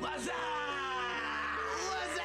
What's up? What's up?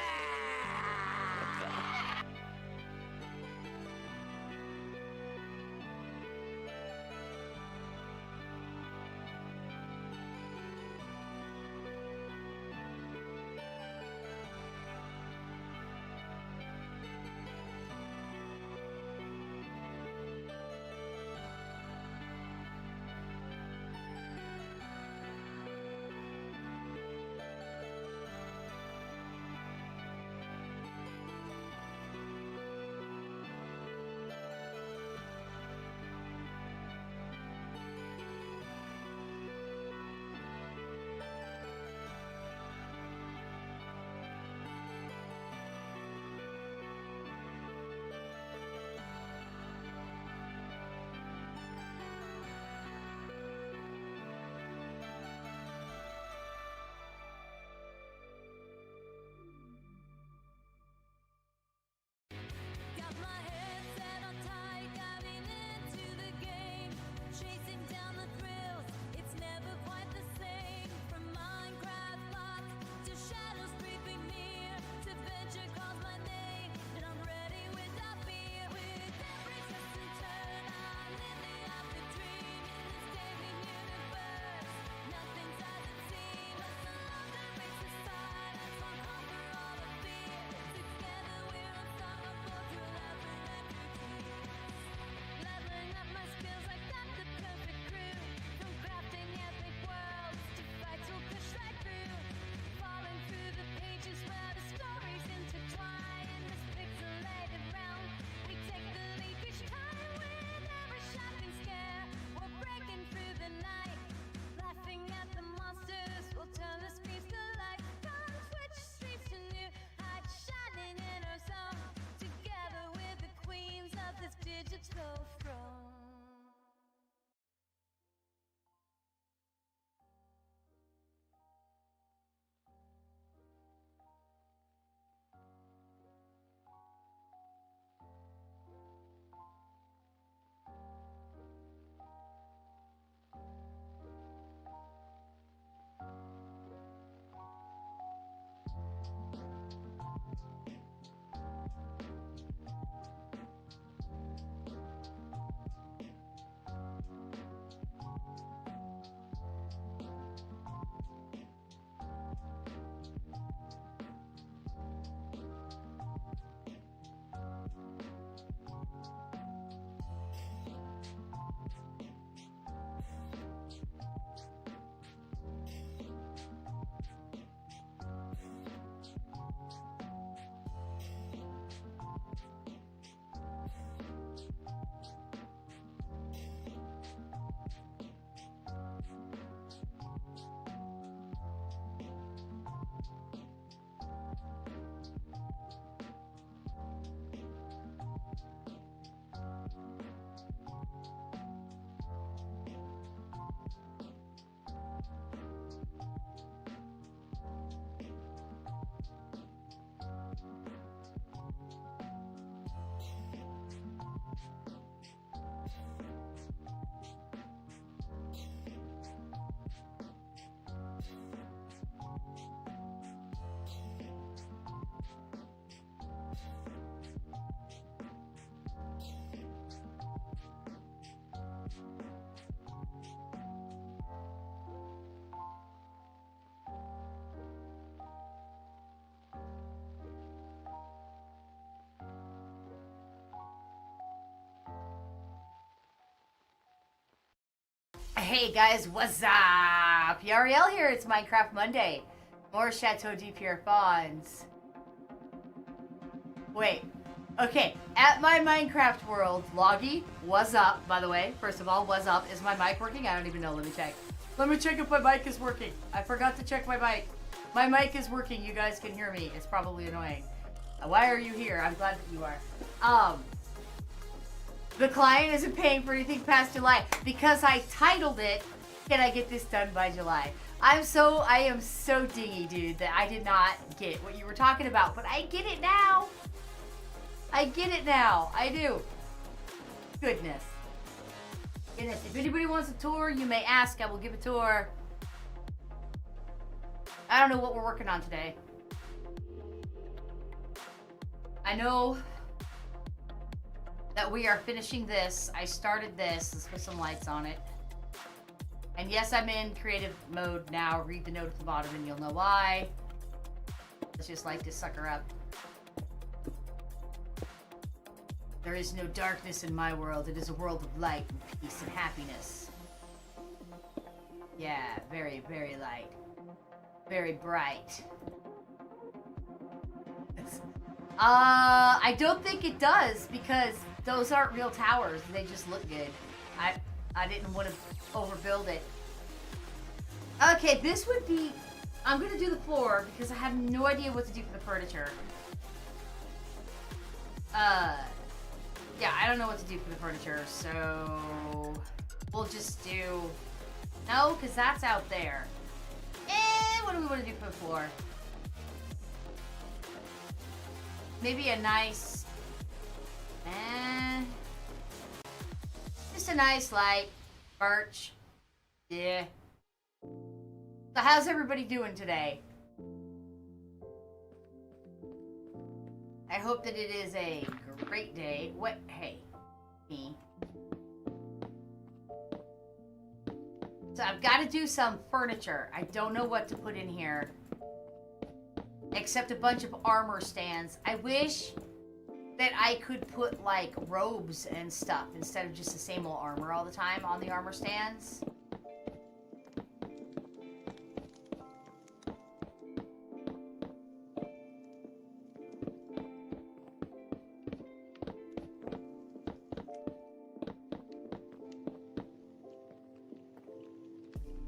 Got my head set on tight, diving into the game, chasing down the thrills. It's never quite the same. From Minecraft block to shadows creeping near, to venture calls my name, and I'm ready without fear. With every twist and turn, I'm living out the dream in this gaming universe. Nothing's as it seems. What's the love that breaks the silence? We'll conquer all the fear. Together we're unstoppable through leveling up my skills, I got the perfect crew. From crafting epic worlds to fights we'll push right through. Falling through the pages where the stories intertwine. In this pixelated realm, we take the leap each time. With every shocking scare, we're breaking through the night. Laughing at the monsters, we'll turn the screens to light. From Twitch streets to new heights, shining in our zone. Together with the queens of this digital throne. Hey guys, what's up? Yarrielle here, it's Minecraft Monday. More Chateau de Pierrefonds. Wait, okay, at my Minecraft world, Loggy, what's up, by the way? First of all, what's up? Is my mic working? I don't even know, let me check. Let me check if my mic is working. I forgot to check my mic. My mic is working, you guys can hear me. It's probably annoying. Why are you here? I'm glad that you are. The client isn't paying for anything past July because I titled it, "Can I get this done by July?" I am so dingy, dude, that I did not get what you were talking about, but I get it now. I get it now. I do. Goodness. Goodness. If anybody wants a tour, you may ask. I will give a tour. I don't know what we're working on today. I know that we are finishing this. I started this. Let's put some lights on it. And yes, I'm in creative mode now. Read the note at the bottom and you'll know why. Let's just light this sucker up. There is no darkness in my world. It is a world of light and peace and happiness. Yeah, very, very light. Very bright. I don't think it does because those aren't real towers. They just look good. I didn't want to overbuild it. Okay, this would be... I'm going to do the floor because I have no idea what to do for the furniture. Yeah, I don't know what to do for the furniture, so... We'll just do... No, because that's out there. What do we want to do for the floor? Maybe a nice... Just a nice, light birch. Yeah. So how's everybody doing today? I hope that it is a great day. What? Hey, me. So I've got to do some furniture. I don't know what to put in here. Except a bunch of armor stands. I wish that I could put like robes and stuff instead of just the same old armor all the time on the armor stands.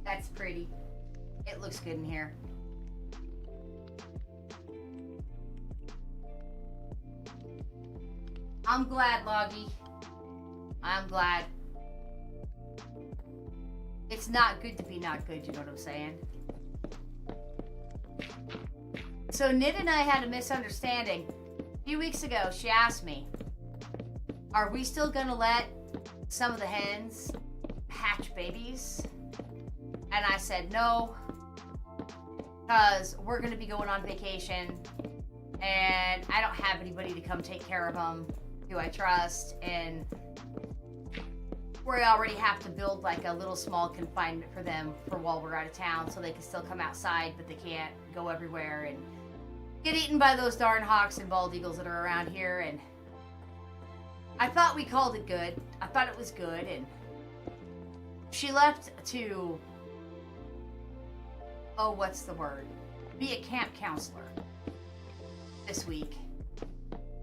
That's pretty. It looks good in here. I'm glad, Loggy. I'm glad. It's not good to be not good, you know what I'm saying? So Nid and I had a misunderstanding. A few weeks ago, she asked me, are we still gonna let some of the hens hatch babies? And I said no, because we're gonna be going on vacation and I don't have anybody to come take care of them who I trust, and we already have to build like a little small confinement for them for while we're out of town so they can still come outside, but they can't go everywhere and get eaten by those darn hawks and bald eagles that are around here. And I thought we called it good. I thought it was good, and she left to, oh, what's the word? Be a camp counselor this week.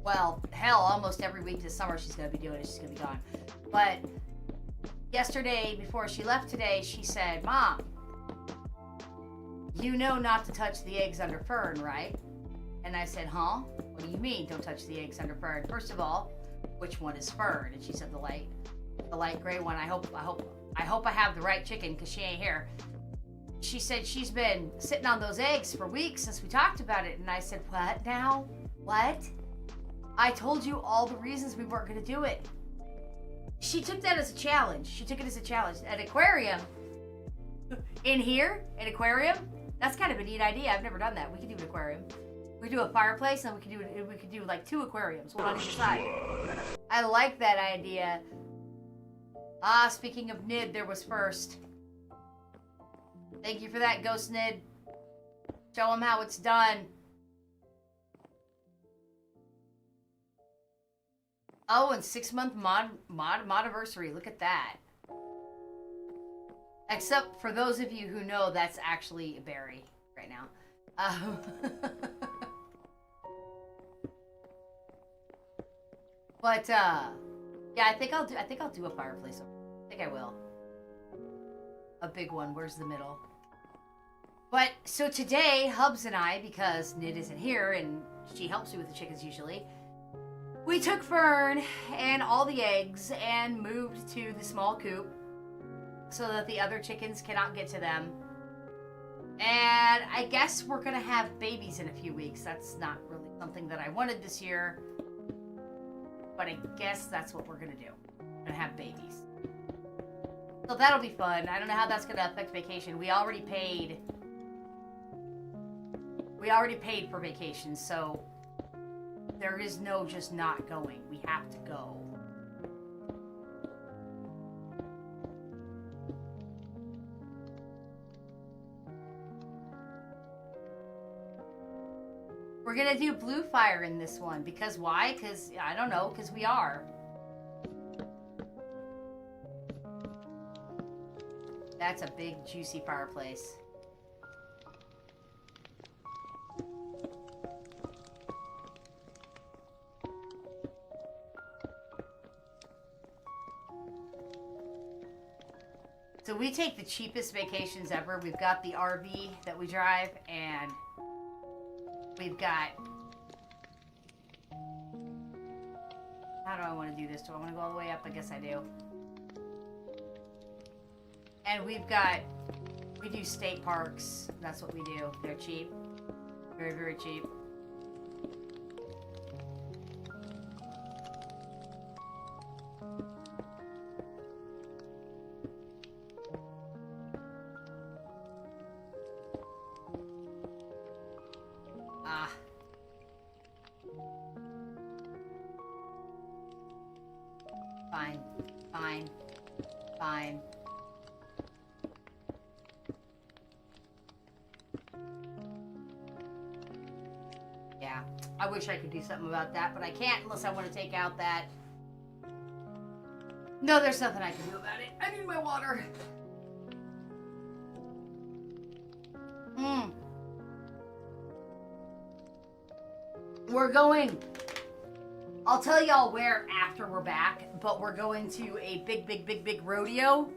Well, hell, almost every week this summer she's going to be doing it. She's going to be gone. But yesterday, before she left today, she said, Mom, you know not to touch the eggs under fern, right? And I said, huh? What do you mean, don't touch the eggs under fern? First of all, which one is fern? And she said the light gray one. I hope I have the right chicken because she ain't here. She said she's been sitting on those eggs for weeks since we talked about it. And I said, what now? What? I told you all the reasons we weren't going to do it. She took that as a challenge. She took it as a challenge. An aquarium. In here? An aquarium? That's kind of a neat idea. I've never done that. We could do an aquarium. We could do a fireplace, and we could do like 2 aquariums, one on each side. I like that idea. Ah, speaking of Nid, there was first. Thank you for that, Ghost Nid. Show him how it's done. Oh, and 6-month modiversary. Look at that. Except for those of you who know, that's actually a berry right now. But yeah, I think I'll do a fireplace. I think I will. A big one. Where's the middle? But so today, Hubs and I, because Nid isn't here and she helps me with the chickens usually, we took Fern and all the eggs and moved to the small coop so that the other chickens cannot get to them. And I guess we're gonna have babies in a few weeks. That's not really something that I wanted this year, but I guess that's what we're gonna do. We're gonna have babies. So that'll be fun. I don't know how that's gonna affect vacation. We already paid We already paid for vacation, so there is no just not going. We have to go. We're gonna do blue fire in this one. Because why? Because, I don't know, because we are. That's a big, juicy fireplace. So we take the cheapest vacations ever. We've got the RV that we drive, and we've got... How do I want to do this? Do I want to go all the way up? I guess I do. And we've got... We do state parks. That's what we do. They're cheap. Very, very cheap. Fine. Fine. Fine. Yeah. I wish I could do something about that, but I can't unless I want to take out that. No, there's nothing I can do about it. I need my water. We're going... I'll tell y'all where after we're back, but we're going to a big rodeo.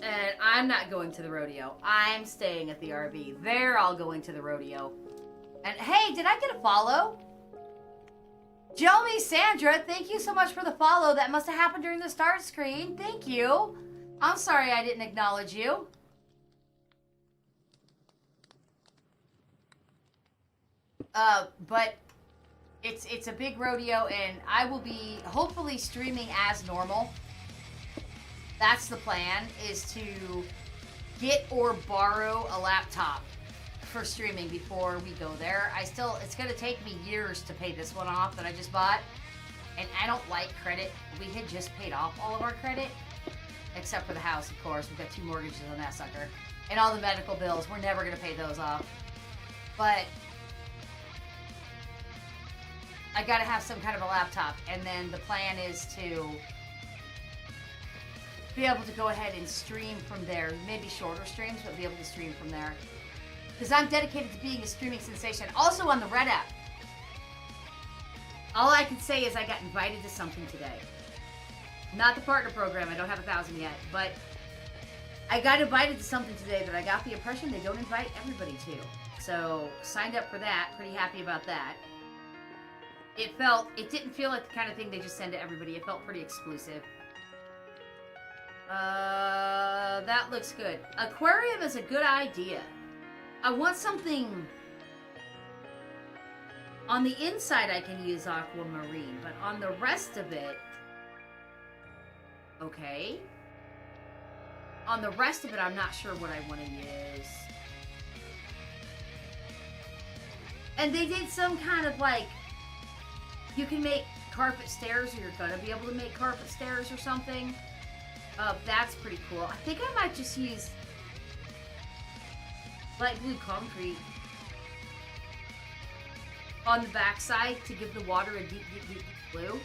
And I'm not going to the rodeo. I'm staying at the RV. They're all going to the rodeo. And hey, did I get a follow? Jomi Sandra, thank you so much for the follow. That must have happened during the start screen. Thank you. I'm sorry I didn't acknowledge you. But it's a big rodeo, and I will be hopefully streaming as normal. That's the plan, is to get or borrow a laptop for streaming before we go there. It's gonna take me years to pay this one off that I just bought, and I don't like credit. We had just paid off all of our credit, except for the house, of course. We've got 2 mortgages on that sucker, and all the medical bills. We're never gonna pay those off, but I gotta have some kind of a laptop, and then the plan is to be able to go ahead and stream from there. Maybe shorter streams, but be able to stream from there. Because I'm dedicated to being a streaming sensation. Also on the Red app. All I can say is I got invited to something today. Not the partner program, I don't have 1,000 yet, but I got invited to something today that I got the impression they don't invite everybody to. So, signed up for that, pretty happy about that. It didn't feel like the kind of thing they just send to everybody. It felt pretty exclusive. That looks good. Aquarium is a good idea. I want something... On the inside I can use aquamarine, but on the rest of it... Okay. On the rest of it, I'm not sure what I want to use. And they did some kind of like... You can make carpet stairs, or you're gonna be able to make carpet stairs or something. That's pretty cool. I think I might just use light blue concrete on the backside to give the water a deep blue.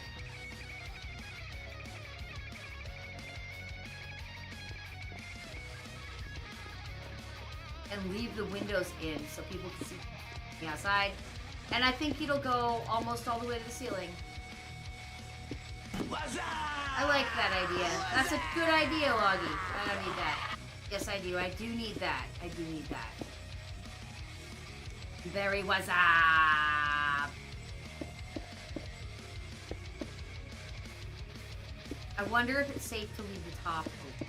And leave the windows in so people can see the outside. And I think it'll go almost all the way to the ceiling. I like that idea. That's a good idea, Loggy. I don't need that. Yes, I do. I do need that. I do need that. Very what's up? I wonder if it's safe to leave the top open.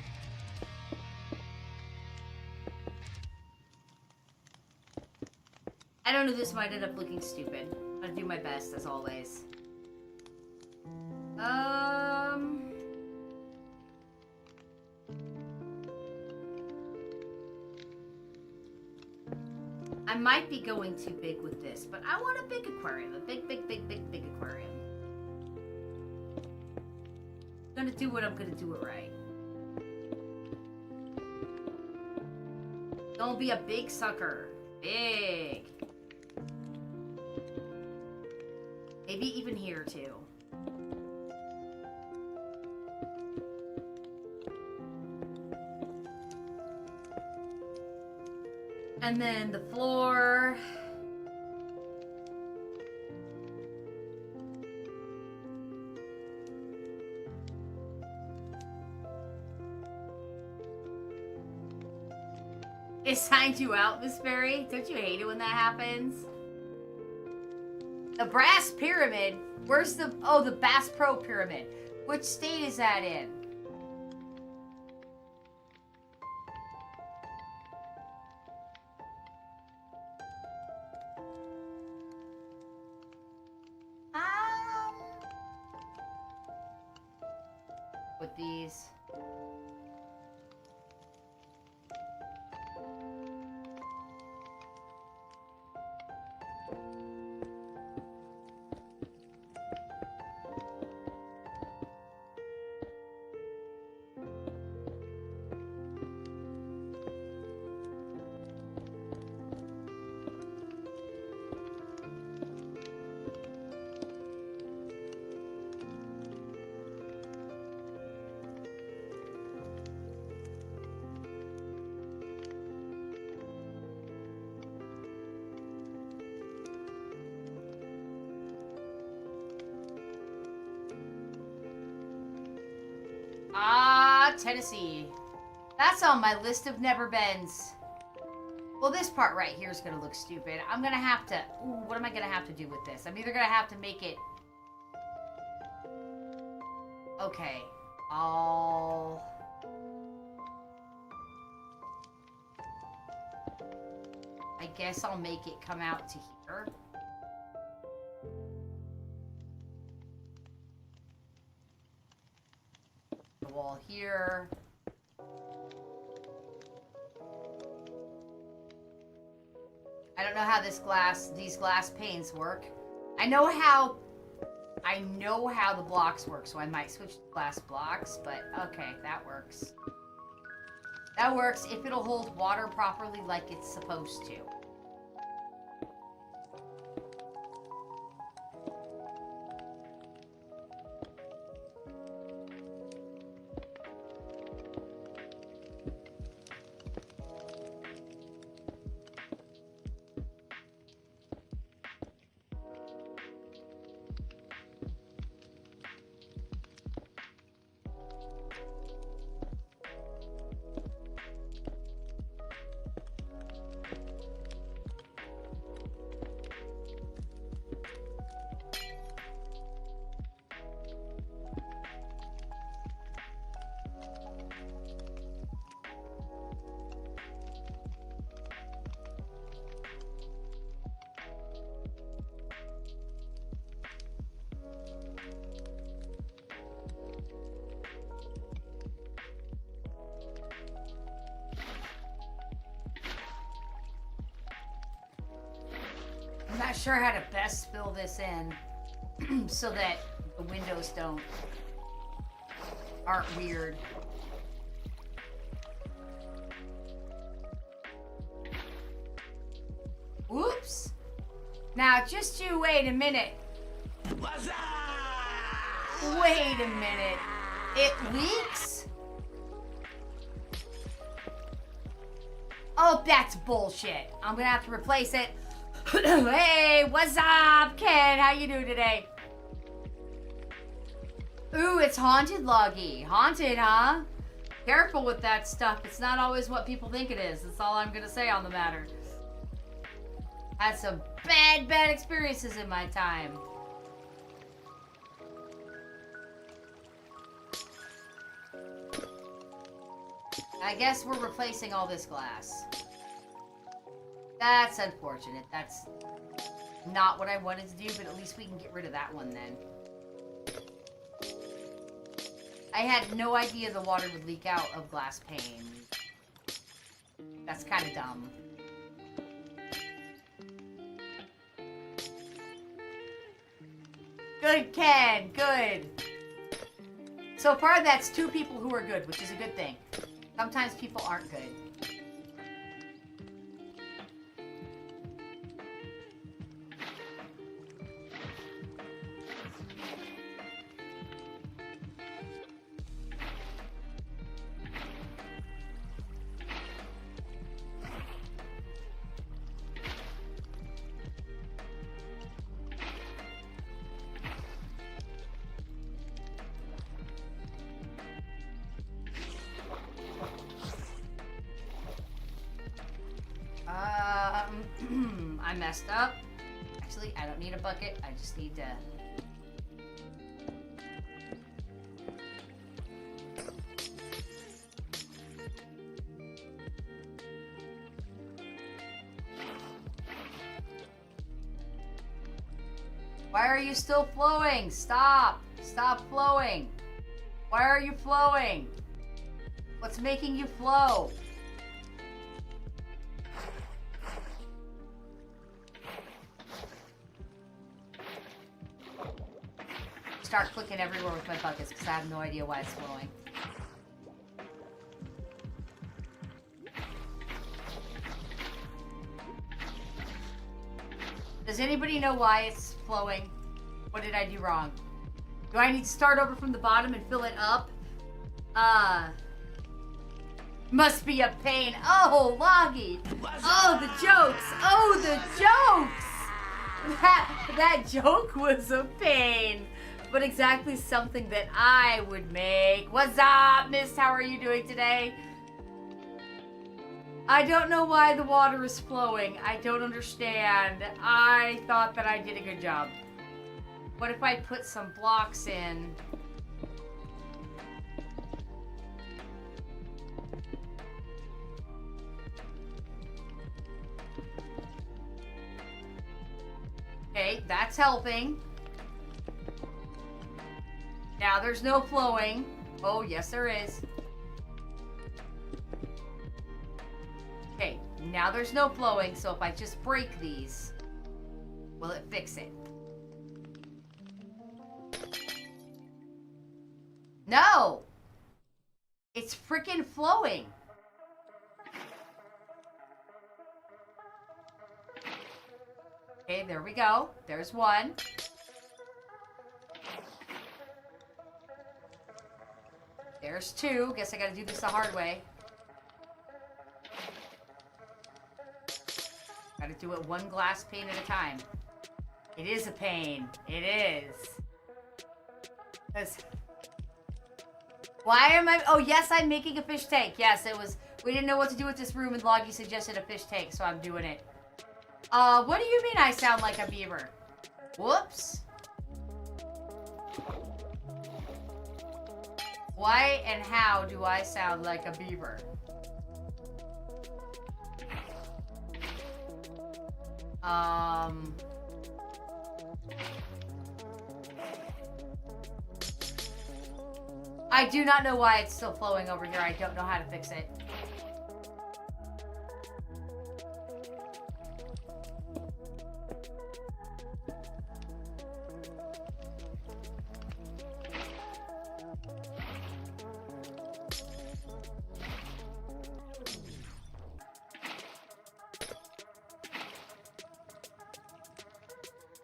I don't know, this might end up looking stupid. I'm gonna do my best, as always. I might be going too big with this, but I want a big aquarium. A big, big, big, big, big aquarium. I'm gonna do what I'm gonna do it right. Don't be a big sucker. Big. Maybe even here too. And then the floor. It signed you out, Miss Berry? Don't you hate it when that happens? The brass pyramid? Where's the... Oh, the Bass Pro pyramid. Which state is that in? With these. Tennessee. That's on my list of never beens. Well, this part right here is going to look stupid. I'm going to have to... Ooh, what am I going to have to do with this? I'm either going to have to make it... Okay. I guess I'll make it come out to here. Wall here. I don't know how these glass panes work. I know how the blocks work, so I might switch to glass blocks, but okay, that works. That works if it'll hold water properly like it's supposed to. I'm not sure how to best fill this in so that the windows aren't weird. Whoops. Now, just you wait a minute. Wait a minute. It leaks? Oh, that's bullshit. I'm gonna have to replace it. Hey, what's up, Ken? How you doing today? Ooh, it's haunted, Loggy. Haunted, huh? Careful with that stuff. It's not always what people think it is. That's all I'm gonna say on the matter. Had some bad experiences in my time. I guess we're replacing all this glass. That's unfortunate. That's not what I wanted to do, but at least we can get rid of that one then. I had no idea the water would leak out of glass pane. That's kind of dumb. Good, Ken. Good. So far, that's 2 people who are good, which is a good thing. Sometimes people aren't good. I messed up. Actually, I don't need a bucket. I just need to... Why are you still flowing? Stop! Stop flowing! Why are you flowing? What's making you flow? Start clicking everywhere with my buckets because I have no idea why it's flowing. Does anybody know why it's flowing? What did I do wrong? Do I need to start over from the bottom and fill it up? Must be a pain. Oh, Loggy. Oh, the jokes. Oh, the jokes. That joke was a pain. But exactly something that I would make. What's up, Miss? How are you doing today? I don't know why the water is flowing. I don't understand. I thought that I did a good job. What if I put some blocks in? Okay, that's helping. Now there's no flowing. Oh, yes there is. Okay, now there's no flowing, so if I just break these, will it fix it? No! It's freaking flowing. Okay, there we go. There's one. There's 2. Guess I gotta do this the hard way. Gotta do it one glass pane at a time. It is a pain. It is. 'Cause why am I... Oh, yes, I'm making a fish tank. Yes, it was... We didn't know what to do with this room, and Loggy suggested a fish tank, so I'm doing it. What do you mean I sound like a beaver? Whoops. Why and how do I sound like a beaver? I do not know why it's still flowing over here. I don't know how to fix it.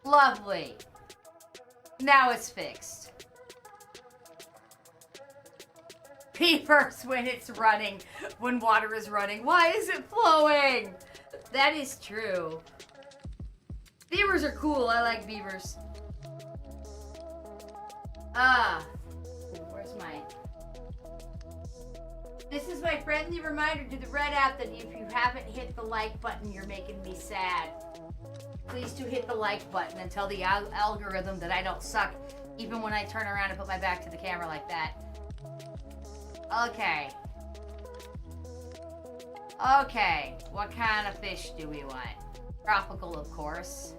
Lovely. Now it's fixed. Beavers when it's running, when water is running. Why is it flowing? That is true. Beavers are cool. I like beavers. Where's my... This is my friendly reminder to the Red app that if you haven't hit the like button, you're making me sad. Please do hit the like button and tell the algorithm that I don't suck, even when I turn around and put my back to the camera like that. Okay. Okay. What kind of fish do we want? Tropical, of course.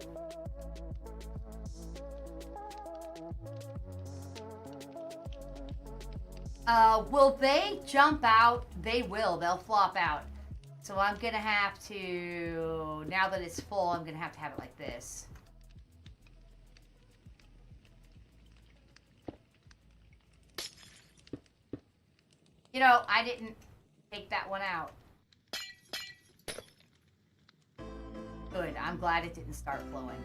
Will they jump out? They will. They'll flop out. So I'm gonna have to, now that it's full, I'm gonna have to have it like this. You know, I didn't take that one out. Good, I'm glad it didn't start flowing.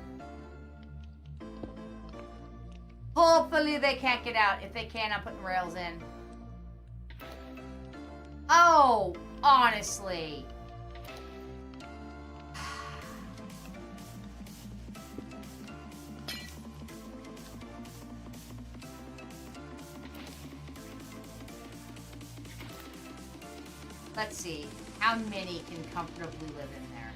Hopefully they can't get out. If they can, I'm putting rails in. Oh, honestly. Let's see. How many can comfortably live in there?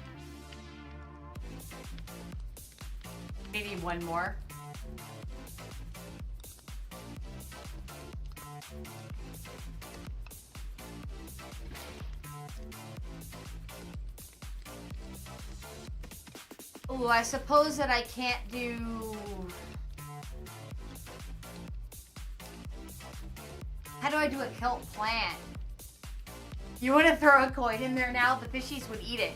Maybe one more. Oh, I suppose that I can't do... How do I do a kelp plant? You want to throw a coin in there now? The fishies would eat it.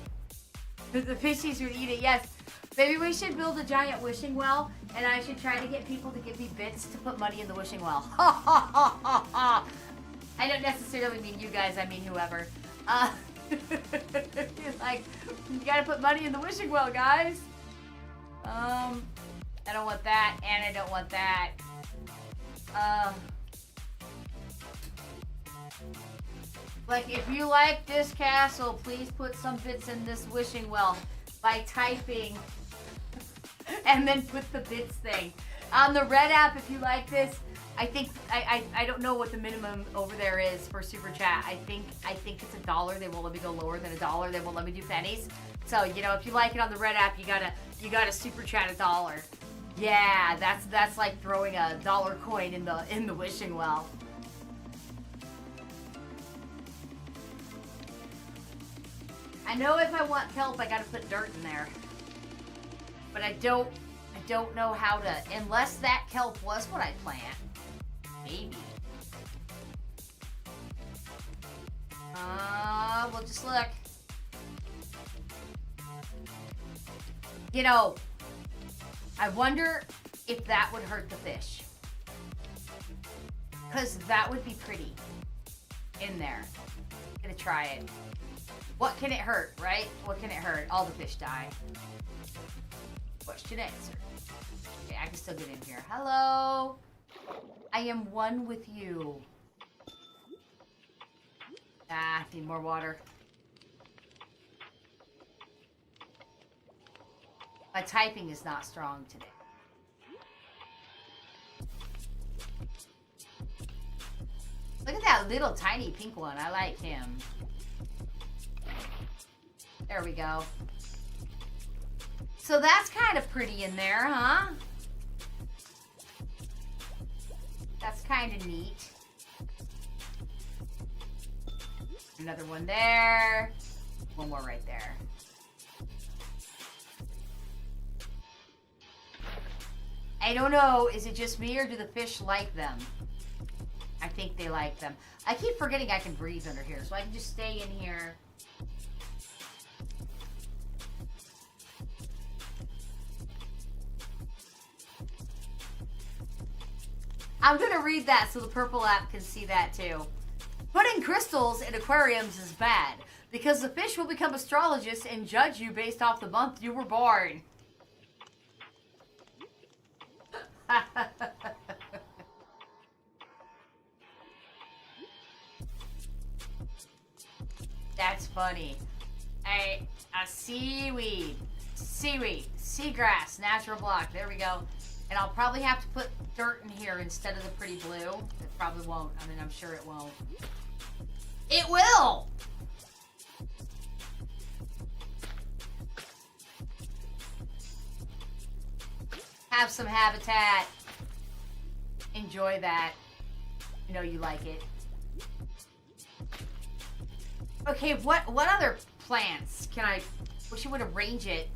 The fishies would eat it, yes. Maybe we should build a giant wishing well, and I should try to get people to give me bits to put money in the wishing well. Ha ha ha ha ha! I don't necessarily mean you guys, I mean whoever. It's like, you gotta put money in the wishing well, guys. I don't want that, and I don't want that. Like, if you like this castle, please put some bits in this wishing well by typing and then put the bits thing. On the red app, if you like this, I think, I don't know what the minimum over there is for super chat. I think it's $1. They won't let me go lower than $1. They won't let me do pennies. So, you know, if you like it on the red app, you gotta super chat $1. Yeah, that's like throwing a dollar coin in the wishing well. I know if I want kelp, I gotta put dirt in there. But I don't know how to, unless that kelp was what I plant. Maybe. We'll just look. You know, I wonder if that would hurt the fish. Because that would be pretty in there. I'm gonna try it. What can it hurt, right? What can it hurt? All the fish die. Question answered. Okay, I can still get in here. Hello. I am one with you. Ah, need more water. My typing is not strong today. Look at that little tiny pink one. I like him. There we go. So that's kind of pretty in there, huh? That's kind of neat. Another one there. One more right there. I don't know, is it just me or do the fish like them? I think they like them. I keep forgetting I can breathe under here, so I can just stay in here. I'm gonna read that so the purple app can see that too. Putting crystals in aquariums is bad because the fish will become astrologists and judge you based off the month you were born. That's funny. A seaweed, seagrass, natural block. There we go. And I'll probably have to put dirt in here instead of the pretty blue. It probably won't. I mean, I'm sure it won't. It will! Have some habitat. Enjoy that. You know you like it. Okay, what other plants can I... Wish you would arrange it.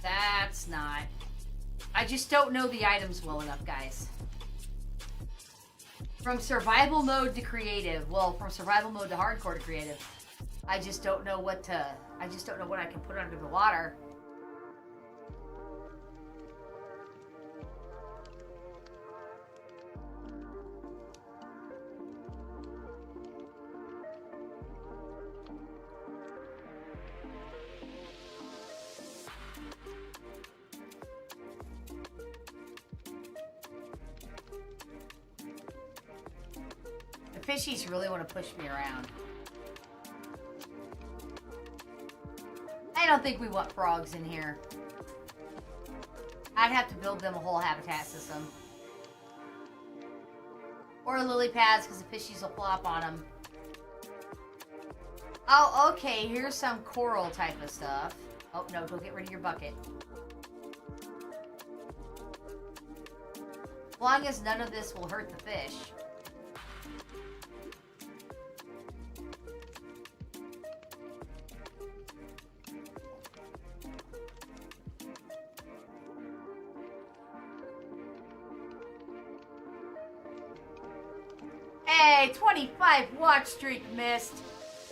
That's not... I just don't know the items well enough, guys. From survival mode to creative. Well, from survival mode to hardcore to creative. I just don't know what to... I just don't know what I can put under the water. fishies really want to push me around. I don't think we want frogs in here. I'd have to build them a whole habitat system. Or lily pads, because the fishies will flop on them. Oh, okay, here's some coral type of stuff. Oh, no, go get rid of your bucket. As long as none of this will hurt the fish. Hey, 25 watch streak missed.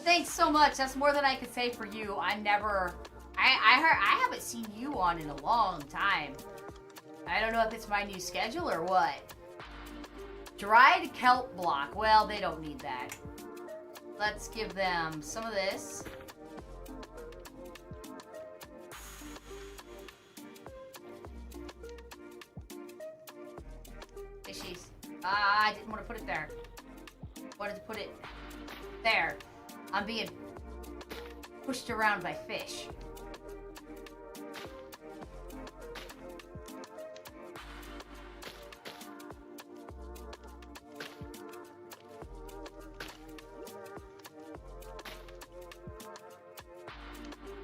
Thanks so much. That's more than I could say for you. I haven't seen you on in a long time. I don't know if it's my new schedule or what. Dried kelp block. Well, they don't need that. Let's give them some of this. Fishies. I didn't want to put it there. Wanted to put it there. I'm being pushed around by fish.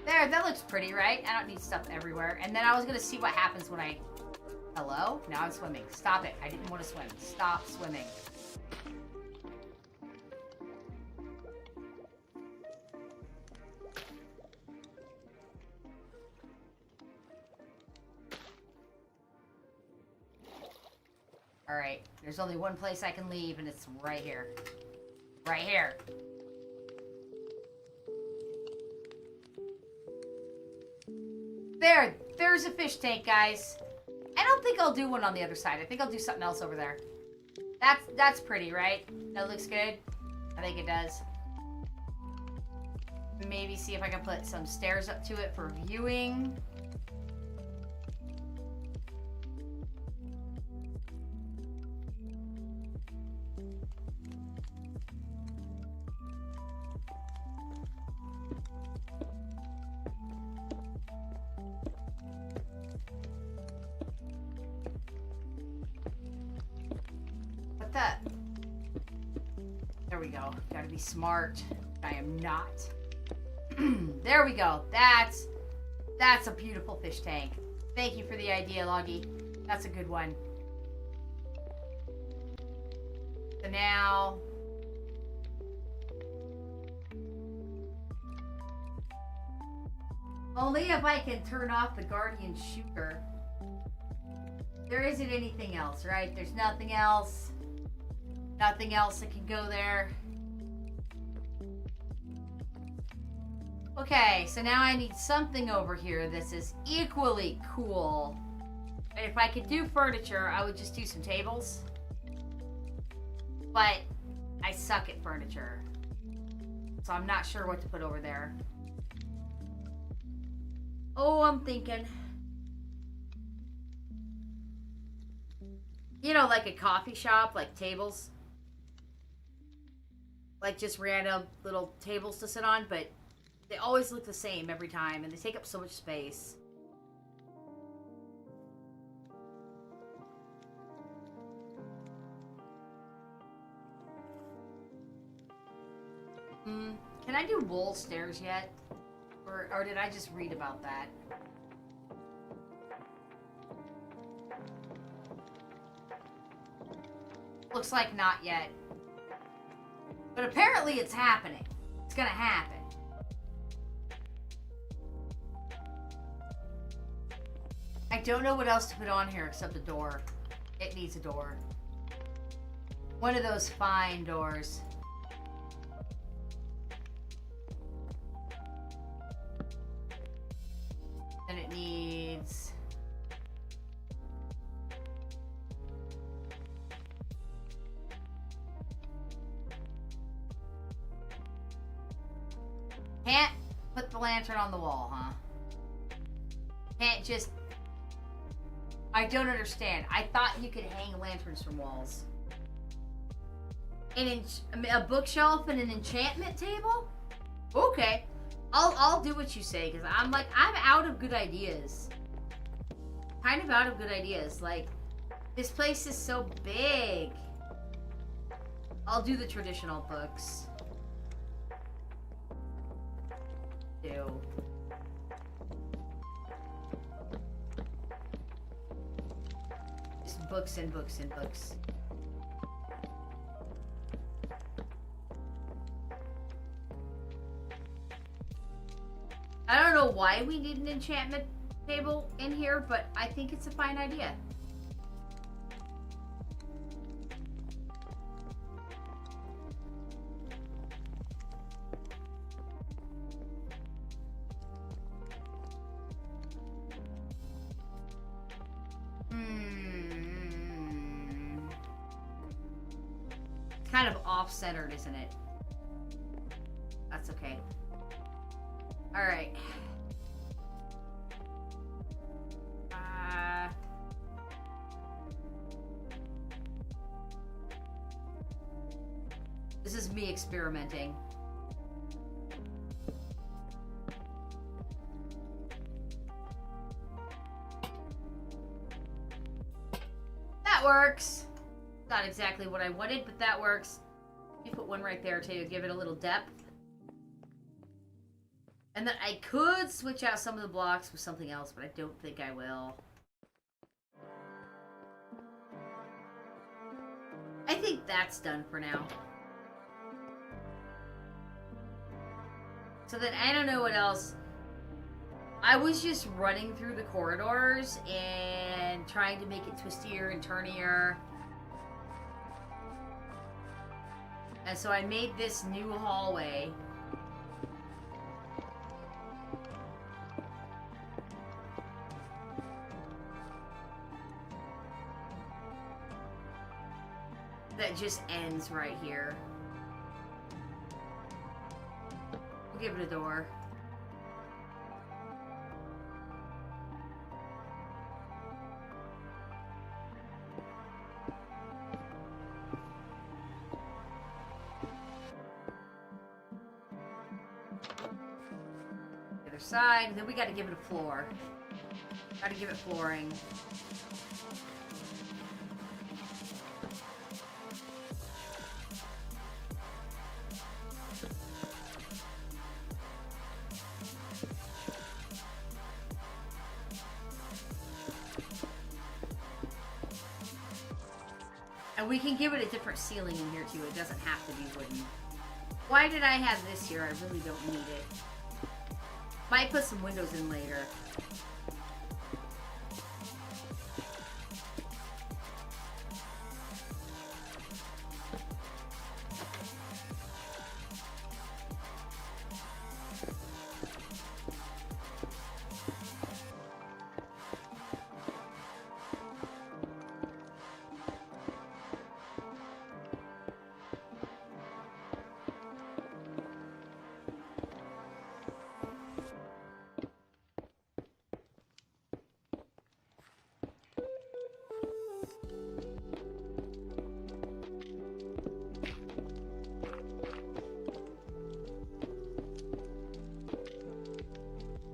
There, that looks pretty, right? I don't need stuff everywhere. And then I was gonna see what happens when I... Hello? Now I'm swimming. Stop it. I didn't want to swim. Stop swimming. Alright, there's only one place I can leave, and it's right here. Right here. There's a fish tank, guys. I don't think I'll do one on the other side. I think I'll do something else over there. That's pretty, right? That looks good? I think it does. Maybe see if I can put some stairs up to it for viewing. There we go. Gotta be smart. I am not. There we go. That's a beautiful fish tank. Thank you for the idea, Loggy. That's a good one. So now... Only if I can turn off the guardian shooter. There isn't anything else, right? There's nothing else. Nothing else that can go there. Okay, so now I need something over here this is equally cool. And if I could do furniture, I would just do some tables. But I suck at furniture. So I'm not sure what to put over there. Oh, I'm thinking. You know, like a coffee shop, like tables. Like just random little tables to sit on, but they always look the same every time, and they take up so much space. Can I do wool stairs yet? Or did I just read about that? Looks like not yet. But apparently it's happening. It's gonna happen. I don't know what else to put on here except a door. It needs a door. One of those fine doors. And it needs... Can't put the lantern on the wall, huh? Can't just... I don't understand. I thought you could hang lanterns from walls. a bookshelf and an enchantment table? Okay. I'll do what you say, because I'm out of good ideas. Kind of out of good ideas. Like, this place is so big. I'll do the traditional books. Just books and books and books. I don't know why we need an enchantment table in here, but I think it's a fine idea. It's kind of off-centered, isn't it? That's okay. Alright. This is me experimenting. That works. Not exactly what I wanted, but that works. You put one right there to give it a little depth. And then I could switch out some of the blocks with something else, but I don't think I will. I think that's done for now. So then I don't know what else. I was just running through the corridors and trying to make it twistier and turnier. And so I made this new hallway. That just ends right here. We'll give it a door. The other side, then we gotta give it a floor. Gotta give it flooring. And we can give it a different ceiling in here too. It doesn't have to be wooden. Why did I have this here? I really don't need it. Might put some windows in later.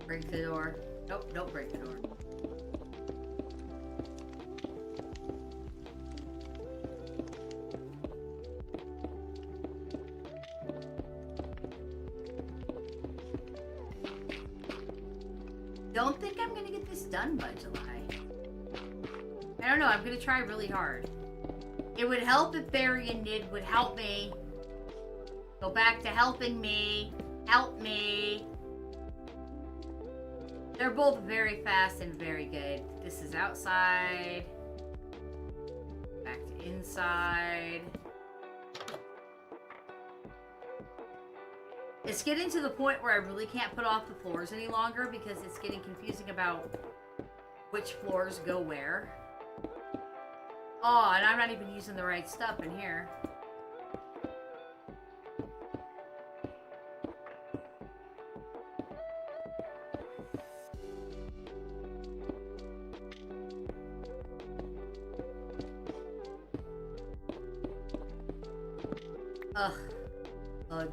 Break the door. Nope, don't break the door. Don't think I'm gonna get this done by July. I don't know, I'm gonna try really hard. It would help if Barry and Nid would help me. Go back to helping me. Help me. They're both very fast and very good. This is outside. Back to inside. It's getting to the point where I really can't put off the floors any longer because it's getting confusing about which floors go where. Oh, and I'm not even using the right stuff in here. Ugh. Ugh.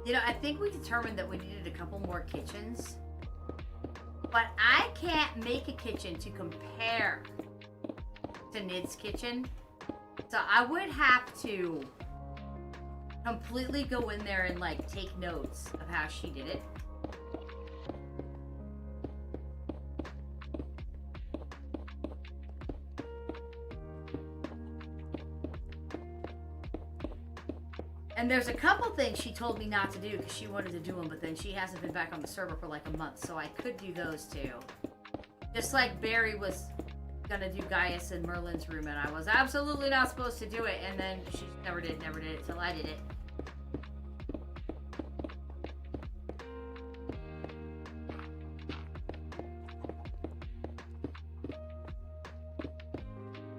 You know, I think we determined that we needed a couple more kitchens. But I can't make a kitchen to compare to Nid's kitchen. So I would have to completely go in there and like take notes of how she did it. And there's a couple things she told me not to do because she wanted to do them, but then she hasn't been back on the server for like a month, so I could do those too. Just like Barry was gonna do Gaius in Merlin's room, and I was absolutely not supposed to do it, and then she never did it till I did it.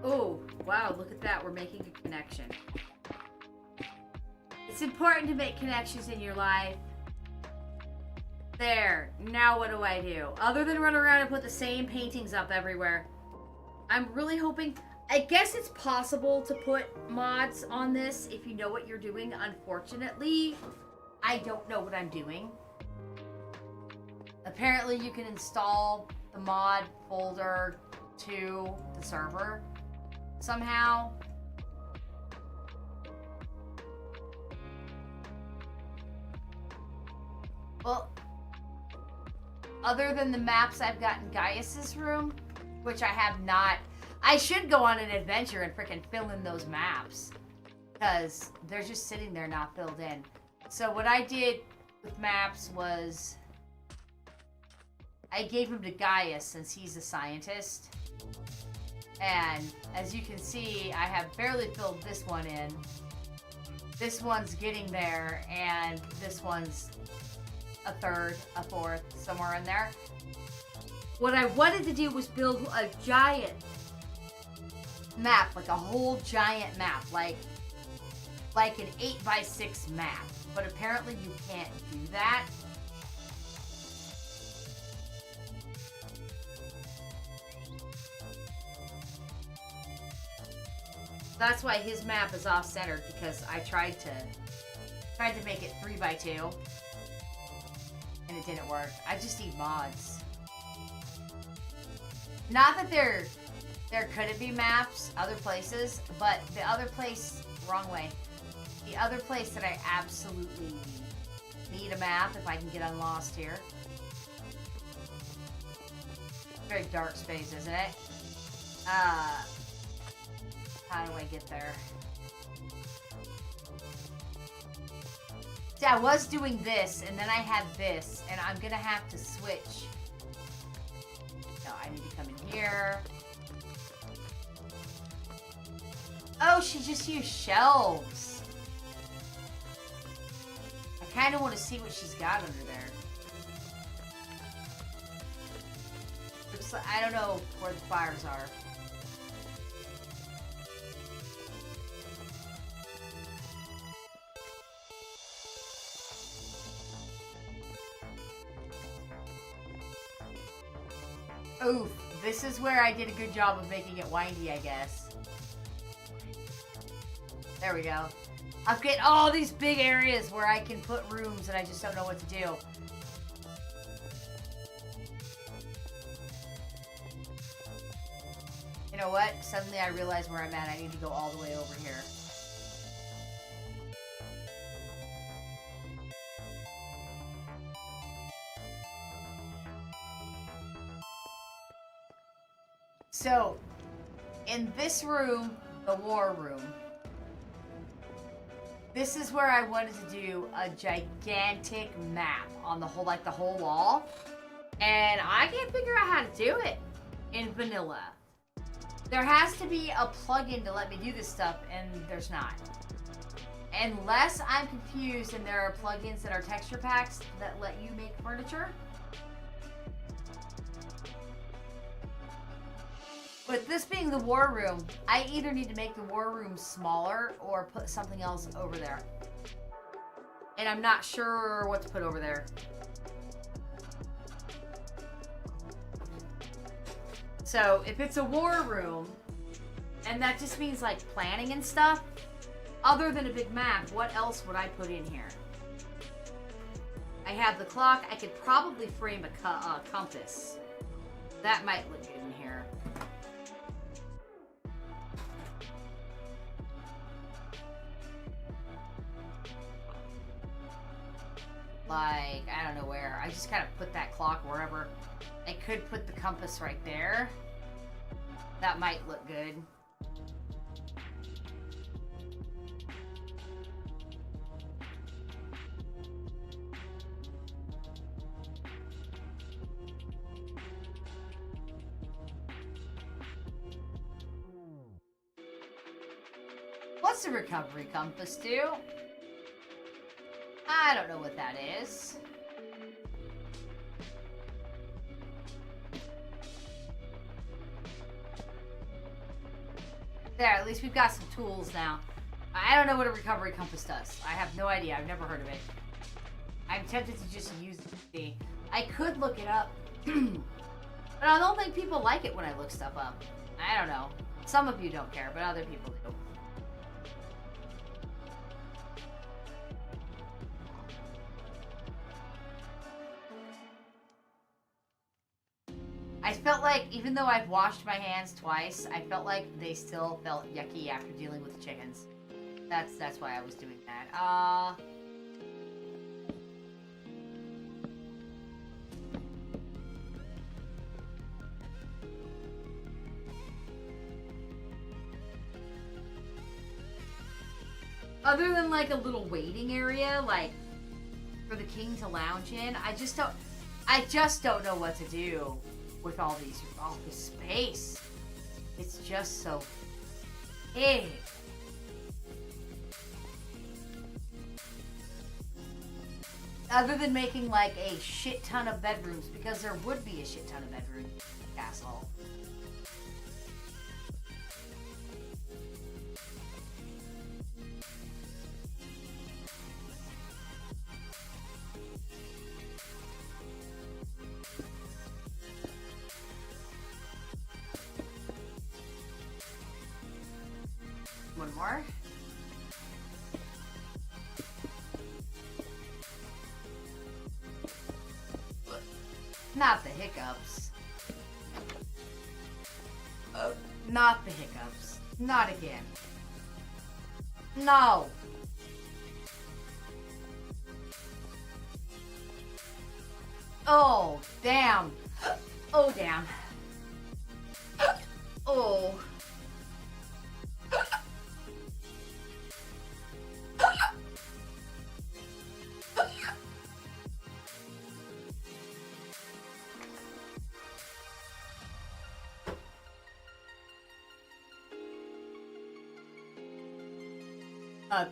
Oh, wow, look at that, we're making a connection. It's important to make connections in your life. There. Now what do I do? Other than run around and put the same paintings up everywhere. I'm really hoping... I guess it's possible to put mods on this if you know what you're doing. Unfortunately, I don't know what I'm doing. Apparently you can install the mod folder to the server somehow. Well, other than the maps I've got in Gaius's room, which I have not... I should go on an adventure and freaking fill in those maps. Because they're just sitting there not filled in. So what I did with maps was... I gave them to Gaius since he's a scientist. And as you can see, I have barely filled this one in. This one's getting there, and this one's... a third, a fourth, somewhere in there. What I wanted to do was build a giant map, like a whole giant map, like an 8x6 map. But apparently you can't do that. That's why his map is off-centered, because I tried to make it 3x2. And it didn't work. I just need mods. Not that there couldn't be maps other places, but the other place, wrong way. The other place that I absolutely need a map if I can get unlost here. Very dark space, isn't it? How do I get there? See, I was doing this, and then I had this, and I'm gonna have to switch. No, I need to come in here. Oh, she just used shelves. I kind of want to see what she's got under there. Looks like, I don't know where the fires are. Oof. This is where I did a good job of making it windy, I guess. There we go. I've got all these big areas where I can put rooms and I just don't know what to do. You know what? Suddenly I realize where I'm at. I need to go all the way over here. So, in this room, the war room, this is where I wanted to do a gigantic map on the whole, like the whole wall. And I can't figure out how to do it in vanilla. There has to be a plugin to let me do this stuff, and there's not. Unless I'm confused and there are plugins that are texture packs that let you make furniture. With this being the war room, I either need to make the war room smaller or put something else over there. And I'm not sure what to put over there. So, if it's a war room, and that just means like planning and stuff, other than a big map, what else would I put in here? I have the clock. I could probably frame a compass. That might look good in here. Like, I don't know where. I just kind of put that clock wherever. I could put the compass right there. That might look good. What's a recovery compass do? I don't know what that is. There, at least we've got some tools now. I don't know what a recovery compass does. I have no idea. I've never heard of it. I'm tempted to just use it. I could look it up. But I don't think people like it when I look stuff up. I don't know. Some of you don't care, but other people do. I felt like, even though I've washed my hands twice, I felt like they still felt yucky after dealing with the chickens. That's why I was doing that. Other than like a little waiting area, like for the king to lounge in, I just don't know what to do with all this space. It's just so big. Other than making like a shit ton of bedrooms, because there would be a shit ton of bedrooms in the castle. One more. Not the hiccups. Not the hiccups. Not again. No. Oh, damn. Oh, damn. Oh.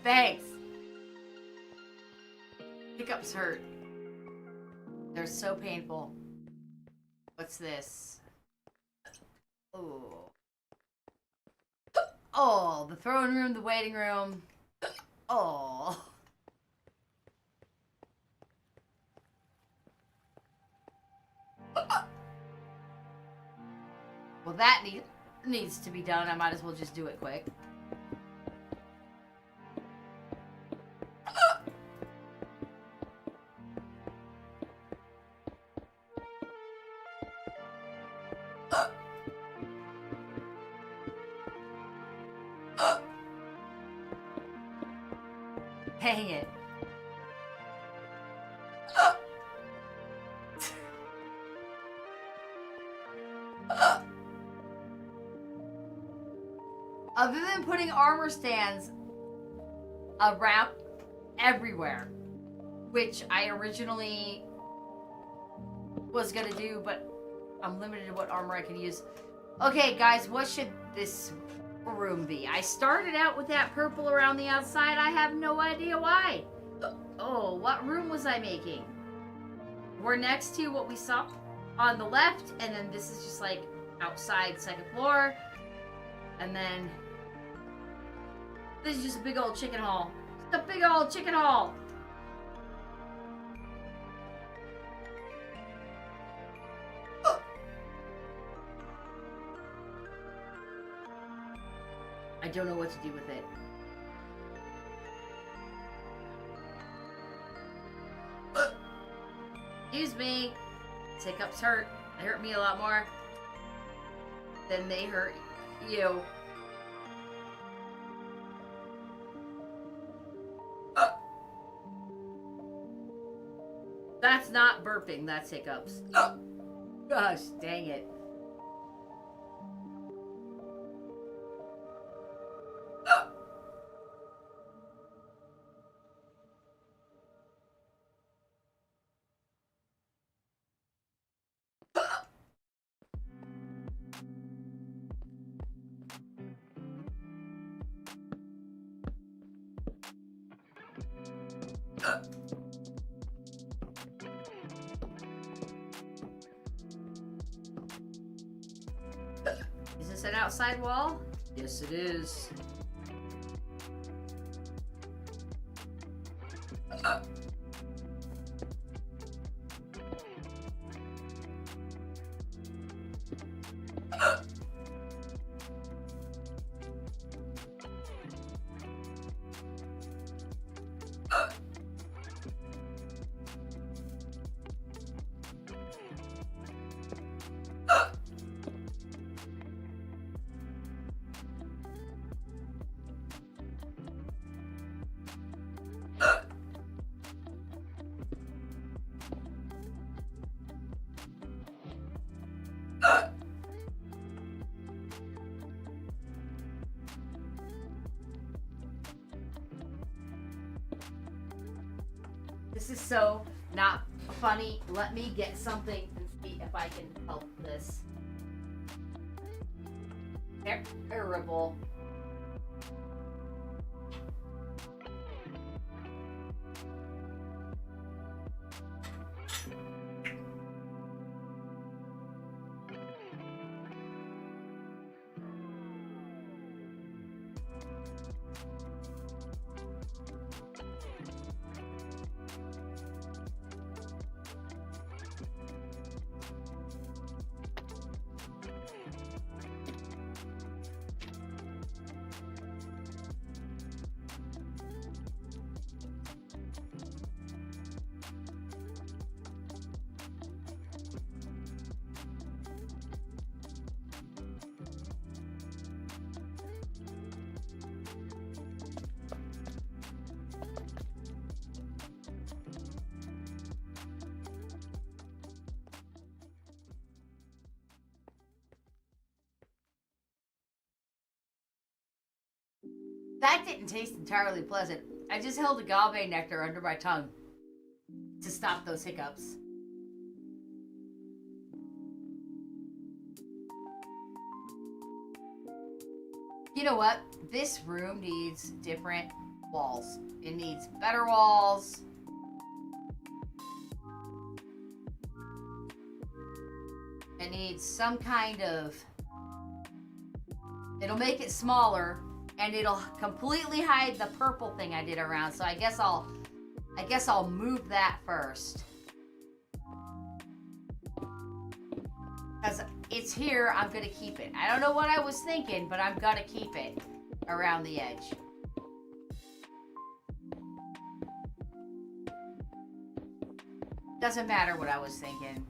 Thanks. Hiccups hurt. They're so painful. What's this? Oh. Oh, the throne room, the waiting room. Oh. Well, that needs to be done. I might as well just do it quick. Dang it. Other than putting armor stands around everywhere, which I originally was gonna do, but I'm limited to what armor I can use. Okay, guys, what should this room be? I started out with that purple around the outside. I have no idea why. Oh, what room was I making? We're next to what we saw on the left, and then this is just like outside, second floor, and then this is just a big old chicken hall. Just a big old chicken hall. I don't know what to do with it. Excuse me. Hiccups hurt. They hurt me a lot more than they hurt you. That's not burping, that's hiccups. Gosh, dang it. Is this an outside wall? Yes, it is. This is so not funny. Let me get something and see if I can help this. Terrible. That didn't taste entirely pleasant. I just held agave nectar under my tongue to stop those hiccups. You know what? This room needs different walls. It needs better walls. It needs some kind of... It'll make it smaller, and it'll completely hide the purple thing I did around. So I guess I'll move that first. it's here, I'm gonna keep it. I don't know what I was thinking, but I'm gonna keep it around the edge. Doesn't matter what I was thinking.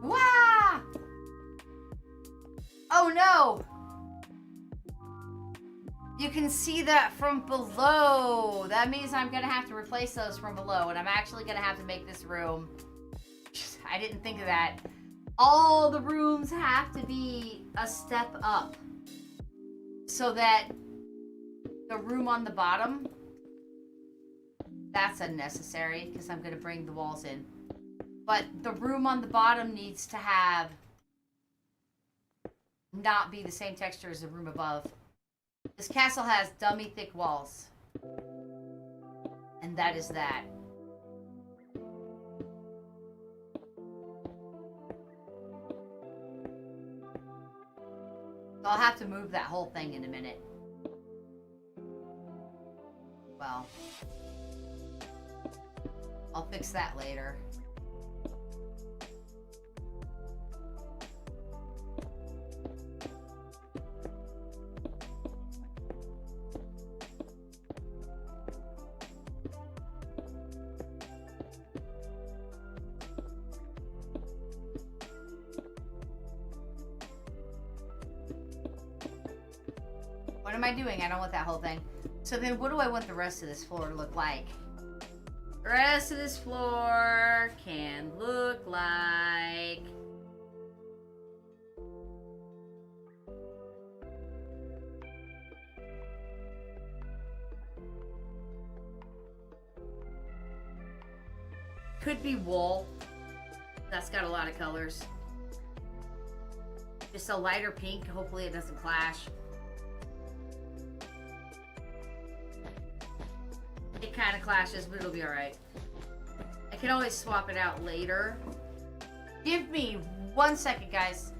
Wah! Oh no! You can see that from below. That means I'm gonna have to replace those from below, and I'm actually gonna have to make this room. I didn't think of that. All the rooms have to be a step up so that the room on the bottom, that's unnecessary because I'm gonna bring the walls in. But the room on the bottom needs to have not be the same texture as the room above. This castle has dummy thick walls. And that is that. So I'll have to move that whole thing in a minute. Well, I'll fix that later. What am I doing? I don't want that whole thing. So then what do I want the rest of this floor to look like? The rest of this floor can look like... Could be wool. That's got a lot of colors. Just a lighter pink. Hopefully it doesn't clash. It kind of clashes, but it'll be alright. I can always swap it out later. Give me 1 second, guys.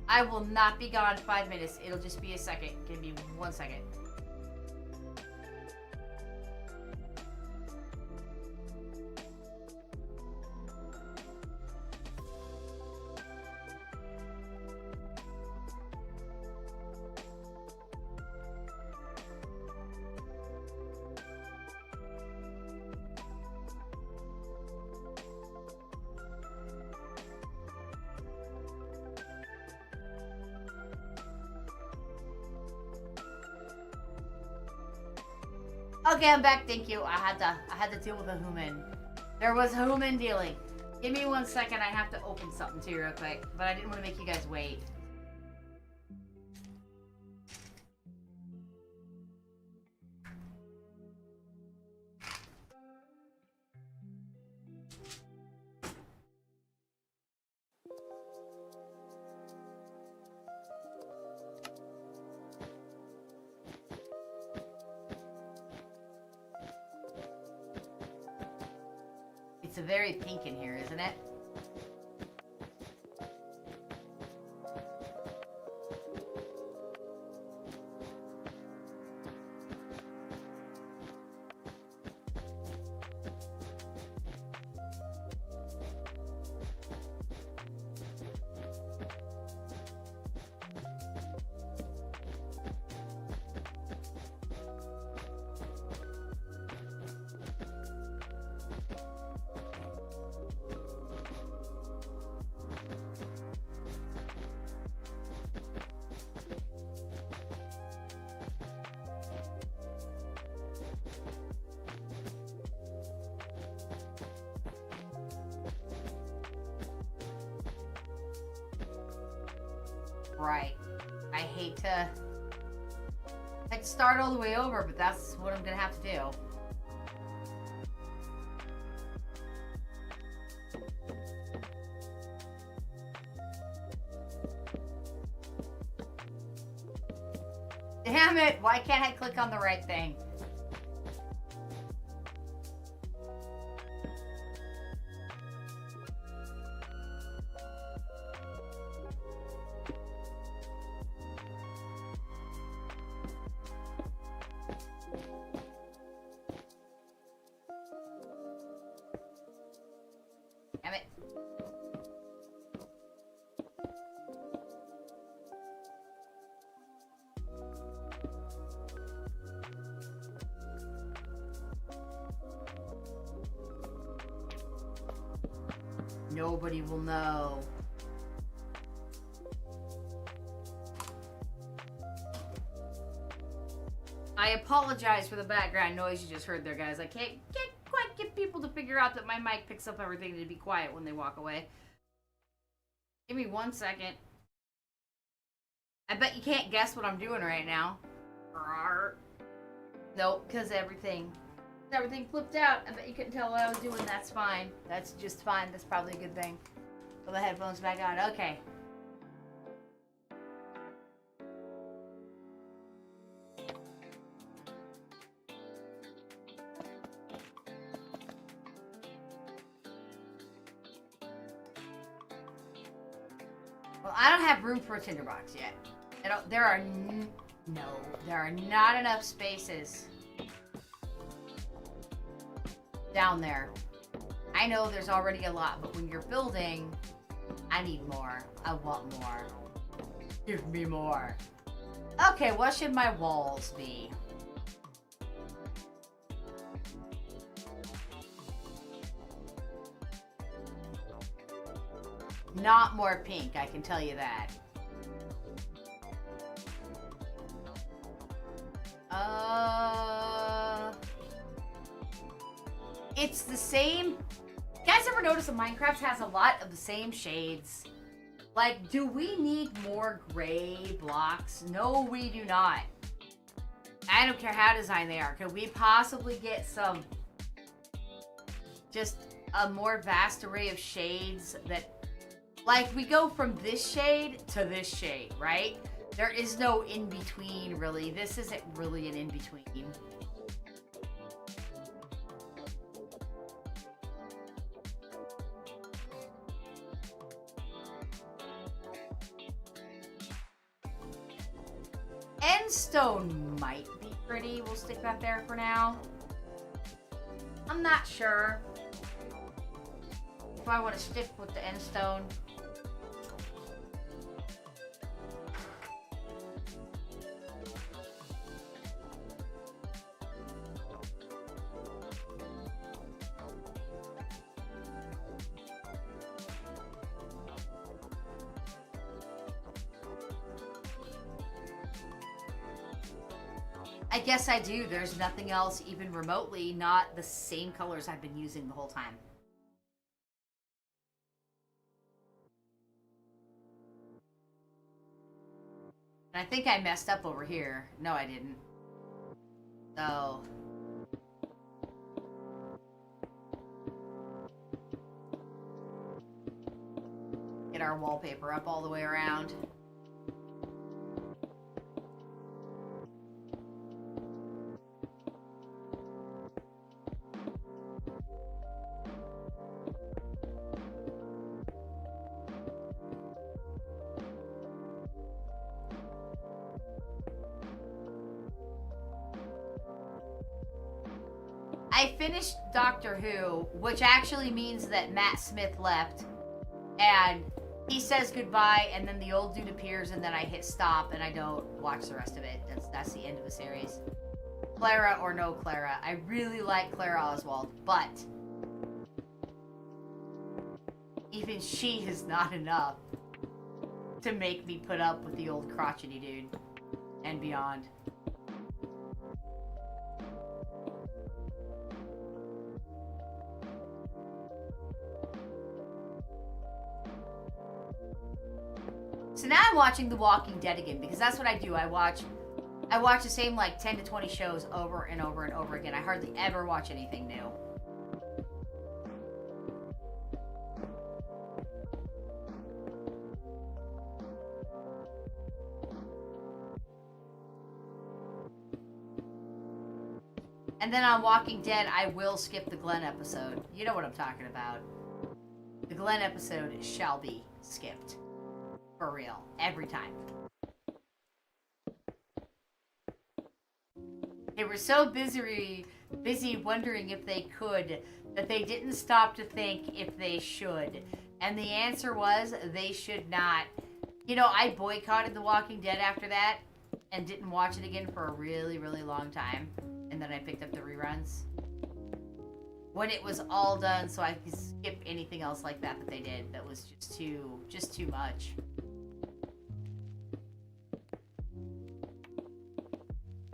I will not be gone 5 minutes. It'll just be a second. Give me 1 second. Okay, I'm back. Thank you. I had to deal with a human. There was a human dealing. Give me 1 second. I have to open something to you real quick, but I didn't want to make you guys wait. It's very pink in here, isn't it? Right. I hate to start all the way over, but that's what I'm gonna have to do. Damn it! Why can't I click on the right thing? Nobody will know. I apologize for the background noise you just heard there, guys. I can't quite get people to figure out that my mic picks up everything to be quiet when they walk away. Give me 1 second. I bet you can't guess what I'm doing right now. Nope, because everything flipped out. I bet you couldn't tell what I was doing. That's fine. That's just fine. That's probably a good thing. Put the headphones back on. Okay. Well, I don't have room for a tinderbox yet. There are not enough spaces down there. I know there's already a lot, but when you're building, I need more. I want more. Give me more. Okay, what should my walls be? Not more pink, I can tell you that. It's the same. You guys ever notice that Minecraft has a lot of the same shades? Like, do we need more gray blocks? No, we do not. I don't care how designed they are. Could we possibly get some, just a more vast array of shades that, like, we go from this shade to this shade, right? There is no in-between, really. This isn't really an in-between. Endstone might be pretty. We'll stick that there for now. I'm not sure if I want to stick with the endstone. I guess I do. There's nothing else even remotely not the same colors I've been using the whole time. And I think I messed up over here. No, I didn't. So... get our wallpaper up all the way around. I finished Doctor Who, which actually means that Matt Smith left, and he says goodbye, and then the old dude appears, and then I hit stop, and I don't watch the rest of it. That's the end of the series. Clara or no Clara. I really like Clara Oswald, but even she is not enough to make me put up with the old crotchety dude and beyond. So now I'm watching The Walking Dead again, because that's what I do. I watch the same like 10 to 20 shows over and over and over again. I hardly ever watch anything new. And then on Walking Dead, I will skip the Glenn episode. You know what I'm talking about. The Glenn episode shall be skipped. For real. Every time. They were so busy wondering if they could that they didn't stop to think if they should. And the answer was they should not. You know, I boycotted The Walking Dead after that and didn't watch it again for a really, really long time. And then I picked up the reruns. when it was all done, so I could skip anything else like that they did. That was just too much.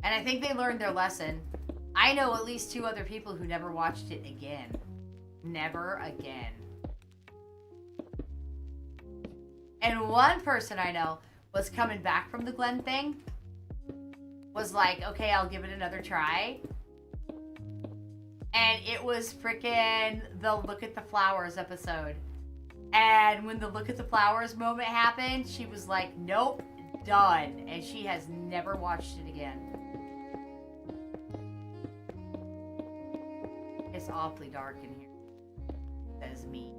And I think they learned their lesson. I know at least 2 other people who never watched it again. Never again. And one person I know was coming back from the Glen thing. Was like, okay, I'll give it another try. And it was freaking the Look at the Flowers episode. And when the Look at the Flowers moment happened, she was like, nope, done. And she has never watched it again. It's awfully dark in here. That is me.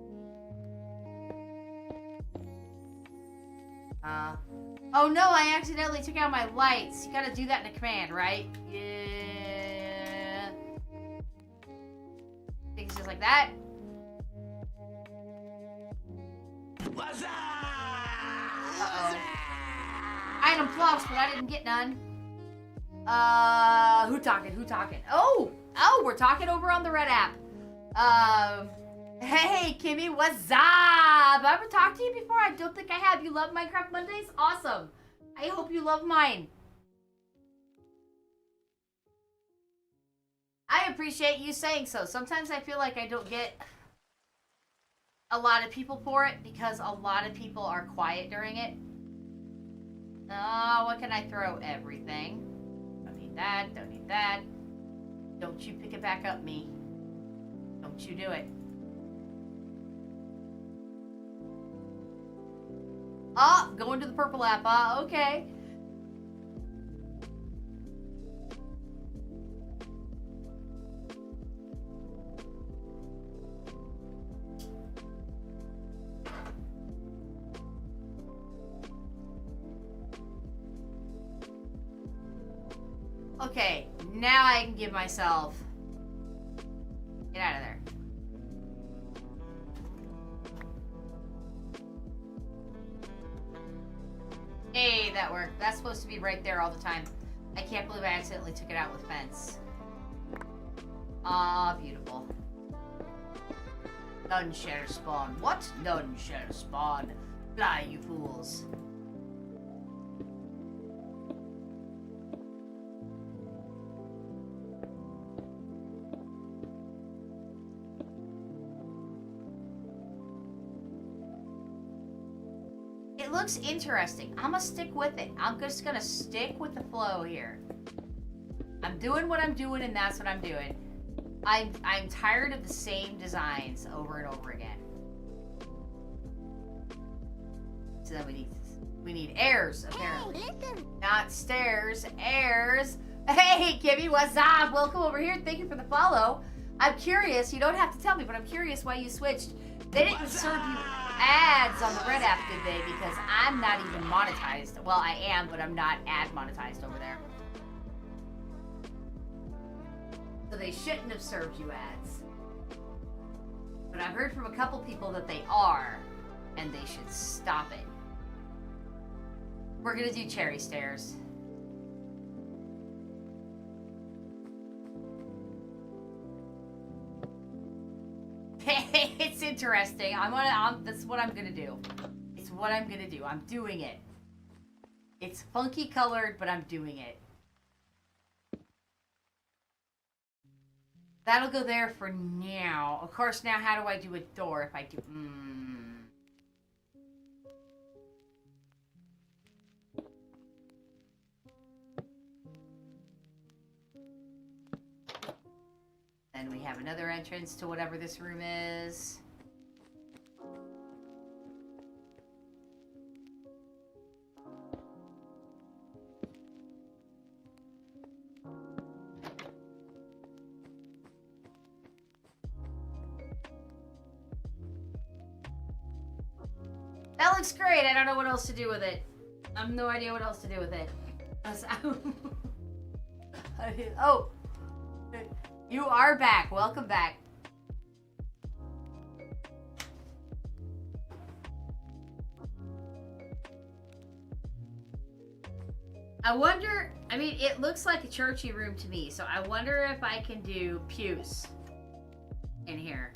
Oh no, I accidentally took out my lights. You gotta do that in a command, right? Yeah. Things just like that. What's up? Uh-oh. Item flops, but I didn't get none. Who talking? Who talking? Oh, we're talking over on the Red app. Hey, Kimmy, what's up? I've ever talked to you before? I don't think I have. You love Minecraft Mondays? Awesome. I hope you love mine. I appreciate you saying so. Sometimes I feel like I don't get a lot of people for it because a lot of people are quiet during it. Oh, what can I throw? Everything. Don't need that. Don't need that. Don't you pick it back up, me. Don't you do it. Oh, going to the purple app. Okay. Okay, now I can give myself... Get out of there. Hey, that worked. That's supposed to be right there all the time. I can't believe I accidentally took it out with fence. Ah, beautiful. None shall spawn. What? None shall spawn. Fly, you fools. It looks interesting. I'm gonna stick with it. I'm just gonna stick with the flow here. I'm doing what I'm doing, and that's what I'm doing. I'm tired of the same designs over and over again. So then we need airs, apparently. Hey, listen. Not stairs, airs. Hey, Kimmy, what's up? Welcome over here. Thank you for the follow. I'm curious. You don't have to tell me, but I'm curious why you switched. They didn't serve you ads on the Red app, did they? Because I'm not even monetized. Well, I am, but I'm not ad monetized over there. So they shouldn't have served you ads. But I've heard from a couple people that they are, and they should stop it. We're gonna do cherry stairs. It's interesting. That's what I'm gonna do. It's what I'm gonna do. I'm doing it. It's funky colored, but I'm doing it. That'll go there for now. Of course, now how do I do a door if I do... Then we have another entrance to whatever this room is. That looks great. I don't know what else to do with it. I have no idea what else to do with it. Oh. You are back. Welcome back. I wonder, I mean, it looks like a churchy room to me, so I wonder if I can do pews. in here.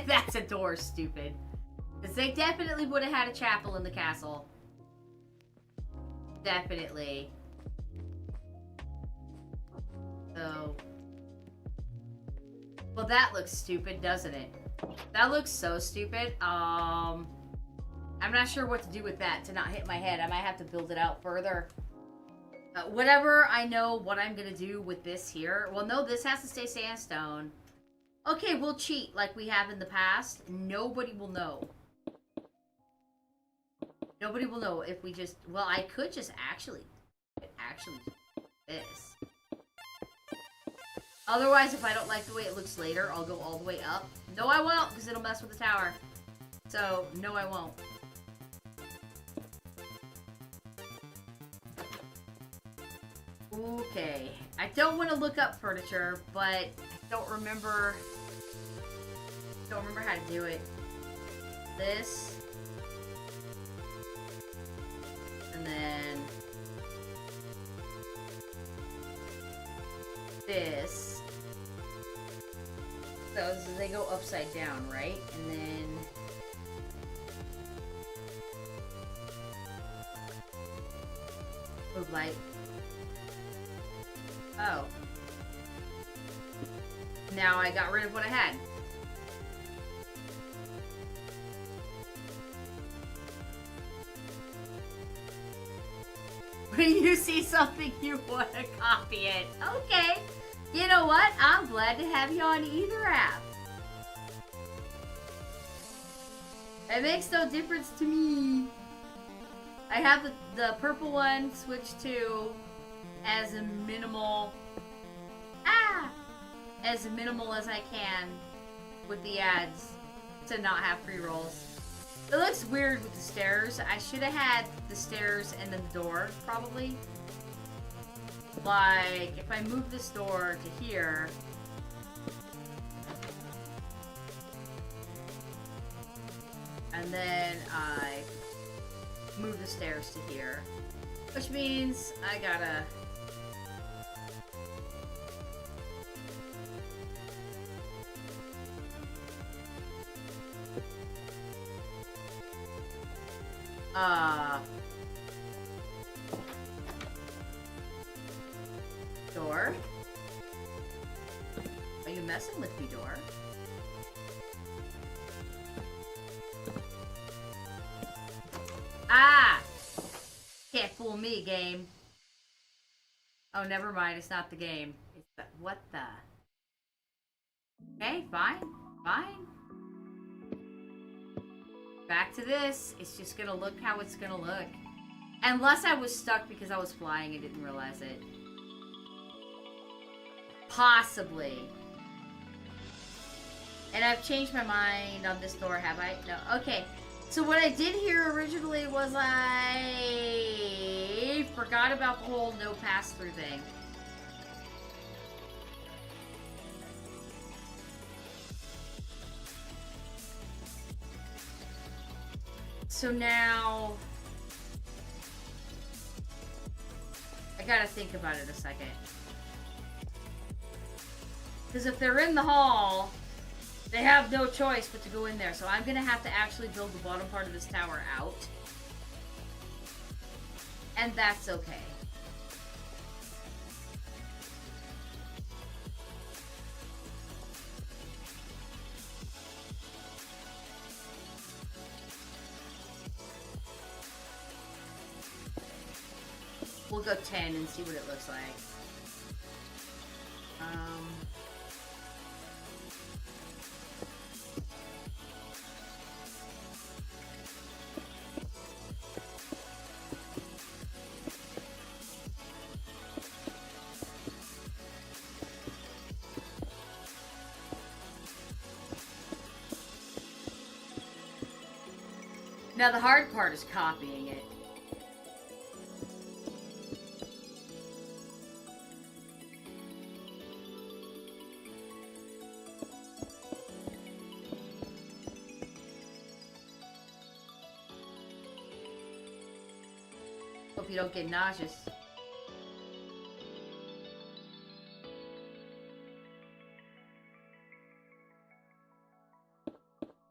That's a door, stupid. Because they definitely would have had a chapel in the castle. Definitely. So. Well, that looks stupid, doesn't it? That looks so stupid. I'm not sure what to do with that to not hit my head. I might have to build it out further. Whatever I know what I'm going to do with this here. Well, no, this has to stay sandstone. Okay, we'll cheat like we have in the past. Nobody will know. Nobody will know if we just... Well, I could just actually do this. Otherwise, if I don't like the way it looks later, I'll go all the way up. No, I won't, because it'll mess with the tower. So, no, I won't. Okay. I don't want to look up furniture, but I don't remember how to do it. This. And then this. So they go upside down, right? And then move light. Oh. Now I got rid of what I had. When you see something, you want to copy it. Okay. You know what? I'm glad to have you on either app. It makes no difference to me. I have the purple one switched to as minimal as I can with the ads to not have pre-rolls. It looks weird with the stairs. I should have had the stairs and then the door, probably. Like, if I move this door to here... And then I move the stairs to here. Which means I gotta... Door? Are you messing with me, door? Ah! Can't fool me, game. Oh, never mind. It's not the game. It's the... What the... Okay, fine. Fine. Back to this. It's just gonna look how it's gonna look. Unless I was stuck because I was flying and didn't realize it. Possibly. And I've changed my mind on this door, have I? No. Okay. So what I did here originally was I forgot about the whole no pass-through thing. So now I gotta think about it a second. Because if they're in the hall, they have no choice but to go in there. So I'm going to have to actually build the bottom part of this tower out. And that's okay. We'll go 10 and see what it looks like. Now the hard part is copying it. Hope you don't get nauseous.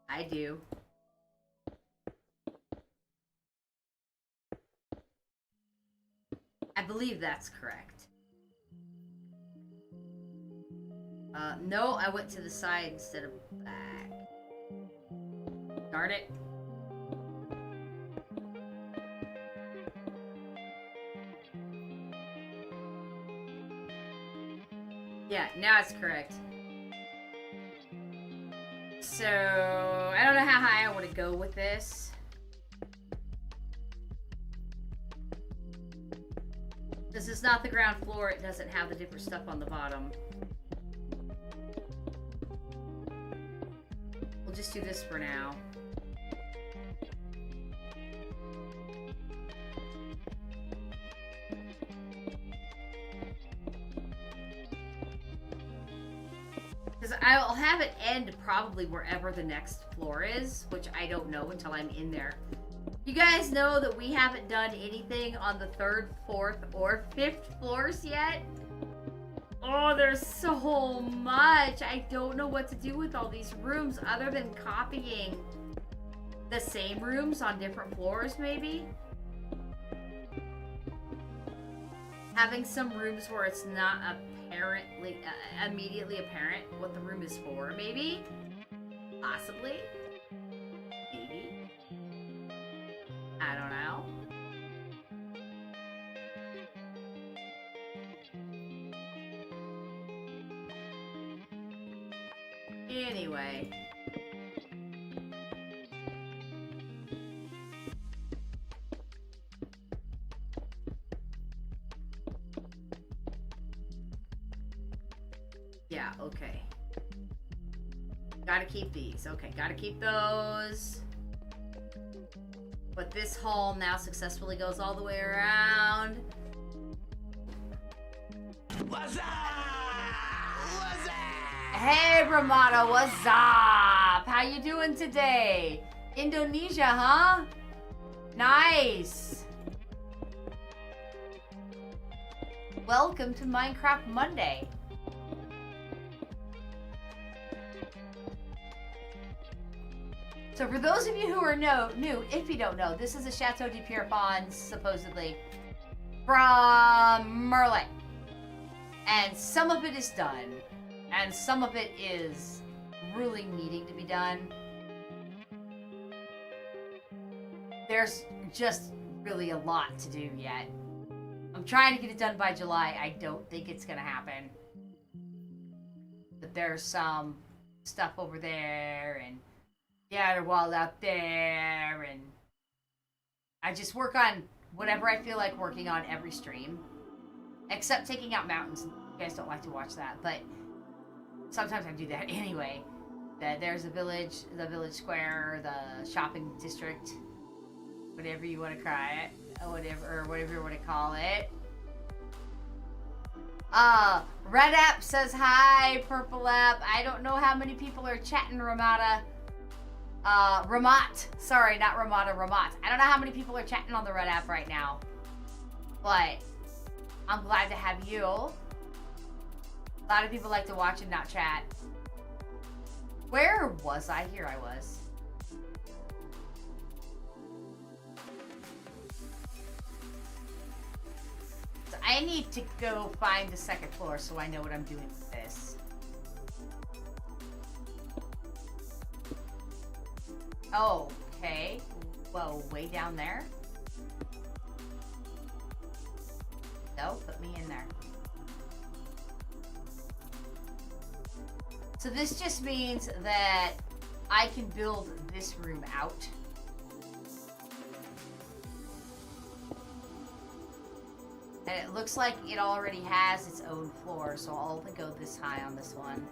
I do. I believe that's correct. No, I went to the side instead of back. Darn it. Yeah, now it's correct. So, I don't know how high I want to go with this. This is not the ground floor, it doesn't have the different stuff on the bottom. We'll just do this for now. Because I'll have it end probably wherever the next floor is, which I don't know until I'm in there. You guys know that we haven't done anything on the 3rd, 4th, or 5th floors yet? Oh, there's so much. I don't know what to do with all these rooms other than copying the same rooms on different floors, maybe? Having some rooms where it's not apparently, immediately apparent what the room is for, maybe? Possibly? Maybe? I don't know. Anyway. Yeah, okay. Gotta keep these. Okay, gotta keep those. But this hall now successfully goes all the way around. What's up? What's up? Hey, Ramada, what's up? How you doing today? Indonesia, huh? Nice. Welcome to Minecraft Monday. So for those of you who are new, if you don't know, this is a Chateau de Pierrefonds, supposedly, from Merlin. And some of it is done, and some of it is really needing to be done. There's just really a lot to do yet. I'm trying to get it done by July. I don't think it's gonna happen. But there's some stuff over there, and the outer wall out there, and I just work on whatever I feel like working on every stream. Except taking out mountains. You guys don't like to watch that, but sometimes I do that anyway. There's the village square, the shopping district, whatever you want to call it, or whatever you want to call it. Red App says hi, Purple App. I don't know how many people are chatting, Ramada. Ramat. Sorry, not Ramada, Ramat. I don't know how many people are chatting on the Red App right now, but I'm glad to have you. A lot of people like to watch and not chat. Where was I? Here I was. So I need to go find the 2nd floor so I know what I'm doing with this. Okay. Whoa, way down there? No, put me in there. So this just means that I can build this room out. And it looks like it already has its own floor, so I'll only go this high on this one.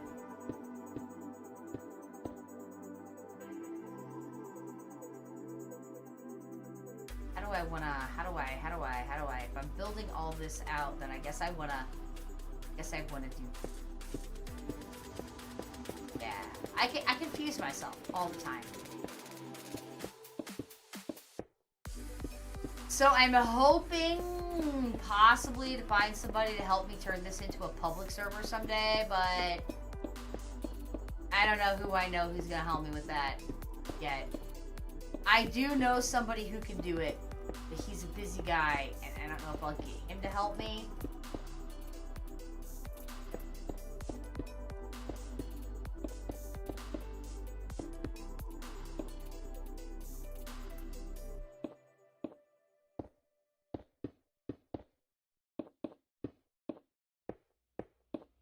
How do I, if I'm building all this out, then I guess I wanna do, yeah, I confuse myself all the time. So So I'm hoping possibly to find somebody to help me turn this into a public server someday, but I don't know who I know who's gonna help me with that yet. I do know somebody who can do it, but he's a busy guy, and I don't know if I'll get him to help me.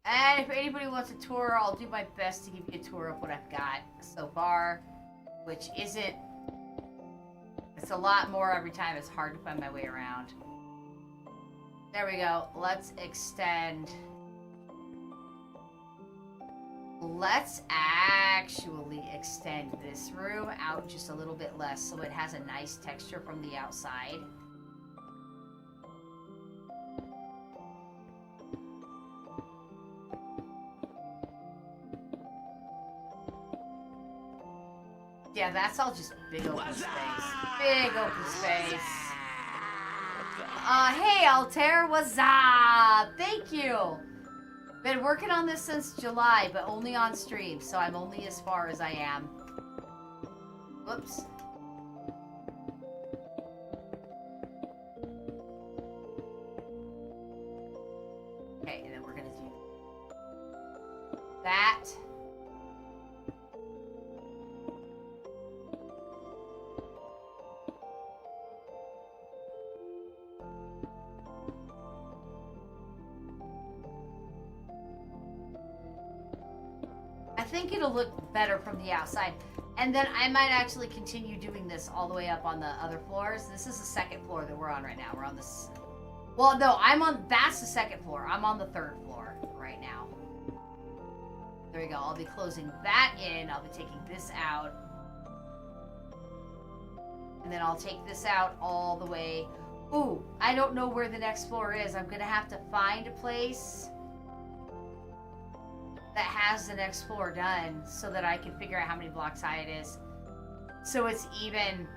And if anybody wants a tour, I'll do my best to give you a tour of what I've got so far, which isn't... It's a lot more every time. It's hard to find my way around. There we go. Let's extend. Let's actually extend this room out just a little bit less so it has a nice texture from the outside. Yeah, that's all just big open space. Big open space. Hey Altair, what's up? Thank you. Been working on this since July, but only on stream, so I'm only as far as I am. Whoops. Okay, and then we're gonna do that. I think it'll look better from the outside. And then I might actually continue doing this all the way up on the other floors. This is the second floor that we're on right now. We're on this... Well, no, that's the second floor. I'm on the third floor right now. There we go. I'll be closing that in. I'll be taking this out. And then I'll take this out all the way. Ooh, I don't know where the next floor is. I'm going to have to find a place that has the next floor done so that I can figure out how many blocks high it is. So it's even.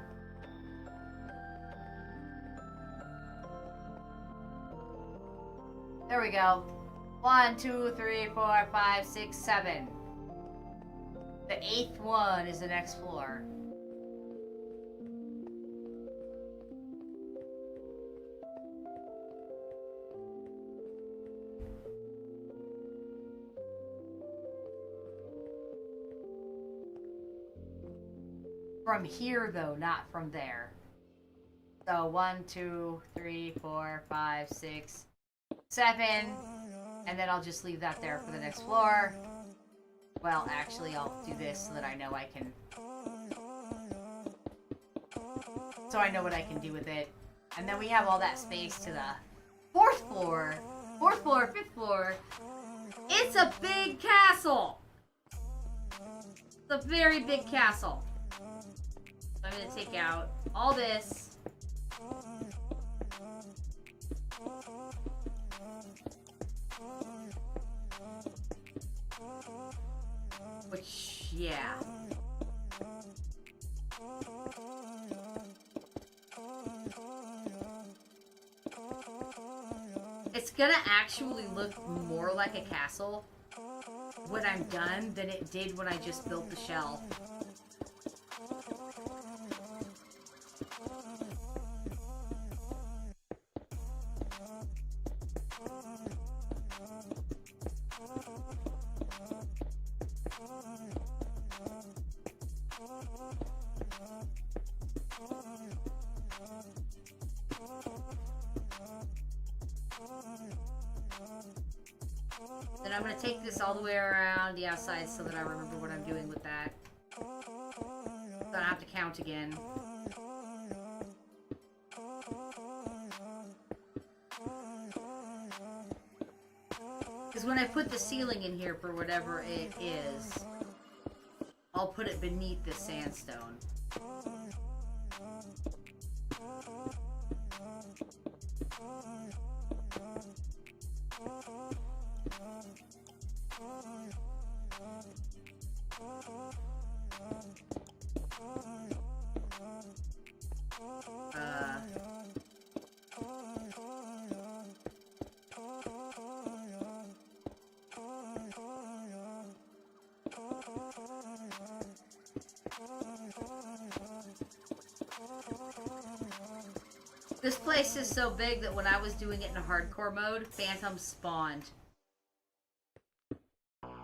There we go. 1, 2, 3, 4, 5, 6, 7. The 8th one is the next floor. From here, though, not from there. So 1, 2, 3, 4, 5, 6, 7. And then I'll just leave that there for the next floor. Well, actually, I'll do this so that I know I can... So I know what I can do with it. And then we have all that space to the 4th floor. 4th floor, 5th floor. It's a big castle! It's a very big castle. So I'm going to take out all this. Which, yeah. It's going to actually look more like a castle when I'm done than it did when I just built the shell. Then I'm going to take this all the way around the outside so that I remember what I'm doing with that. So I don't have to count again. Because when I put the ceiling in here for whatever it is, I'll put it beneath the sandstone. This place is so big that when I was doing it in hardcore mode, phantoms spawned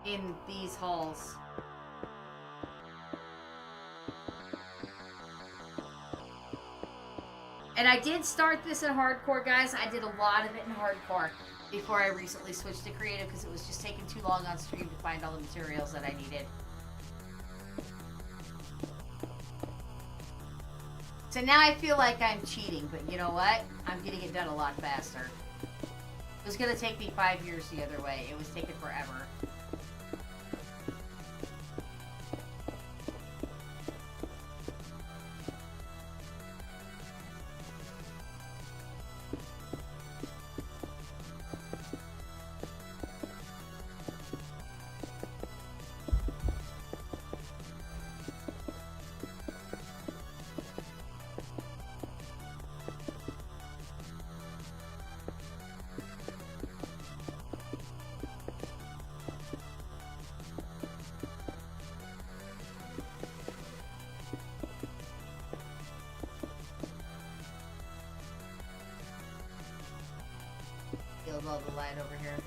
in these halls. And I did start this in hardcore, guys. I did a lot of it in hardcore before I recently switched to creative because it was just taking too long on stream to find all the materials that I needed. So now I feel like I'm cheating, but you know what? I'm getting it done a lot faster. It was gonna take me 5 years the other way. It was taking forever. All the light over here.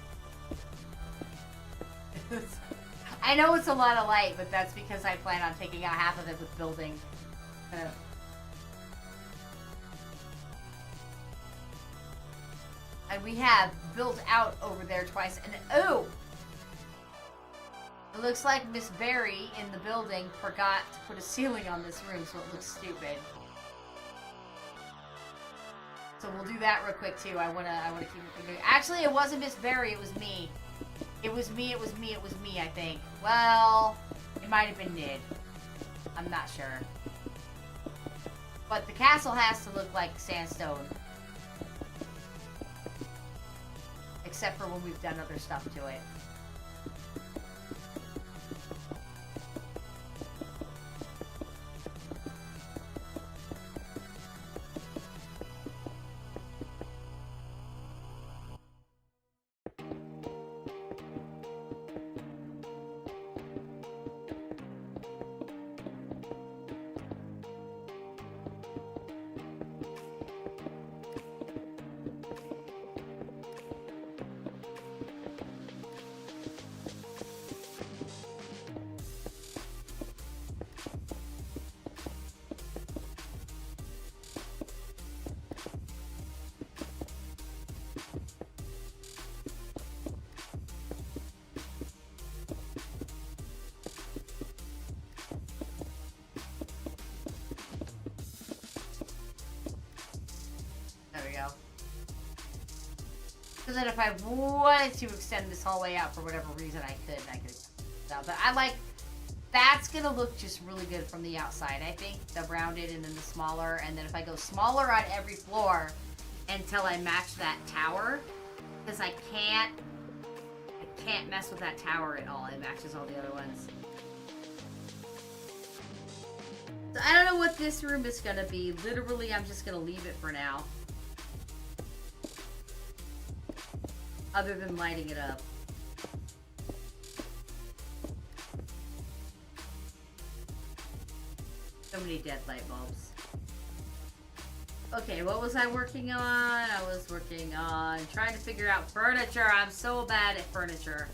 I know it's a lot of light, but that's because I plan on taking out half of it with building. And we have built out over there twice. And oh! It looks like Miss Berry in the building forgot to put a ceiling on this room, so it looks stupid. So we'll do that real quick too. I wanna keep it going. Actually, it wasn't Miss Berry. It was me. It was me. It was me. It was me. I think. Well, it might have been Nid. I'm not sure. But the castle has to look like sandstone, except for when we've done other stuff to it. So that if I wanted to extend this hallway out for whatever reason, I could. But I like, that's gonna look just really good from the outside. I think the rounded and then the smaller, and then if I go smaller on every floor until I match that tower, because I can't mess with that tower at all. It matches all the other ones. So I don't know what this room is gonna be. Literally, I'm just gonna leave it for now. Other than lighting it up. So many dead light bulbs. Okay, what was I working on? I was working on trying to figure out furniture. I'm so bad at furniture.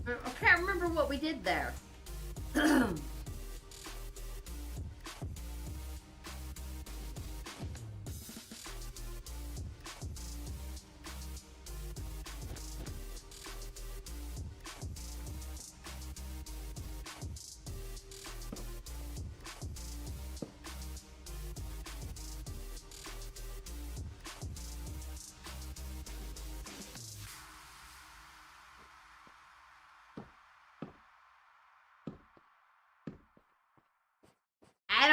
I can't remember what we did there.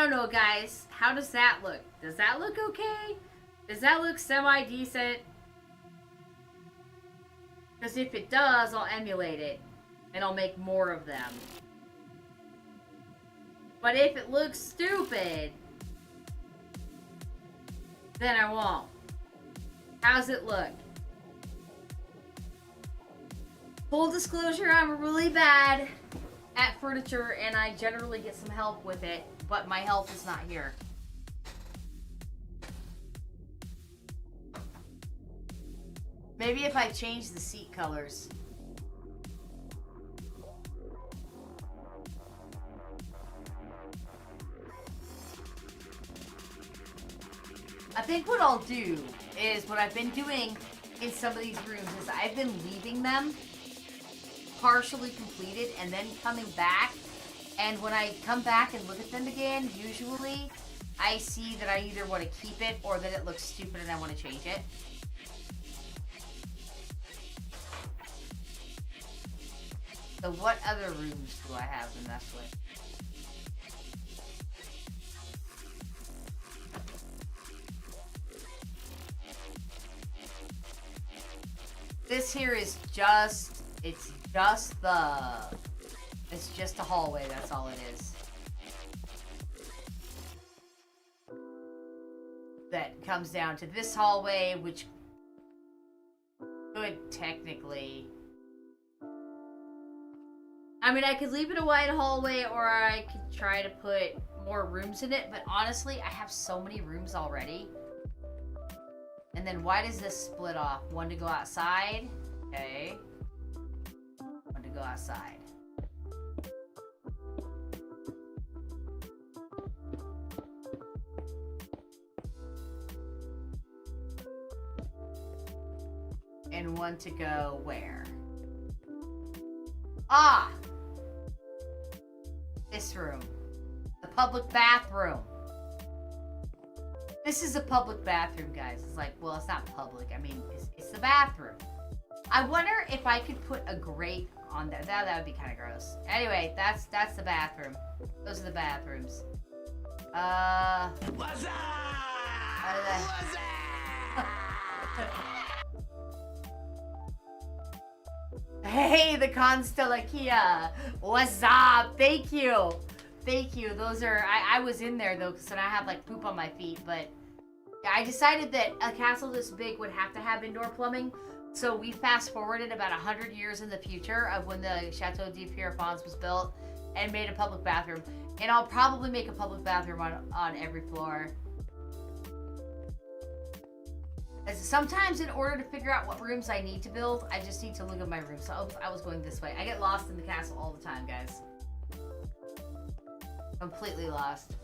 don't know, guys. How does that look? Does that look okay? Does that look semi-decent? Because if it does, I'll emulate it. And I'll make more of them. But if it looks stupid, then I won't. How's it look? Full disclosure, I'm really bad at furniture and I generally get some help with it, but my help is not here. Maybe if I change the seat colors. I think what I'll do is what I've been doing in some of these rooms is I've been leaving them partially completed and then coming back. And when I come back and look at them again, usually I see that I either want to keep it or that it looks stupid and I want to change it. So what other rooms do I have to mess with? This here is just, it's just a hallway, that's all it is. That comes down to this hallway, which could technically... I mean, I could leave it a wide hallway or I could try to put more rooms in it, but honestly, I have so many rooms already. And then why does this split off? One to go outside. Okay. One to go outside. And one to go where? Ah! This room. The public bathroom. This is a public bathroom, guys. It's like, well, it's not public. I mean, it's the bathroom. I wonder if I could put a grate on there. That would be kind of gross. Anyway, that's the bathroom. Those are the bathrooms. What's up? What's up? Hey, the Constellacia. What's up? Thank you. Thank you. Those are... I was in there, though, so now I have, like, poop on my feet, but... I decided that a castle this big would have to have indoor plumbing, so we fast-forwarded about 100 years in the future of when the Chateau de Pierrefonds was built and made a public bathroom. And I'll probably make a public bathroom on every floor. As sometimes in order to figure out what rooms I need to build, I just need to look at my room. So I was going this way. I get lost in the castle all the time, guys. Completely lost.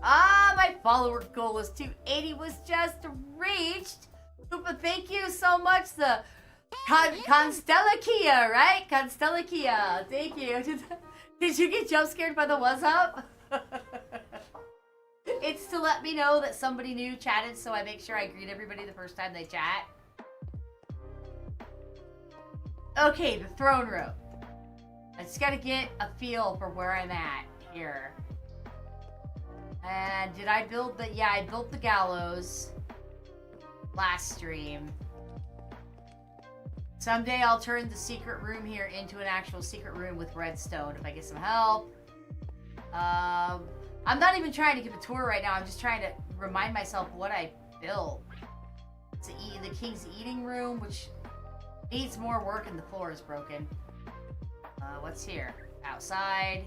Ah, my follower goal was 280 was just reached. But thank you so much, the Constellacia, right? Constellacia, thank you. Did you get jump scared by the what's up? It's to let me know that somebody new chatted, so I make sure I greet everybody the first time they chat. Okay, the throne room. I just gotta get a feel for where I'm at here. And did I build the... Yeah, I built the gallows last stream. Someday I'll turn the secret room here into an actual secret room with redstone if I get some help. I'm not even trying to give a tour right now. I'm just trying to remind myself what I built. It's the king's eating room, which needs more work and the floor is broken. What's here? Outside.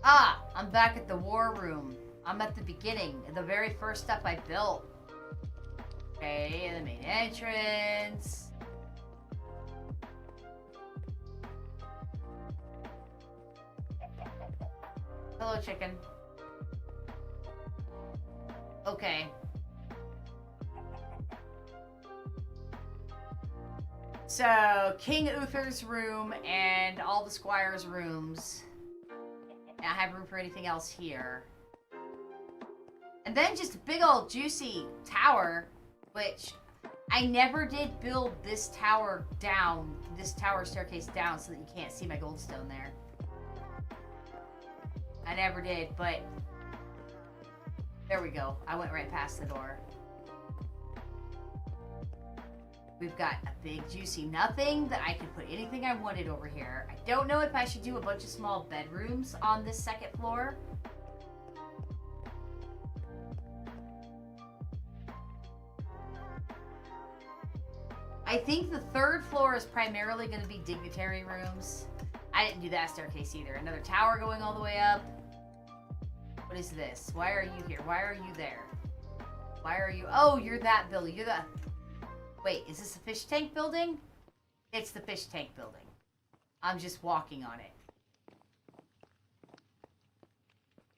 Ah, I'm back at the war room. I'm at the beginning, the very first stuff I built. Okay, the main entrance. Hello, chicken. Okay. So, King Uther's room and all the squires' rooms. I have room for anything else here. And then just a big old juicy tower, which I never did build this tower down, this tower staircase down so that you can't see my goldstone there. I never did, but there we go. I went right past the door. We've got a big juicy nothing that I can put anything I wanted over here. I don't know if I should do a bunch of small bedrooms on this second floor. I think the third floor is primarily going to be dignitary rooms. I didn't do that staircase either. Another tower going all the way up. What is this? Why are you here? Why are you there? Why are you... Oh, you're that building. You're the... Wait, is this a fish tank building? It's the fish tank building. I'm just walking on it.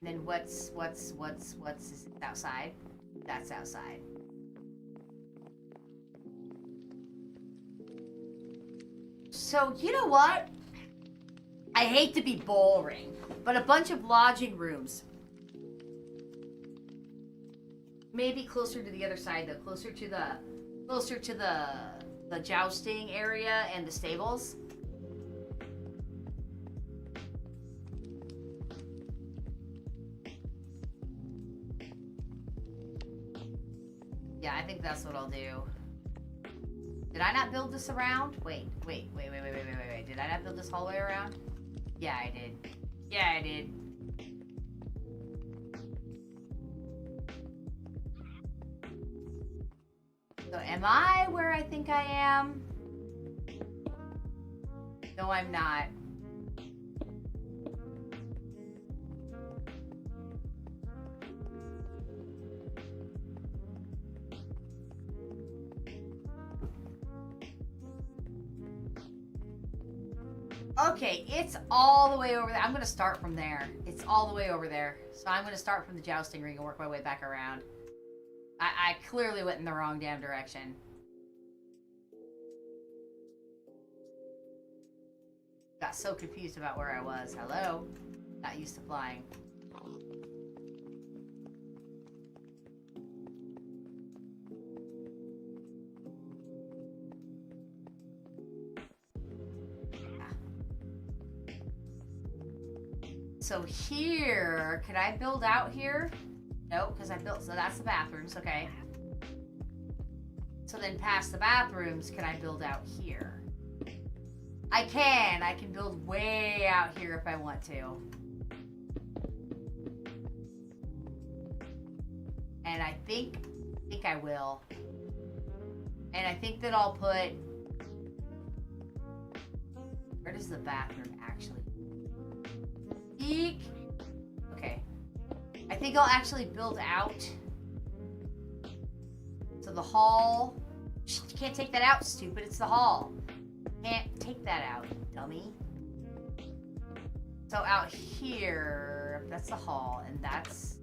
And then what's is it outside? That's outside. So, you know what? I hate to be boring, but a bunch of lodging rooms. Maybe closer to the other side, though. Closer to the jousting area and the stables. Yeah, I think that's what I'll do. Did I not build this around? Wait. Did I not build this hallway around? Yeah, I did. Yeah, I did. So am I where I think I am? No, I'm not. Okay, it's all the way over there. I'm going to start from there. It's all the way over there. So I'm going to start from the jousting ring and work my way back around. I clearly went in the wrong damn direction. Got so confused about where I was. Hello? Not used to flying. So here, can I build out here? Nope, because I built, so that's the bathrooms, okay. So then past the bathrooms, can I build out here? I can build way out here if I want to. And I think I will. And I think that I'll put, where does the bathroom actually? Eek. Okay. I think I'll actually build out. So the hall. You can't take that out, stupid. It's the hall. Can't take that out, dummy. So out here, that's the hall, and that's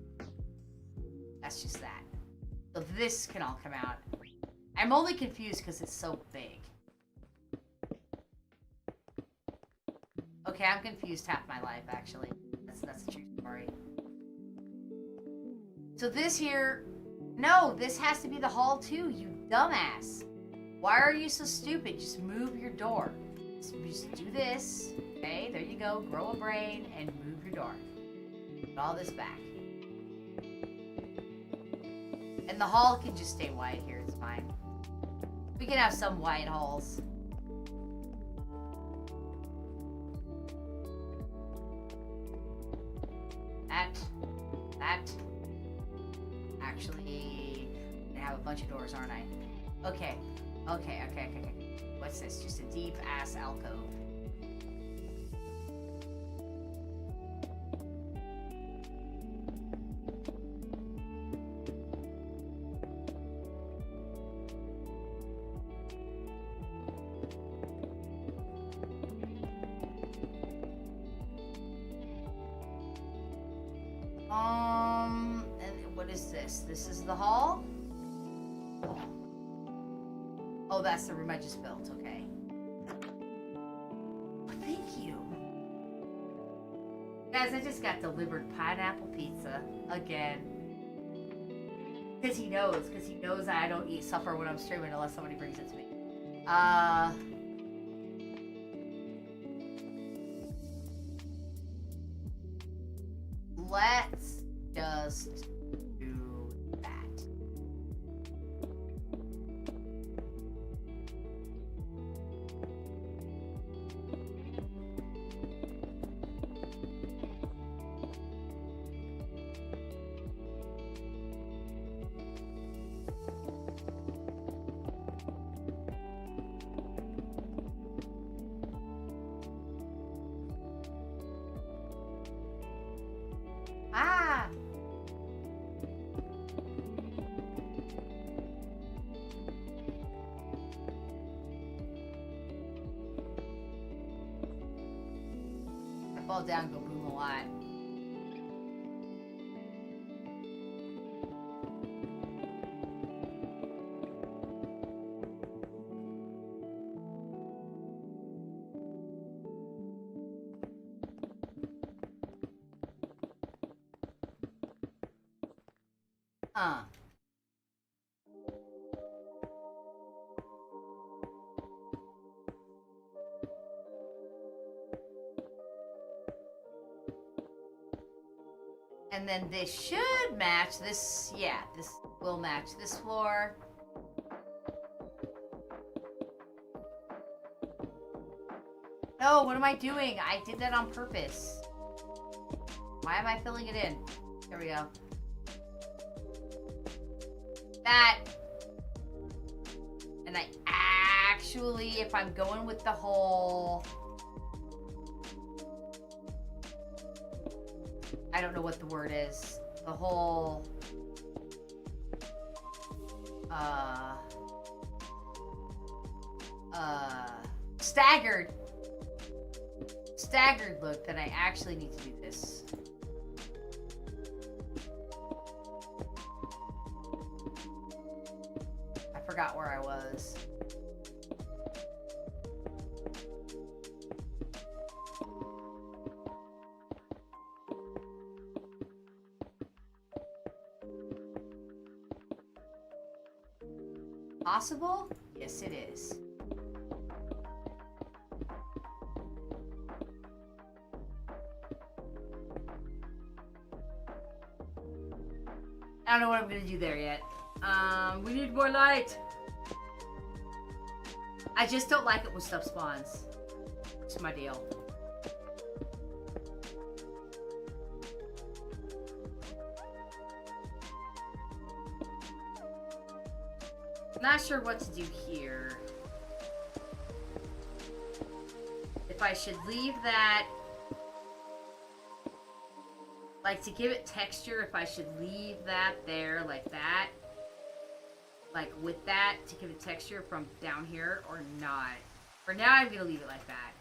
just that. So this can all come out. I'm only confused because it's so big. Okay, I'm confused half my life, actually. That's a true story. So this here... No, this has to be the hall too, you dumbass. Why are you so stupid? Just move your door. Just do this. Okay, there you go. Grow a brain and move your door. Put all this back. And the hall can just stay wide here. It's fine. We can have some wide halls. That. Actually, I have a bunch of doors, aren't I? Okay. What's this? Just a deep ass alcove. And what is this? This is the hall? Oh, that's the room I just built, okay. Oh, thank you. Guys, I just got delivered pineapple pizza again. Because he knows I don't eat supper when I'm streaming unless somebody brings it to me. Let's just do that. Ah! I fall down, go boom a lot. And then this should match this. Yeah, this will match this floor. No, what am I doing? I did that on purpose. Why am I filling it in? There we go. That. And I actually, if I'm going with the whole... I don't know what the word is. The whole... Staggered look, then I actually need to do this. I forgot where I was. Possible? Yes, it is. I don't know what I'm gonna do there yet. We need more light. I just don't like it when stuff spawns. It's my deal. Not sure what to do here. If I should leave that, like to give it texture, if I should leave that there like that, like with that to give it texture from down here or not. For now, I'm gonna leave it like that.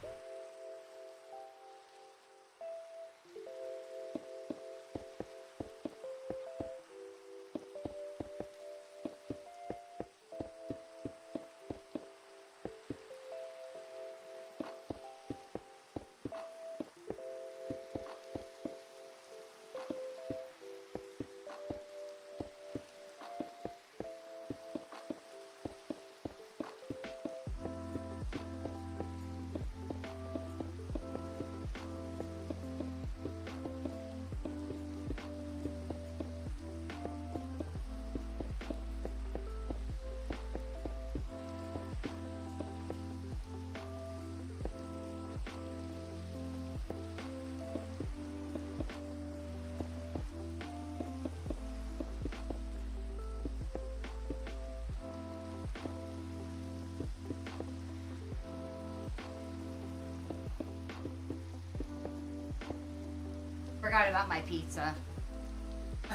Forgot about my pizza.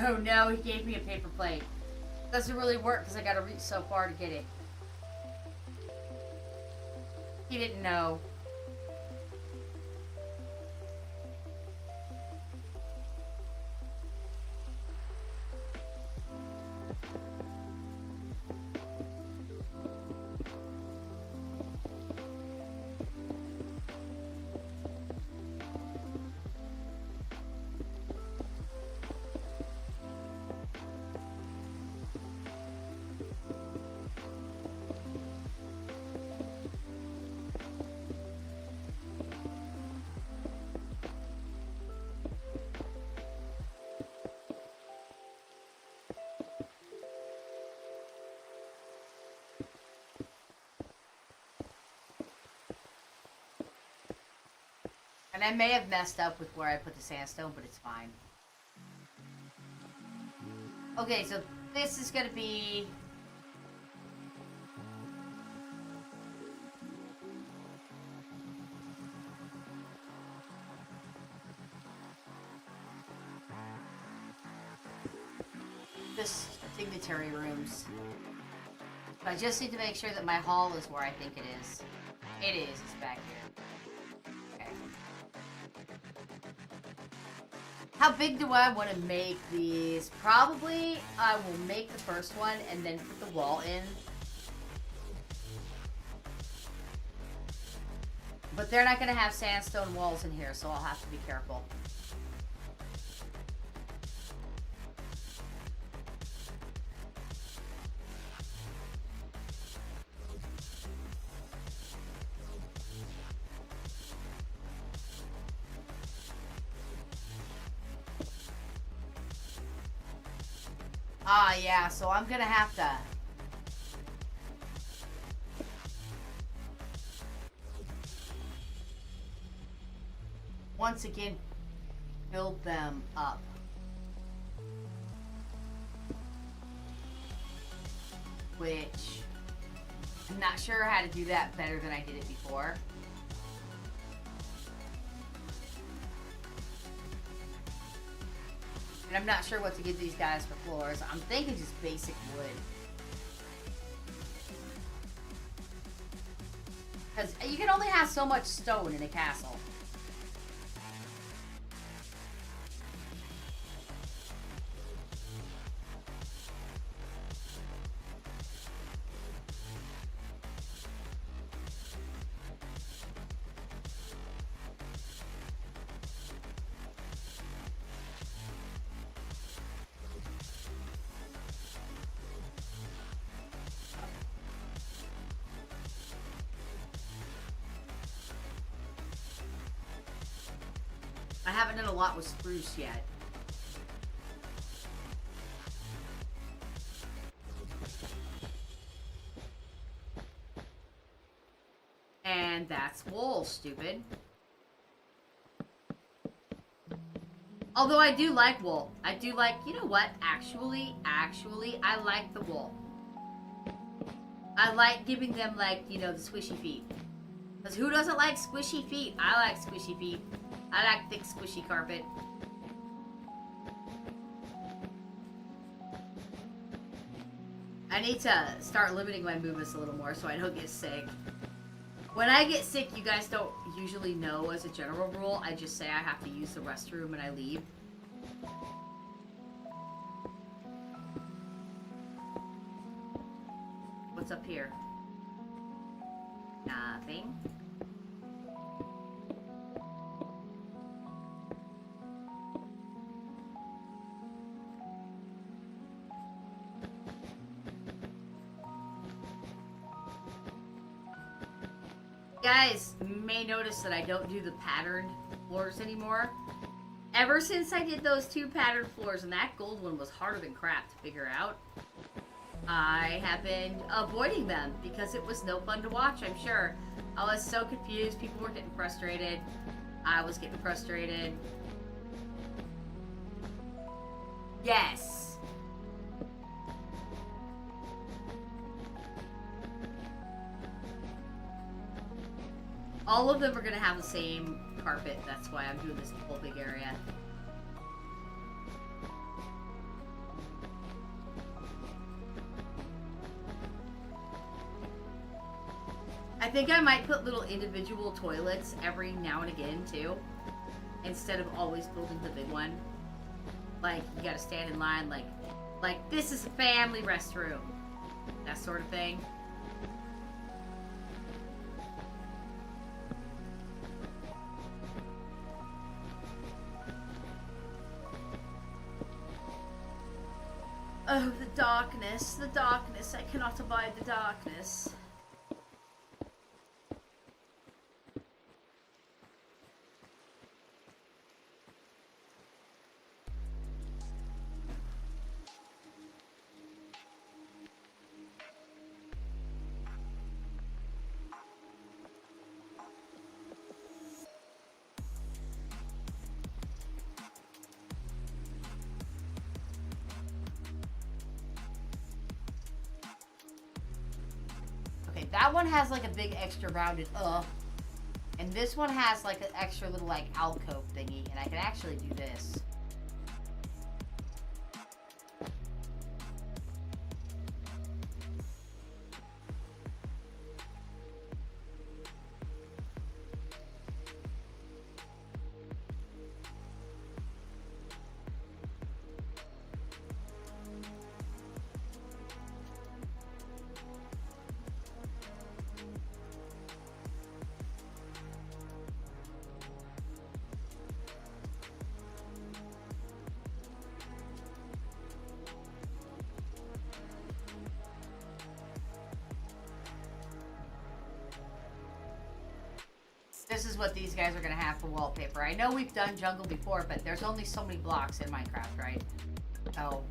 Oh no, he gave me a paper plate. Doesn't really work because I gotta reach so far to get it. He didn't know. And I may have messed up with where I put the sandstone, but it's fine. Okay, so this is gonna be... this dignitary rooms. So I just need to make sure that my hall is where I think it is. It is. It's back here. Okay. How big do I want to make these? Probably I will make the first one and then put the wall in. But they're not going to have sandstone walls in here, so I'll have to be careful. Ah, yeah, so I'm gonna have to... once again, build them up. Which... I'm not sure how to do that better than I did it before. And I'm not sure what to give these guys for floors. I'm thinking just basic wood. Because you can only have so much stone in a castle. I haven't done a lot with spruce yet. And that's wool, stupid. Although I do like wool. I do like, you know what? Actually, I like the wool. I like giving them, like, you know, the squishy feet. Because who doesn't like squishy feet? I like squishy feet. I like thick, squishy carpet. I need to start limiting my movements a little more so I don't get sick. When I get sick, you guys don't usually know as a general rule. I just say I have to use the restroom and I leave. What's up here? Nothing. Guys may notice that I don't do the patterned floors anymore. Ever since I did those 2 patterned floors, and that gold one was harder than crap to figure out, I have been avoiding them because it was no fun to watch, I'm sure. I was so confused. People were getting frustrated. I was getting frustrated. Yes. All of them are going to have the same carpet. That's why I'm doing this whole big area. I think I might put little individual toilets every now and again, too. Instead of always building the big one. Like, you gotta stand in line, like this is a family restroom. That sort of thing. Oh, the darkness, the darkness. I cannot abide the darkness. That one has like a big extra rounded and this one has like an extra little like alcove thingy, and I can actually do this. This is what these guys are gonna have for wallpaper. I know we've done jungle before, but there's only so many blocks in Minecraft, right? So.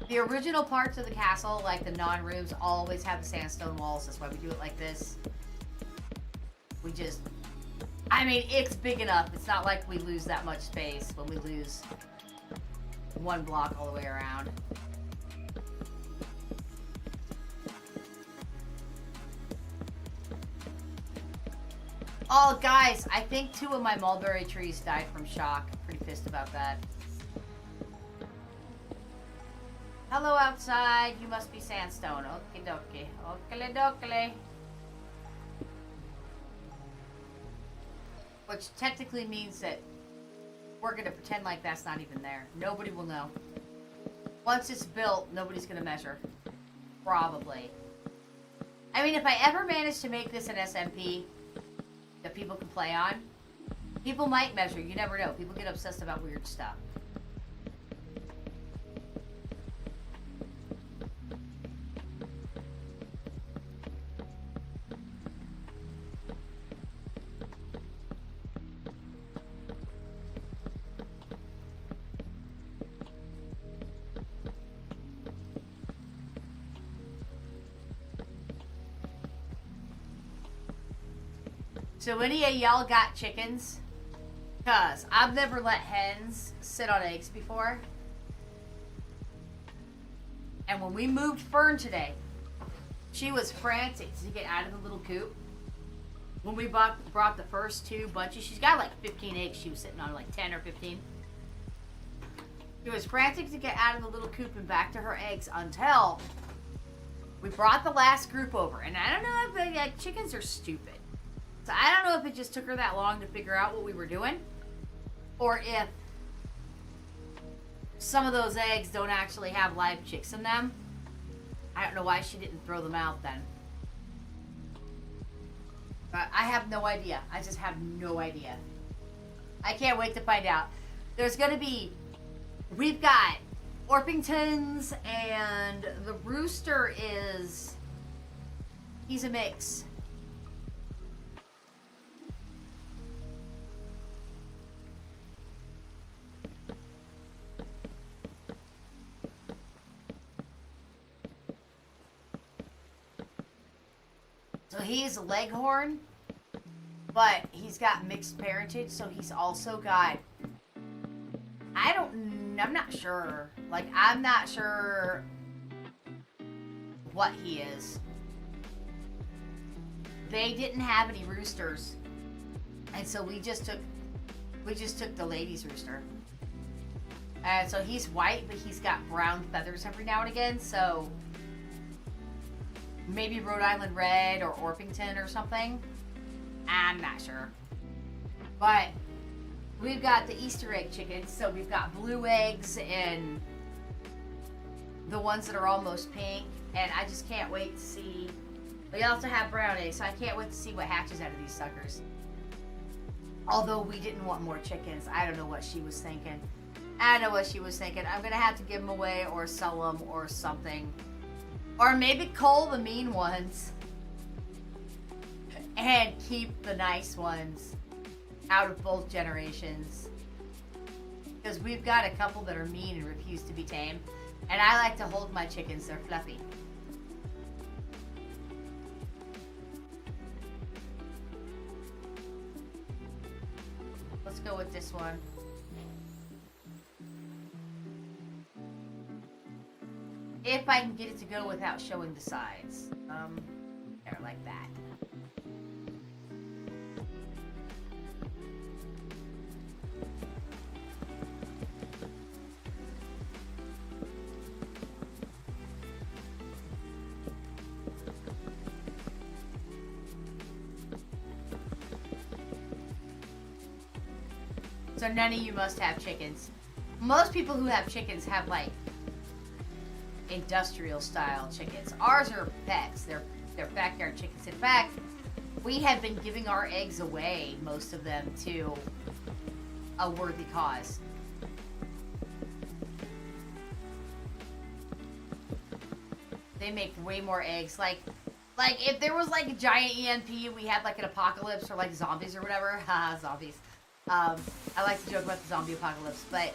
The original parts of the castle, like the non-rooms, always have the sandstone walls. That's why we do it like this. We just... I mean, it's big enough. It's not like we lose that much space when we lose one block all the way around. Oh, guys, I think 2 of my mulberry trees died from shock. Pretty pissed about that. Hello outside. You must be sandstone. Okie dokie. Okie dokie. Which technically means that we're going to pretend like that's not even there. Nobody will know. Once it's built, nobody's going to measure. Probably. I mean, if I ever manage to make this an SMP that people can play on, people might measure. You never know. People get obsessed about weird stuff. So any of y'all got chickens? Cause I've never let hens sit on eggs before. And when we moved Fern today, she was frantic to get out of the little coop. When we brought the first 2 bunches, she's got like 15 eggs. She was sitting on like 10 or 15. She was frantic to get out of the little coop and back to her eggs until we brought the last group over. And I don't know if like, chickens are stupid. So I don't know if it just took her that long to figure out what we were doing, or if some of those eggs don't actually have live chicks in them. I don't know why she didn't throw them out then. But I have no idea. I just have no idea. I can't wait to find out. There's going to be... We've got Orpingtons, and the rooster is... He's a mix. So he's a leghorn, but he's got mixed parentage, so he's also got... I'm not sure. Like, I'm not sure what he is. They didn't have any roosters, and so we just took the lady's rooster. And so he's white, but he's got brown feathers every now and again, so... Maybe Rhode Island Red or Orpington or something. I'm not sure. But we've got the Easter egg chickens. So we've got blue eggs and the ones that are almost pink. And I just can't wait to see. We also have brown eggs, so I can't wait to see what hatches out of these suckers. Although we didn't want more chickens. I don't know what she was thinking. I don't know what she was thinking. I'm going to have to give them away or sell them or something. Or maybe cull the mean ones and keep the nice ones out of both generations. Because we've got a couple that are mean and refuse to be tamed. And I like to hold my chickens. They're fluffy. Let's go with this one. If I can get it to go without showing the sides. There, like that. So none of you must have chickens. Most people who have chickens have like industrial style chickens. Ours are pets. They're backyard chickens. In fact, we have been giving our eggs away, most of them, to a worthy cause. They make way more eggs. Like if there was like a giant EMP, we had like an apocalypse or like zombies or whatever. Haha, zombies. I like to joke about the zombie apocalypse, but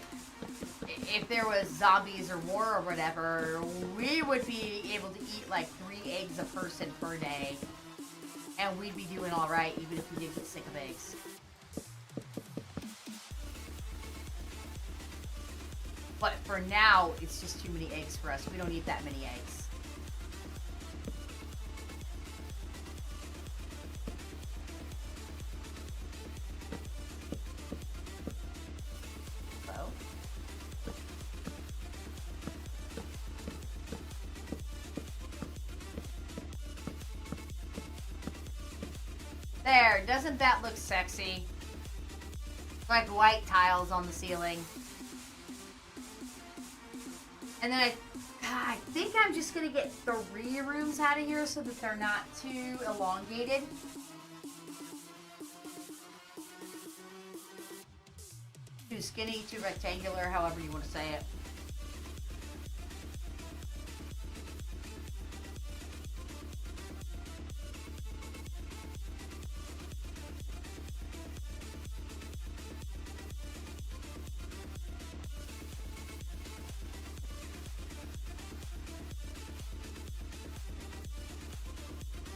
if there was zombies or war or whatever, we would be able to eat like 3 eggs a person per day, and we'd be doing all right even if we did get sick of eggs. But for now, it's just too many eggs for us. We don't eat that many eggs. There, doesn't that look sexy? Like white tiles on the ceiling. And then I think I'm just gonna get 3 rooms out of here so that they're not too elongated. Too skinny, too rectangular, however you want to say it.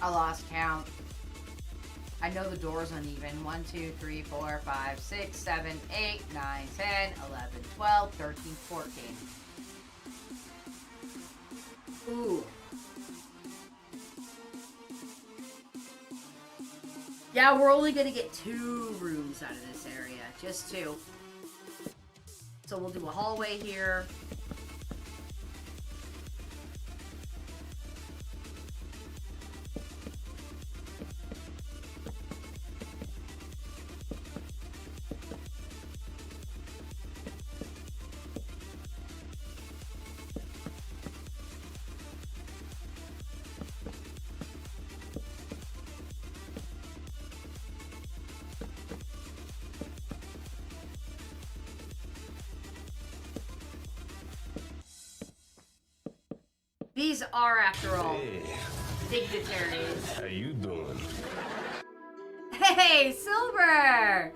I lost count. I know the door's uneven. 1, 2, 3, 4, 5, 6, 7, 8, 9, 10, 11, 12, 13, 14. Ooh. Yeah, we're only gonna get 2 rooms out of this area. Just 2. So we'll do a hallway here. These are, after all, dignitaries. How you doing? Hey, Silver!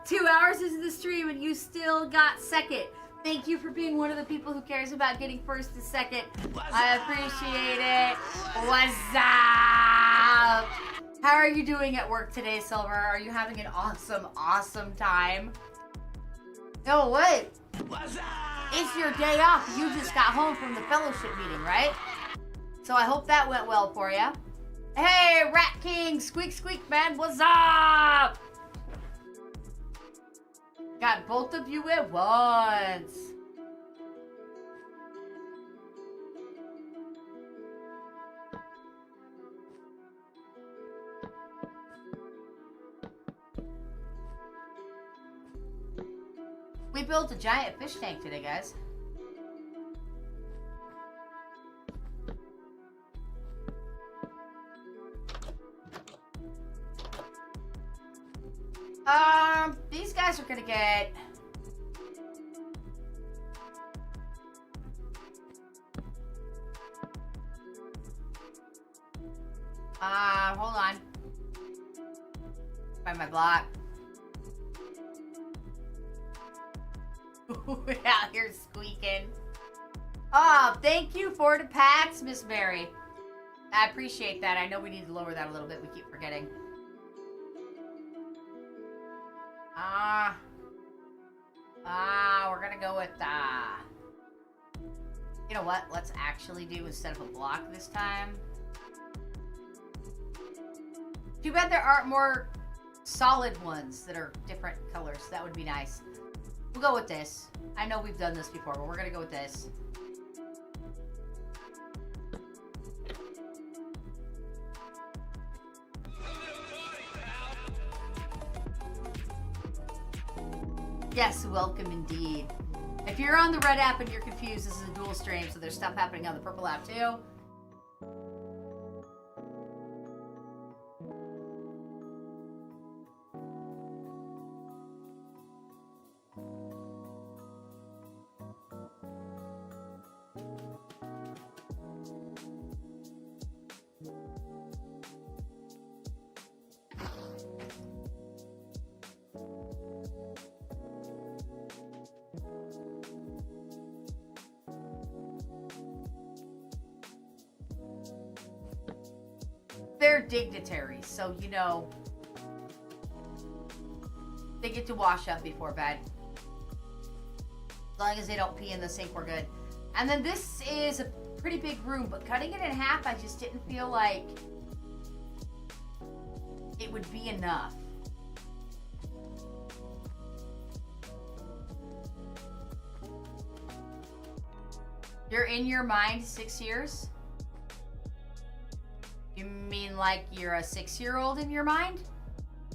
2 hours into the stream and you still got second. Thank you for being one of the people who cares about getting first and second. I appreciate it. What's up? How are you doing at work today, Silver? Are you having an awesome, awesome time? No, wait. It's your day off. You just got home from the fellowship meeting, right? So I hope that went well for you. Hey, Rat King, squeak, squeak, man, what's up? Got both of you at once. We built a giant fish tank today, guys. These guys are gonna get... hold on. Find my block. Out here squeaking. Oh, thank you for the packs, Miss Mary. I appreciate that. I know we need to lower that a little bit. We keep forgetting. We're gonna go with, you know what? Let's actually do, instead of a block this time. Too bad there aren't more solid ones that are different colors. That would be nice. We'll go with this. I know we've done this before, but we're gonna go with this. Yes, welcome indeed. If you're on the red app and you're confused, this is a dual stream, so there's stuff happening on the purple app too. They're dignitaries, so you know they get to wash up before bed. As long as they don't pee in the sink, we're good. And then this is a pretty big room, but cutting it in half, I just didn't feel like it would be enough. You're in your mind 6 years? You mean like you're a 6-year-old in your mind?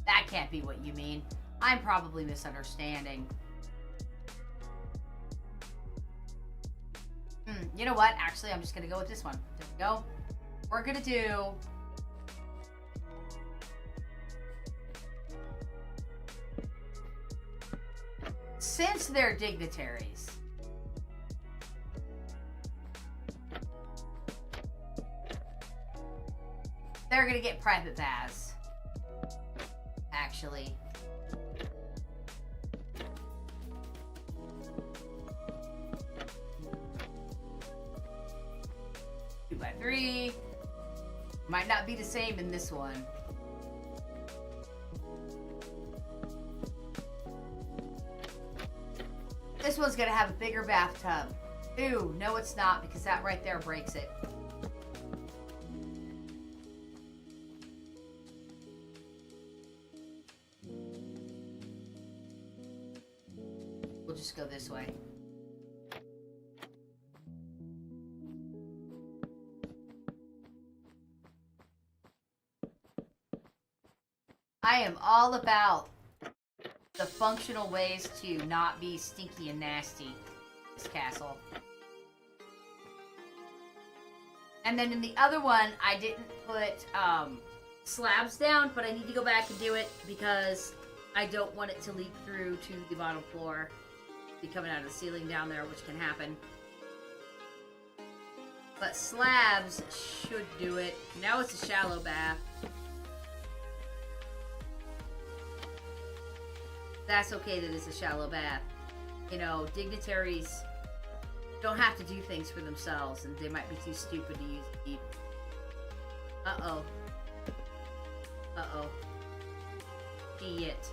That can't be what you mean. I'm probably misunderstanding. You know what? Actually, I'm just gonna go with this one. There we go. We're gonna do... Since they're dignitaries, they're gonna get private baths. Actually. Two by 3. Might not be the same in this one. This one's gonna have a bigger bathtub. Ooh, no it's not, because that right there breaks it. We'll just go this way. I am all about the functional ways to not be stinky and nasty. This castle. And then in the other one, I didn't put slabs down, but I need to go back and do it because I don't want it to leak through to the bottom floor. Be coming out of the ceiling down there, which can happen. But slabs should do it. Now it's a shallow bath. That's okay that it's a shallow bath. You know, dignitaries don't have to do things for themselves, and they might be too stupid to use deep. Uh-oh. Uh-oh. Shit.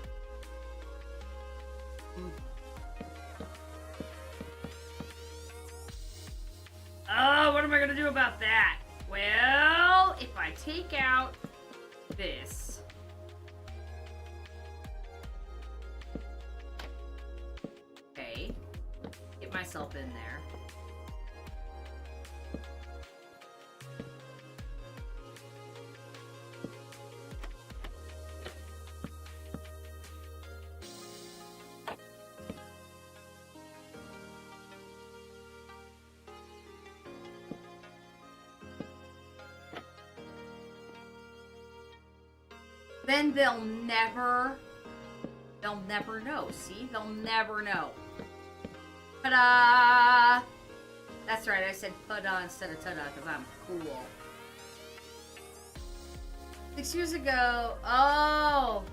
Oh, what am I gonna do about that? Well, if I take out this. Okay. Get myself in there. Then they'll never know. See? They'll never know. Ta-da! That's right, I said ta-da instead of ta-da because I'm cool. 6 years ago. Oh!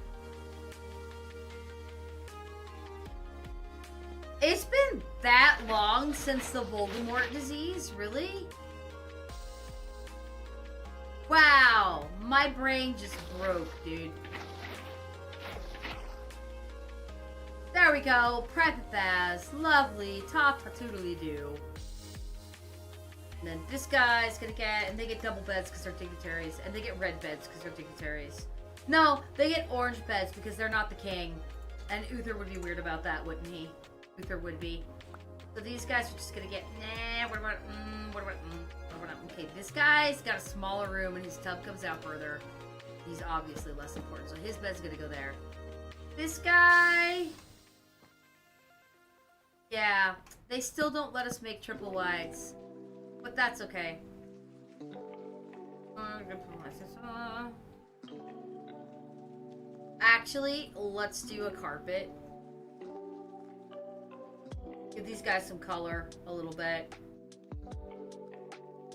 It's been that long since the Voldemort disease? Really? Wow, my brain just broke, dude. we go. Prepithaz. Lovely. Top toodly do. And then this guy's gonna get, and they get double beds because they're dignitaries, and they get red beds because they're dignitaries. No, they get orange beds because they're not the king. And Uther would be weird about that, wouldn't he? Uther would be. So these guys are just gonna get, what about, okay, this guy's got a smaller room and his tub comes out further. He's obviously less important, so his bed's gonna go there. This guy, yeah, they still don't let us make triple wides. But that's okay. Actually, let's do a carpet. Give these guys some color a little bit.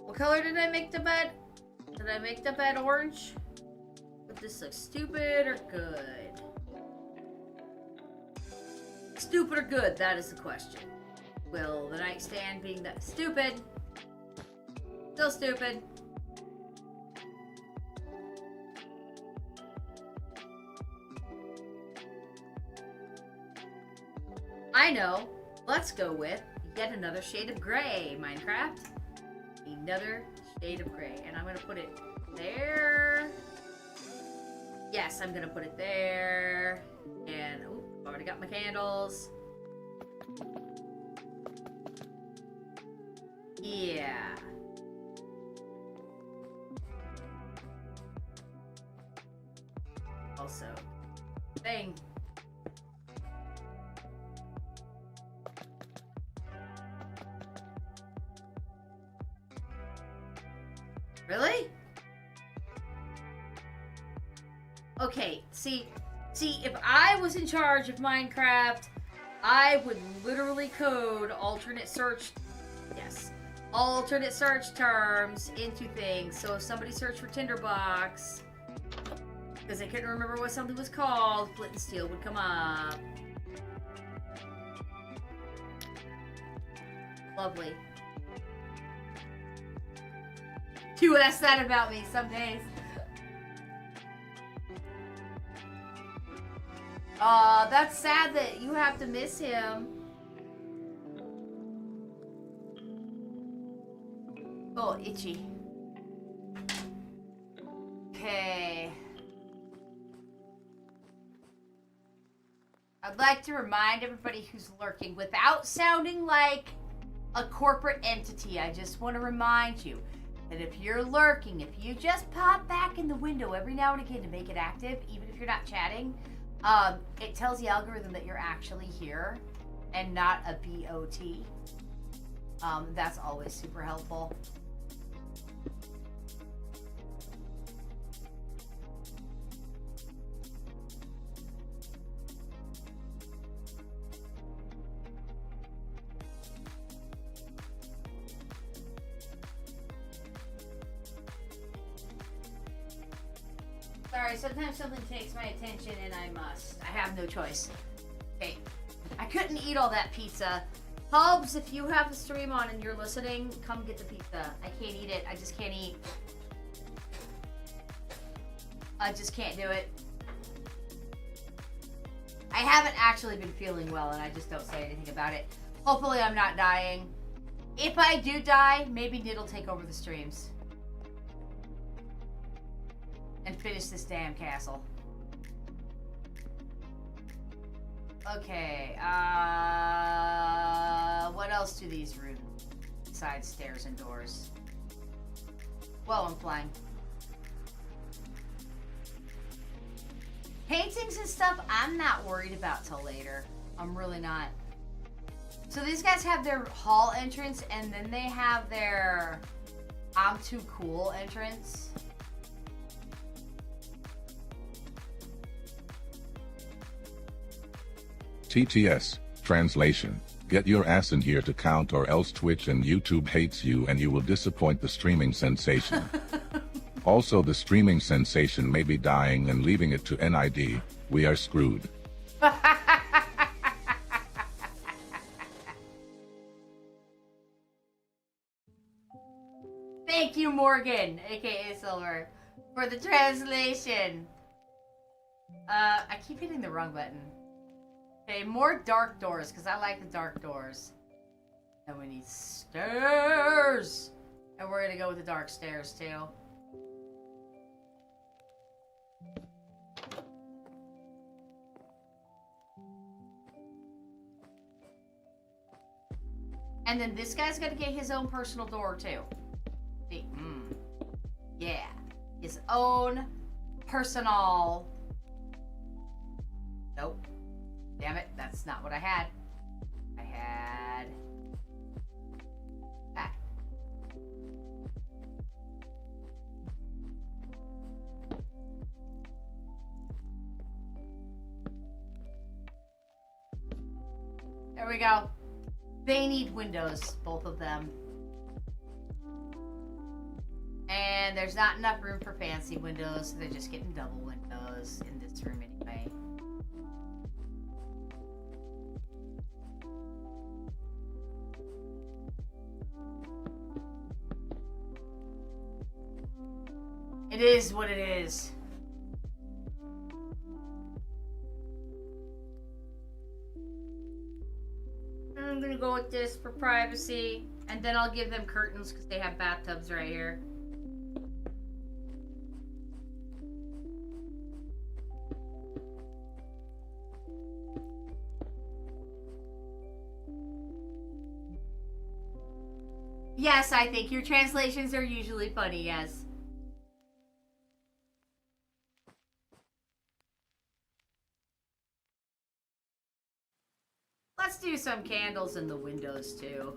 What color did I make the bed? Did I make the bed orange? Would this look stupid or good? Stupid or good? That is the question. Will the nightstand being that stupid? Still stupid. I know. Let's go with yet another shade of gray, Minecraft. Another shade of gray. And I'm going to put it there. Yes, I'm going to put it there. And, ooh, already got my candles. Yeah. Also, thing. Really? Okay, see, if I was in charge of Minecraft, I would literally code alternate search terms into things. So if somebody searched for Tinderbox, because I couldn't remember what something was called, Flint and Steel would come up. Lovely. You ask that about me some days. Aw, that's sad that you have to miss him. Oh, itchy. Okay. I'd like to remind everybody who's lurking, without sounding like a corporate entity, I just want to remind you that if you're lurking, if you just pop back in the window every now and again to make it active, even if you're not chatting, it tells the algorithm that you're actually here and not a bot. That's always super helpful. Sorry, sometimes something takes my attention and I must. I have no choice. Okay. I couldn't eat all that pizza. Hubs, if you have the stream on and you're listening, come get the pizza. I can't eat it. I just can't eat. I just can't do it. I haven't actually been feeling well and I just don't say anything about it. Hopefully I'm not dying. If I do die, maybe Nid'll take over the streams. And finish this damn castle. Okay, what else do these rooms besides stairs and doors? Well, I'm flying. Paintings and stuff, I'm not worried about till later. I'm really not. So these guys have their hall entrance, and then they have their I'm too cool entrance. TTS, translation, get your ass in here to count or else Twitch and YouTube hates you and you will disappoint the streaming sensation. Also the streaming sensation may be dying and leaving it to NID, we are screwed. Thank you, Morgan, aka Silver, for the translation. I keep hitting the wrong button. Okay, more dark doors, because I like the dark doors. And we need stairs! And we're gonna go with the dark stairs, too. And then this guy's gonna get his own personal door, too. See? Yeah. His own personal... Nope. Damn it, that's not what I had. I had... that. There we go. They need windows, both of them. And there's not enough room for fancy windows, so they're just getting double windows in this room anyway. It is what it is. I'm gonna go with this for privacy, and then I'll give them curtains because they have bathtubs right here. Yes, I think your translations are usually funny, yes. Let's do some candles in the windows, too.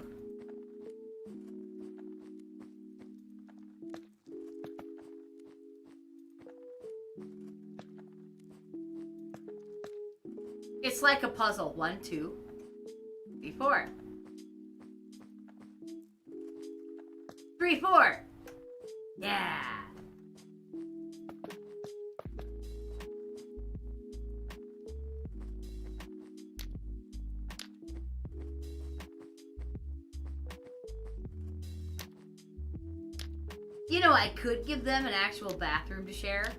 It's like a puzzle. 1, 2, 3, 4. 3, 4. Yeah. You know, I could give them an actual bathroom to share,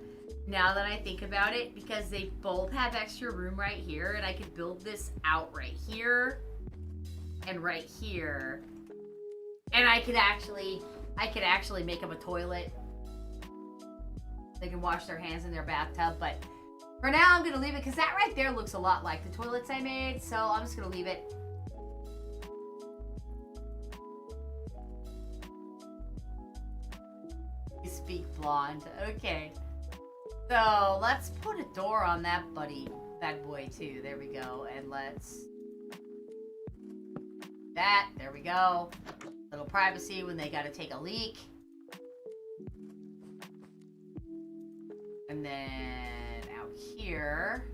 now that I think about it, because they both have extra room right here, and I could build this out right here, and right here, and I could actually make them a toilet. They can wash their hands in their bathtub, but for now I'm gonna leave it, because that right there looks a lot like the toilets I made, so I'm just gonna leave it. You speak blonde. Okay. So let's put a door on that bad boy too. There we go. And let's... that. There we go. Little privacy when they gotta take a leak. And then out here...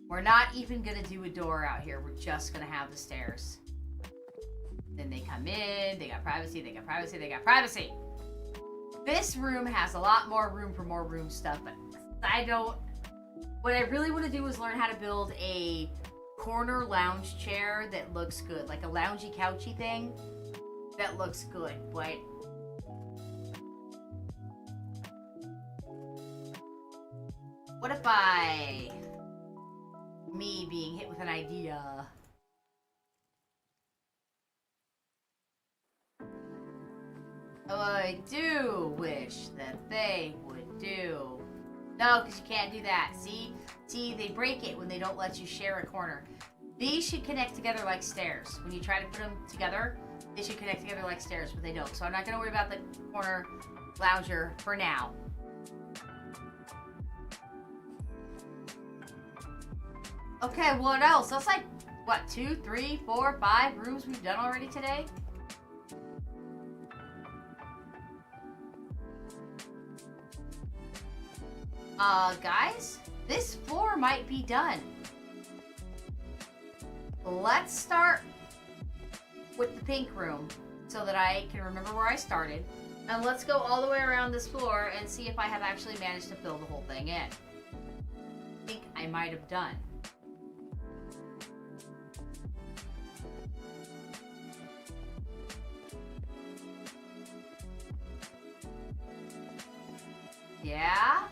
we're not even gonna do a door out here. We're just gonna have the stairs. Then they come in, they got privacy, they got privacy, they got privacy. This room has a lot more room for more room stuff, but I don't... what I really want to do is learn how to build a corner lounge chair that looks good. Like a loungy couchy thing that looks good, but... what if me being hit with an idea... I do wish that they would do. No, because you can't do that. See, they break it when they don't let you share a corner. These should connect together like stairs. When you try to put them together, they should connect together like stairs, but they don't. So I'm not going to worry about the corner lounger for now. Okay, what else? That's like, what, 2, 3, 4, 5 rooms we've done already today? Guys, this floor might be done. Let's start with the pink room so that I can remember where I started. And let's go all the way around this floor and see if I have actually managed to fill the whole thing in. I think I might have done. Yeah.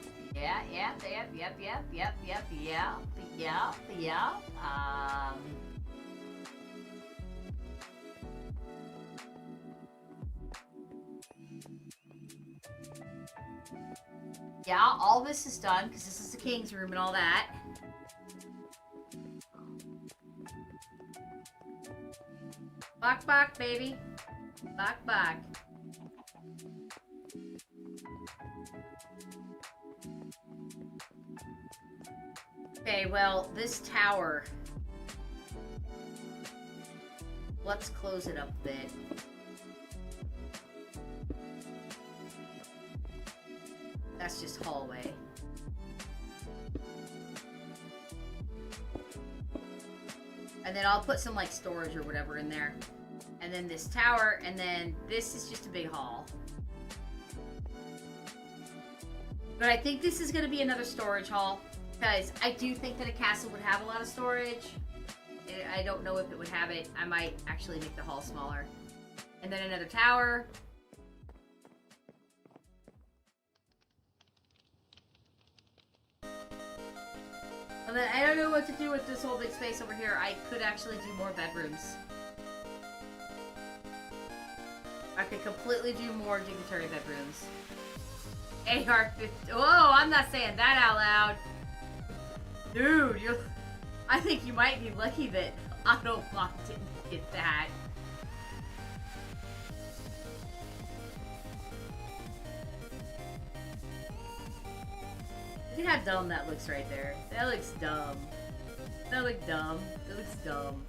Yeah, all this is done, because this is the king's room and all that. Bok, baby. Bok. Okay, well, this tower. Let's close it up a bit. That's just hallway. And then I'll put some like storage or whatever in there. And then this tower, and then this is just a big hall. But I think this is going to be another storage hall. Because I do think that a castle would have a lot of storage. I don't know if it would have it. I might actually make the hall smaller. And then another tower. And then I don't know what to do with this whole big space over here. I could actually do more bedrooms. I could completely do more dignitary bedrooms. AR-50. Whoa, I'm not saying that out loud. Dude, I think you might be lucky that Autobot didn't get that. Look at how dumb that looks right there. That looks dumb. That looks dumb. That looks dumb.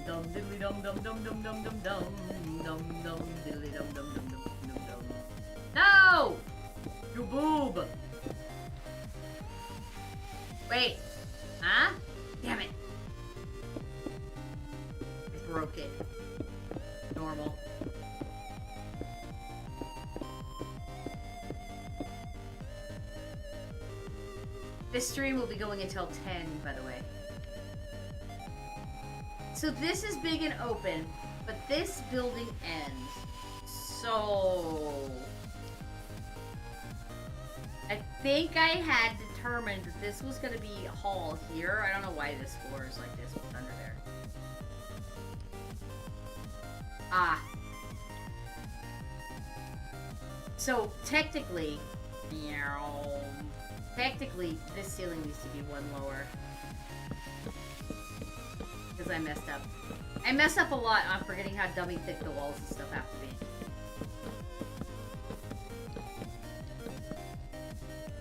Dum diddly dum dum dum dum dum dum dum dum diddly dum dum dum dum dum dum. No! You boob! Wait. Huh? Damn it. I broke it. Normal. This stream will be going until 10, by the way. So this is big and open, but this building ends. So I think I had determined that this was going to be a hall here. I don't know why this floor is like this with under there. Ah. So technically, this ceiling needs to be one lower. Because I messed up. I mess up a lot on forgetting how dummy thick the walls and stuff have to be.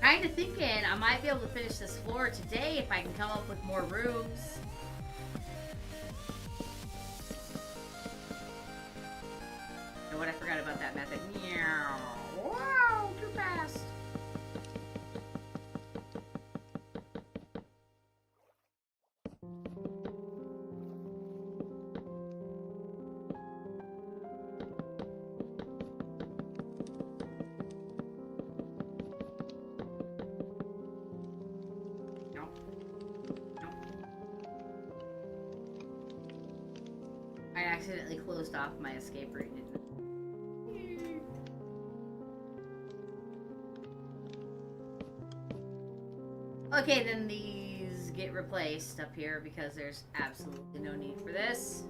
Kinda thinking I might be able to finish this floor today if I can come up with more rooms. You know what? I forgot about that method. Wow, too fast. I accidentally closed off my escape route. Okay, then these get replaced up here because there's absolutely no need for this.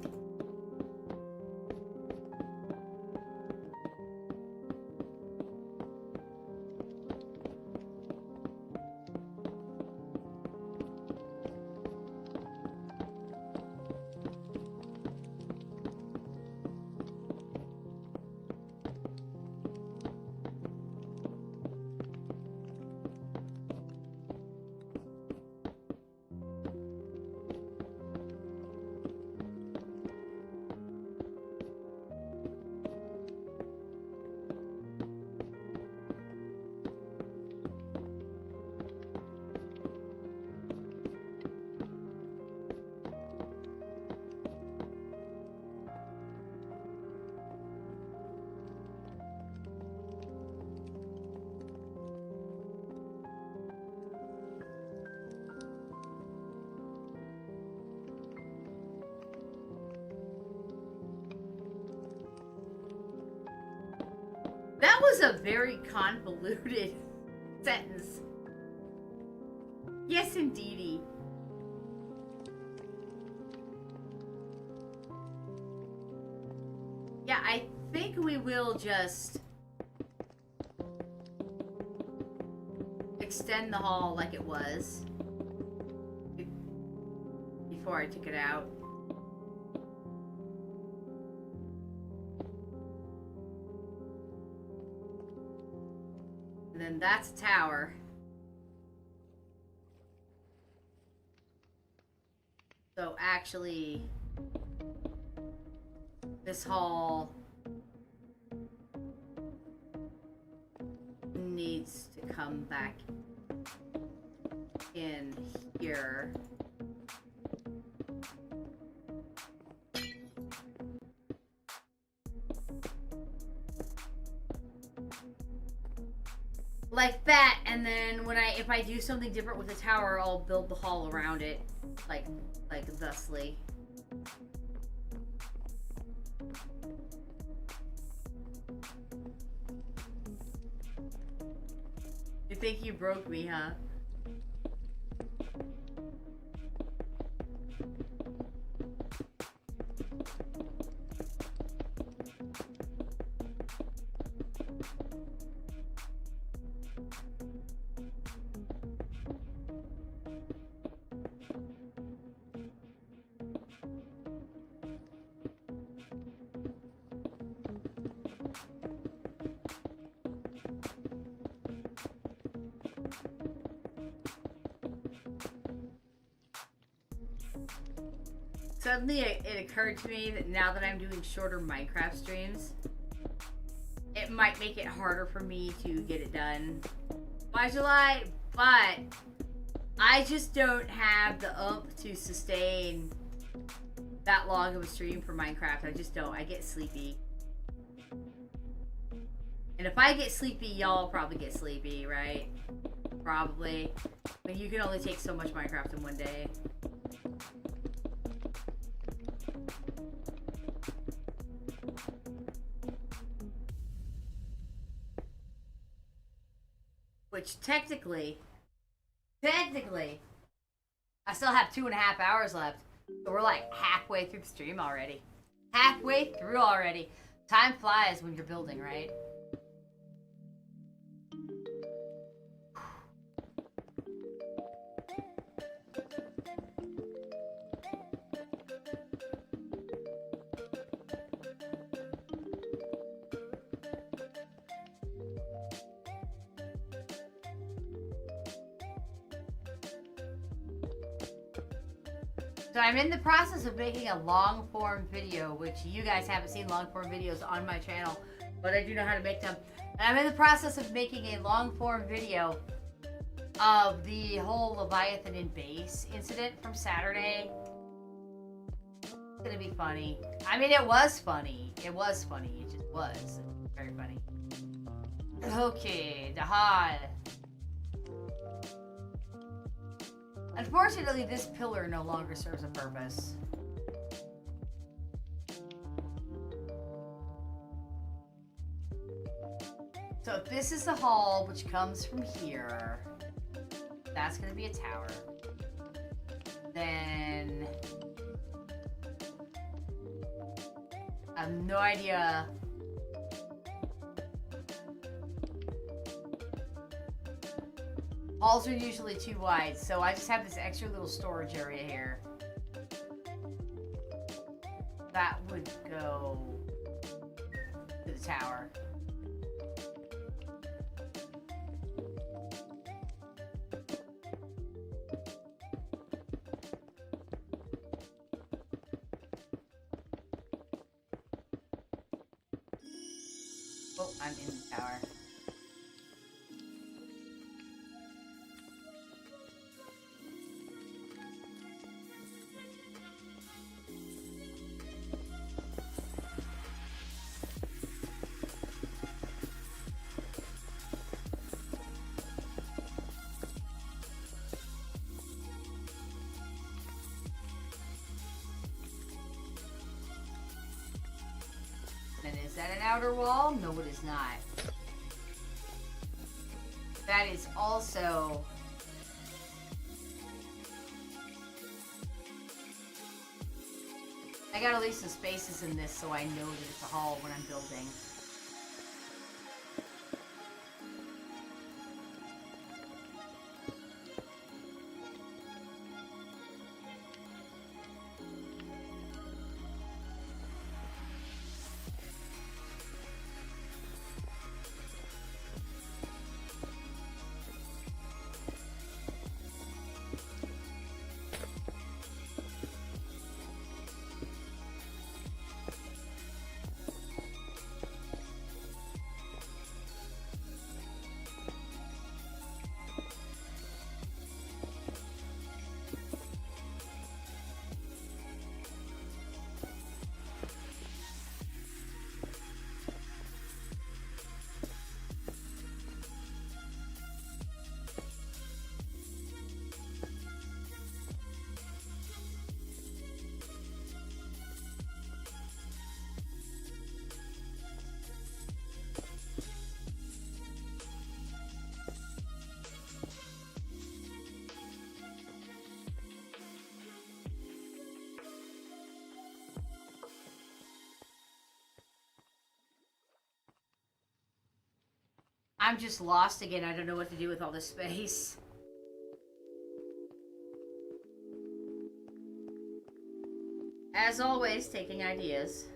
That was a very convoluted sentence. Yes, indeedy. Yeah, I think we will just extend the hall like it was before I took it out. And then that's a tower. So actually, this hall needs to come back in here. Like that, and then if I do something different with the tower, I'll build the hall around it, like thusly. You think you broke me, huh? Suddenly it occurred to me that now that I'm doing shorter Minecraft streams, it might make it harder for me to get it done by July, but I just don't have the oomph to sustain that long of a stream for Minecraft. I just don't. I get sleepy. And if I get sleepy, y'all probably get sleepy, right? Probably. But you can only take so much Minecraft in one day. Which technically, I still have 2.5 hours left. So we're like halfway through the stream already. Halfway through already. Time flies when you're building, right? So I'm in the process of making a long form video, which you guys haven't seen long form videos on my channel, but I do know how to make them. And I'm in the process of making a long form video of the whole Leviathan in base incident from Saturday. It's gonna be funny. I mean, it was funny. It was funny. It just was. Very funny. Okay, Dahad. Unfortunately, this pillar no longer serves a purpose. So if this is the hall, which comes from here, that's going to be a tower. Then I have no idea. Halls are usually too wide, so I just have this extra little storage area here. That would go to the tower. Oh, I'm in the tower. And is that an outer wall? No, it is not. That is also I gotta leave some spaces in this so I know that it's a hall when I'm building. I'm just lost again. I don't know what to do with all this space. As always, taking ideas.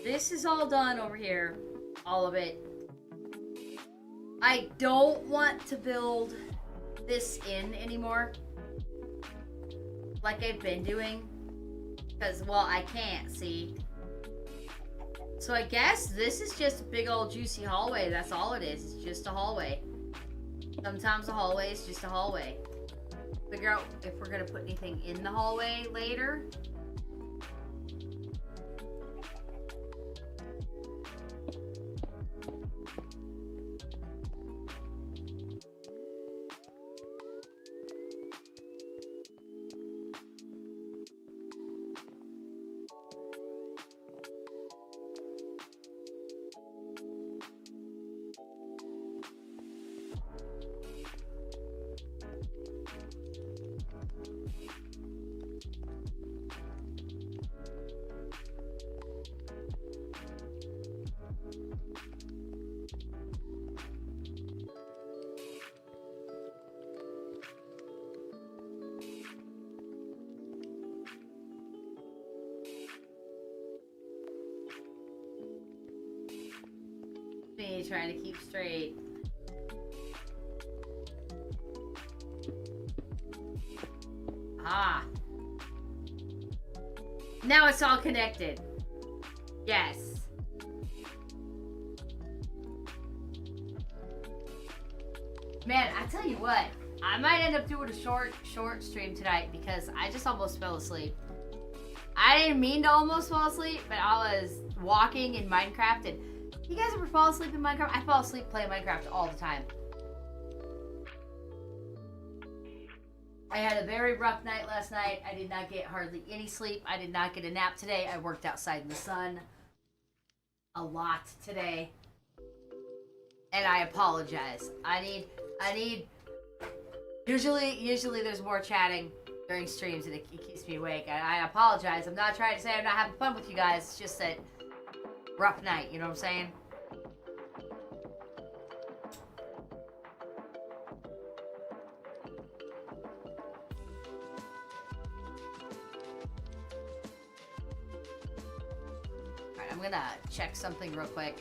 This is all done over here. All of it. I don't want to build this in anymore. Like I've been doing. Because, well, I can't, see. So I guess this is just a big old juicy hallway. That's all it is. It's just a hallway. Sometimes a hallway is just a hallway. Figure out if we're going to put anything in the hallway later. Me trying to keep straight. Ah. Now it's all connected. Yes. Man, I tell you what, I might end up doing a short stream tonight because I just almost fell asleep. I didn't mean to almost fall asleep, but I was walking in Minecraft and you guys ever fall asleep in Minecraft? I fall asleep playing Minecraft all the time. I had a very rough night last night. I did not get hardly any sleep. I did not get a nap today. I worked outside in the sun a lot today. And I apologize. I need usually there's more chatting during streams and it keeps me awake. I apologize. I'm not trying to say I'm not having fun with you guys. It's just that rough night, you know what I'm saying? Alright, I'm gonna check something real quick.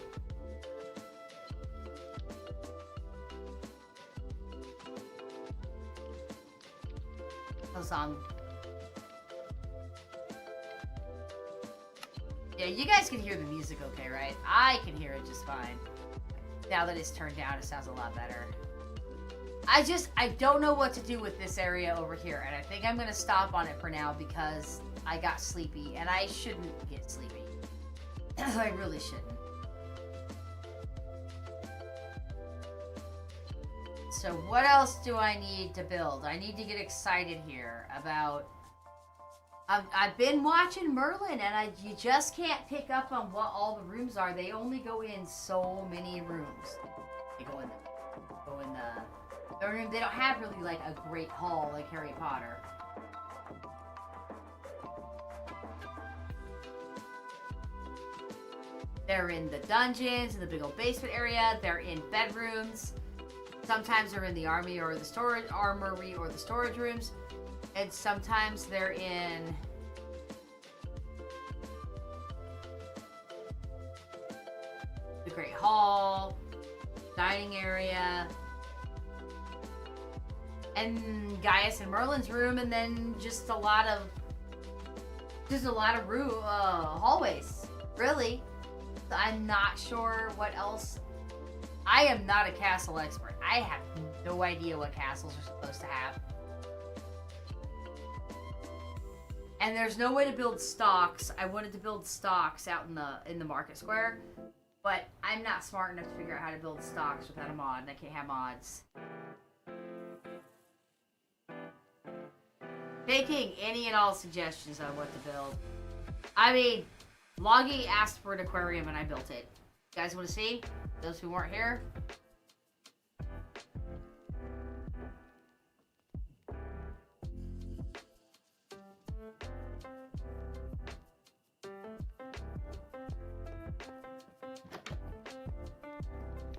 Yeah, you guys can hear the music okay, right? I can hear it just fine. Now that it's turned down, it sounds a lot better. I don't know what to do with this area over here, and I think I'm gonna stop on it for now because I got sleepy, and I shouldn't get sleepy. I really shouldn't. So what else do I need to build? I need to get excited here about I've been watching Merlin, and you just can't pick up on what all the rooms are. They only go in so many rooms. They go in the room. They don't have really like a great hall like Harry Potter. They're in the dungeons, in the big old basement area. They're in bedrooms. Sometimes they're in the armory or the storage rooms. And sometimes they're in the Great Hall, dining area, and Gaius and Merlin's room, and then just a lot of hallways. Really, I'm not sure what else. I am not a castle expert. I have no idea what castles are supposed to have. And there's no way to build stocks. I wanted to build stocks out in the market square, but I'm not smart enough to figure out how to build stocks without a mod, and I can't have mods. Taking any and all suggestions on what to build. I mean, Loggy asked for an aquarium and I built it. You guys want to see? Those who weren't here?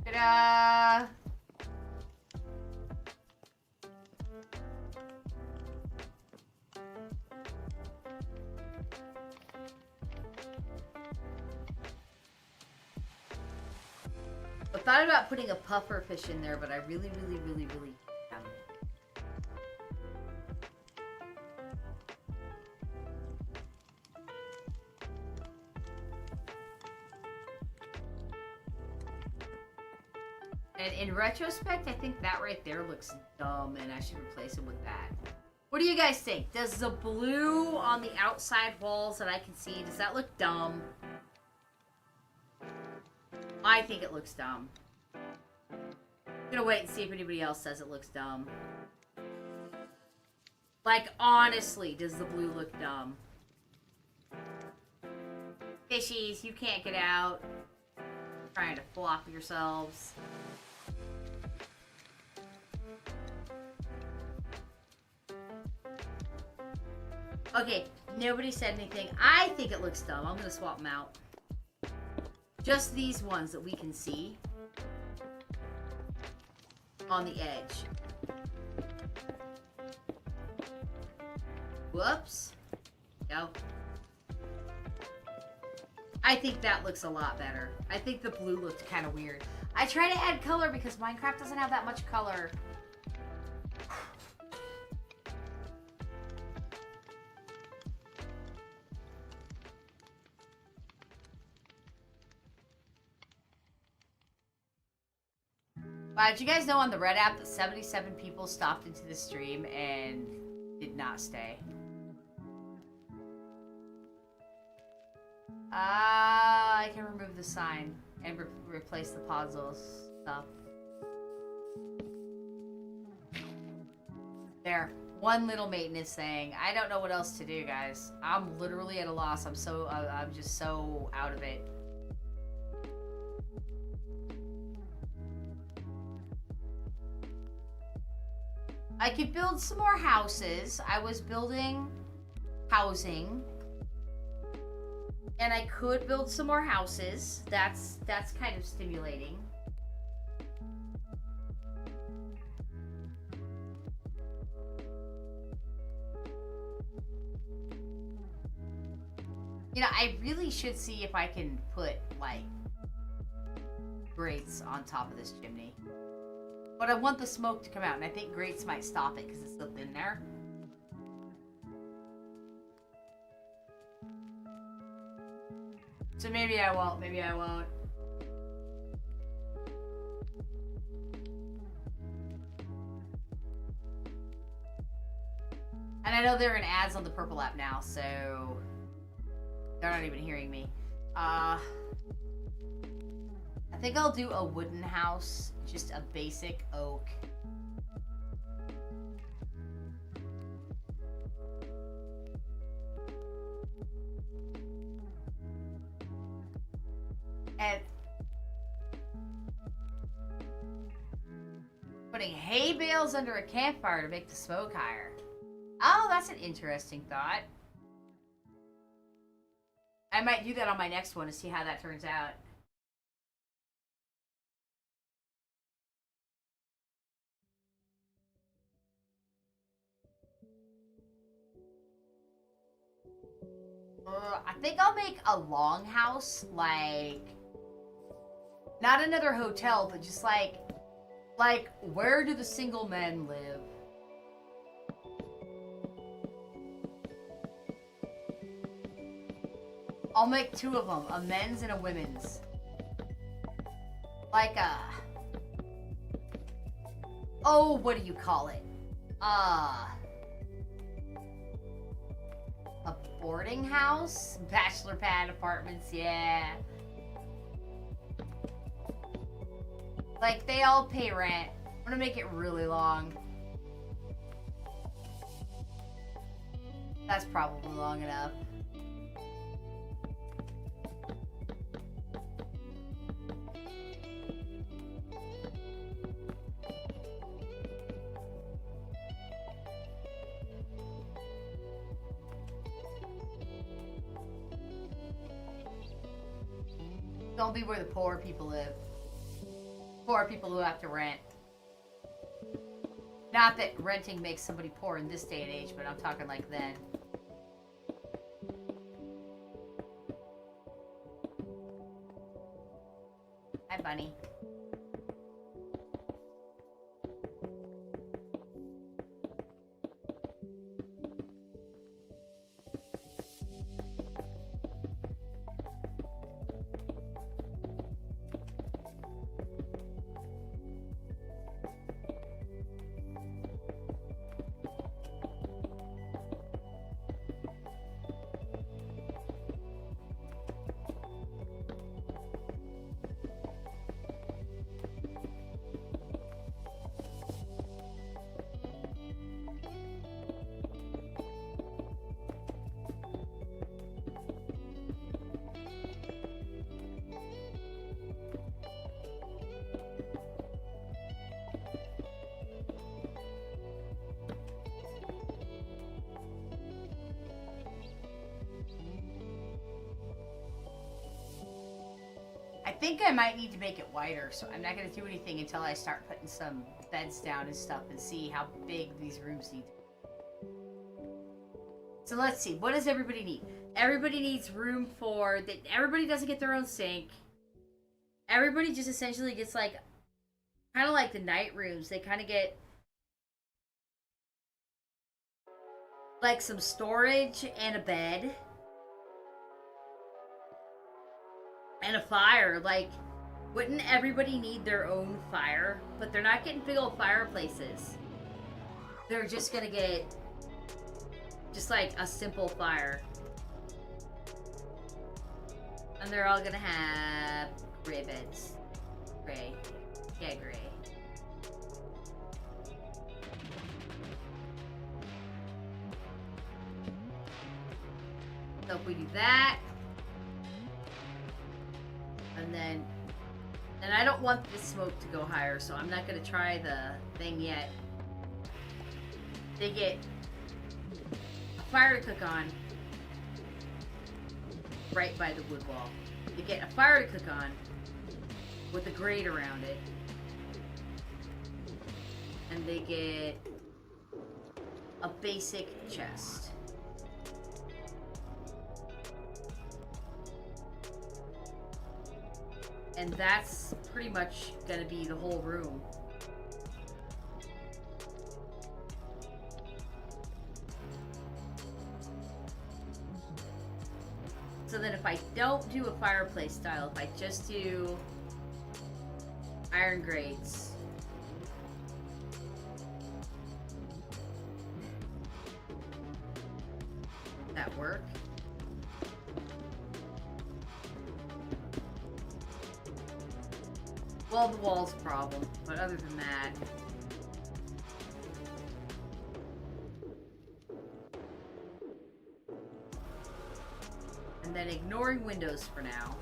Ta-da! I thought about putting a puffer fish in there, but I really am. And in retrospect, I think that right there looks dumb, and I should replace it with that. What do you guys think? Does the blue on the outside walls that I can see, does that look dumb? I think it looks dumb. I'm gonna wait and see if anybody else says it looks dumb. Like, honestly, does the blue look dumb? Fishies, you can't get out. Trying to flop yourselves. Okay, nobody said anything. I think it looks dumb. I'm gonna swap them out. Just these ones that we can see on the edge. Whoops. Go. I think that looks a lot better. I think the blue looked kind of weird. I try to add color because Minecraft doesn't have that much color. Did you guys know on the Red app that 77 people stopped into the stream and did not stay? I can remove the sign and replace the puzzle stuff. There. One little maintenance thing. I don't know what else to do, guys. I'm literally at a loss. I'm just so out of it. I could build some more houses. I was building housing. And I could build some more houses. That's kind of stimulating. You know, I really should see if I can put, like, grates on top of this chimney. But I want the smoke to come out, and I think grates might stop it because it's still in there. So maybe I won't, maybe I won't. And I know they're in ads on the Purple app now, so they're not even hearing me. I think I'll do a wooden house, just a basic oak. And putting hay bales under a campfire to make the smoke higher. Oh, that's an interesting thought. I might do that on my next one to see how that turns out. I think I'll make a longhouse, like, not another hotel, but just like, where do the single men live? I'll make two of them, a men's and a women's. Like a... Oh, what do you call it? A boarding house? Bachelor pad apartments, yeah. Like, they all pay rent. I'm gonna make it really long. That's probably long enough. Don't be where the poor people live. Poor people who have to rent. Not that renting makes somebody poor in this day and age, but I'm talking like then. Hi, bunny. I think I might need to make it wider, so I'm not going to do anything until I start putting some beds down and stuff and see how big these rooms need. So let's see, what does everybody need? Everybody needs room for... Everybody doesn't get their own sink. Everybody just essentially gets like... Kind of like the night rooms. They kind of get... like some storage and a bed. And a fire. Like, wouldn't everybody need their own fire? But they're not getting big old fireplaces. They're just gonna get just like a simple fire. And they're all gonna have gray beds. Gray. Yeah, gray. So if we do that, and I don't want this smoke to go higher, so I'm not gonna try the thing yet. They get a fire to cook on right by the wood wall. They get a fire to cook on with a grate around it. And they get a basic chest. And that's pretty much gonna be the whole room. So then if I don't do a fireplace style, if I just do iron grates, does that work? Well, the wall's a problem, but other than that... And then ignoring windows for now.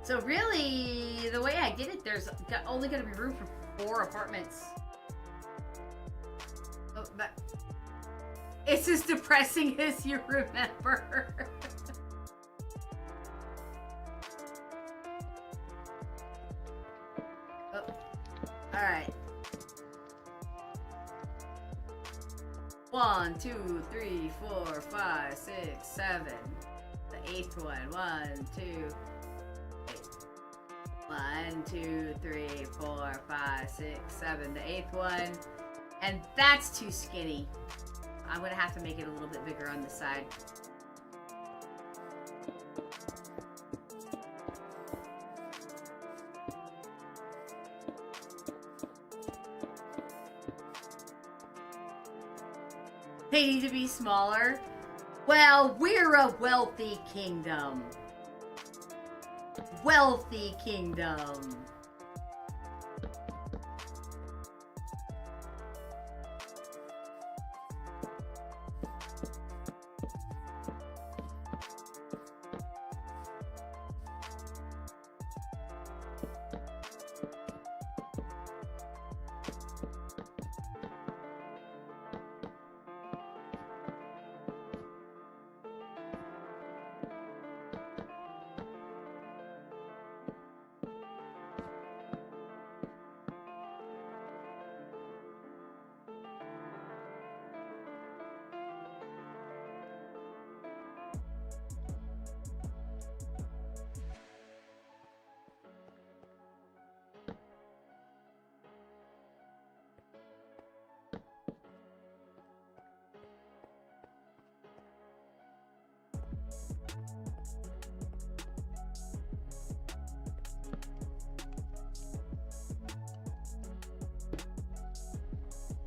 So really, the way I did it, there's only going to be room for 4 apartments. Oh, but it's as depressing as you remember. Oh, all right. 1, 2, 3, 4, 5, 6, 7. The 8th one. 1, 2. 1, 2, 3, 4, 5, 6, 7. The 8th one. And that's too skinny. I'm gonna have to make it a little bit bigger on the side. They need to be smaller. Well, we're a wealthy kingdom. Wealthy kingdom.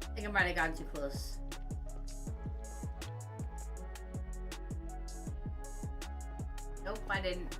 I think I might have gotten too close. Nope, I didn't.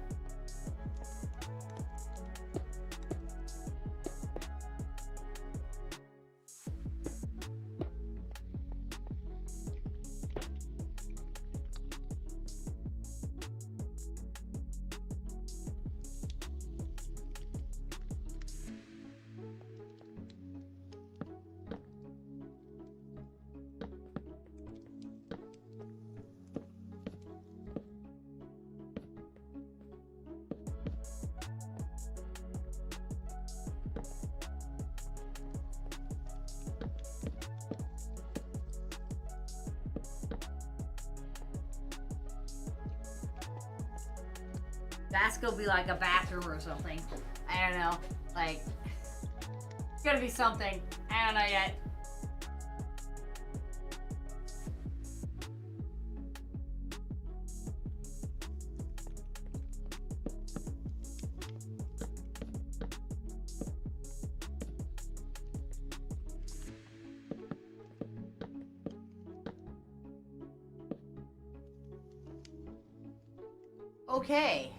That's gonna be like a bathroom or something. I don't know. Like, it's gonna be something. I don't know yet. Okay.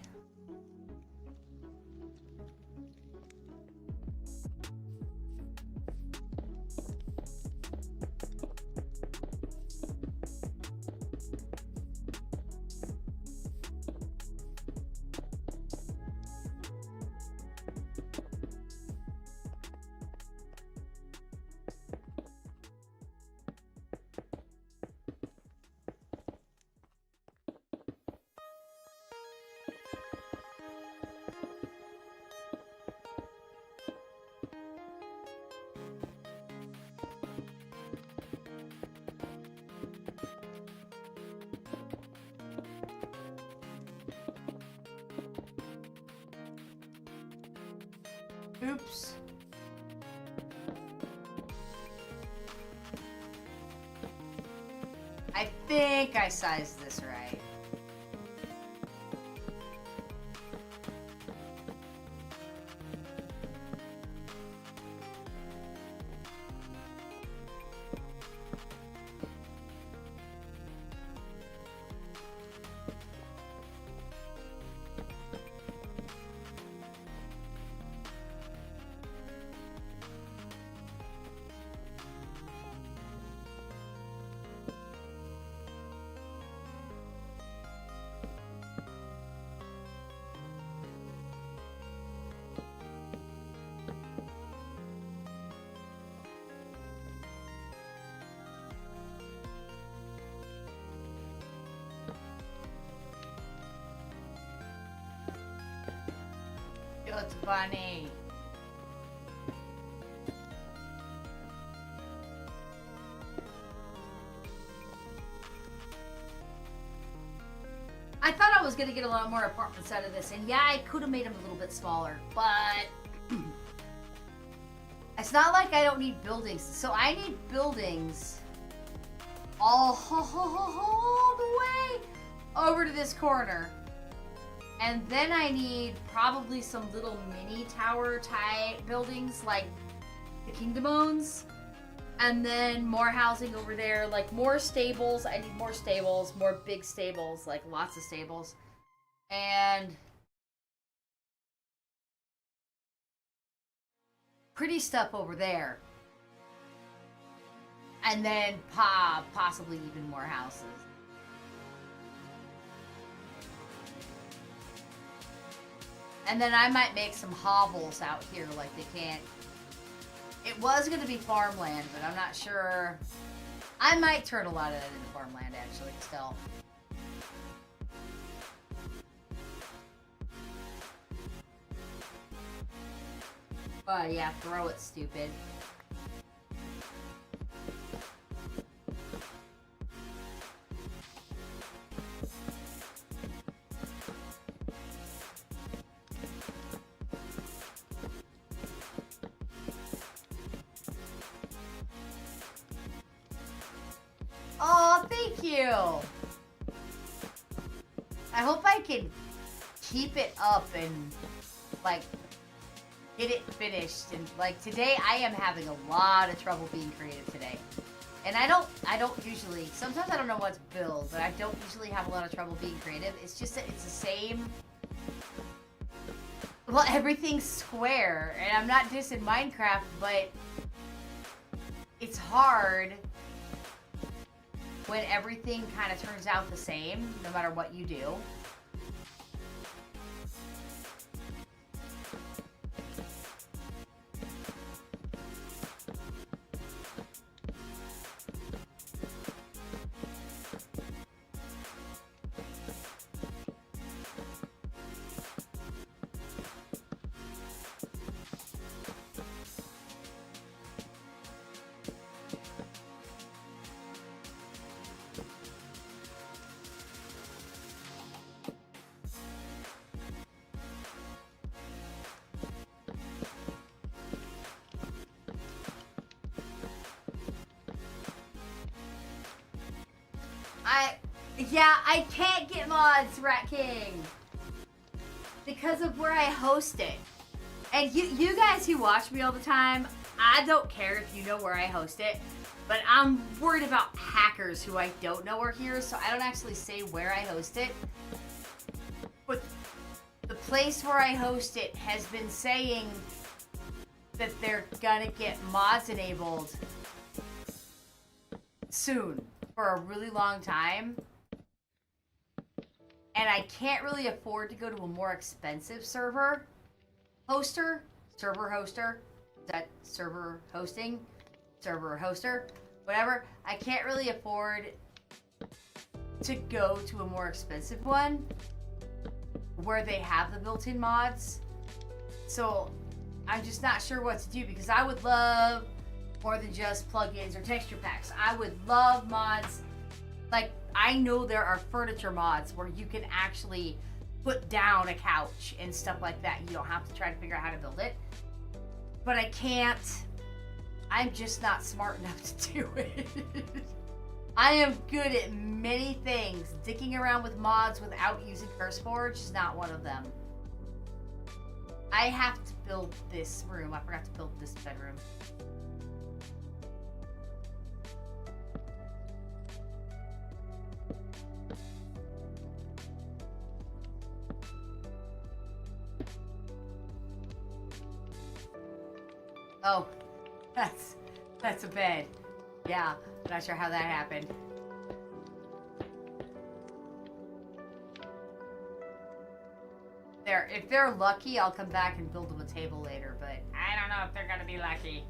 Oops. I think I sized this right. it's funny. I thought I was gonna get a lot more apartments out of this, and yeah, I could have made them a little bit smaller, but it's not like I don't need buildings. So I need buildings all the way over to this corner. And then I need probably some little mini tower type buildings like the Kingdom owns. And then more housing over there, like more stables. I need more stables, more big stables, like lots of stables. And pretty stuff over there. And then possibly even more houses. And then I might make some hovels out here like they can't. It was going to be farmland, but I'm not sure. I might turn a lot of that into farmland, actually, still. But yeah, throw it, stupid. Oh, thank you. I hope I can keep it up and like get it finished. And like today, I am having a lot of trouble being creative today. And I don't usually. Sometimes I don't know what to build, but I don't usually have a lot of trouble being creative. It's just that it's the same. Well, everything's square, and I'm not just in Minecraft, but it's hard when everything kind of turns out the same, no matter what you do. Yeah, I can't get mods, Rat King, because of where I host it. And you guys who watch me all the time, I don't care if you know where I host it, but I'm worried about hackers who I don't know are here, so I don't actually say where I host it. But the place where I host it has been saying that they're gonna get mods enabled soon for a really long time. And I can't really afford to go to a more expensive server hoster. Is that server hosting? Server hoster? Whatever. I can't really afford to go to a more expensive one where they have the built-in mods. So I'm just not sure what to do, because I would love more than just plugins or texture packs. I would love mods. Like, I know there are furniture mods where you can actually put down a couch and stuff like that. You don't have to try to figure out how to build it. But I can't. I'm just not smart enough to do it. I am good at many things. Dicking around with mods without using CurseForge is not one of them. I have to build this room. I forgot to build this bedroom. Oh, that's a bed. Yeah, not sure how that happened. If they're lucky, I'll come back and build them a table later, but I don't know if they're gonna be lucky.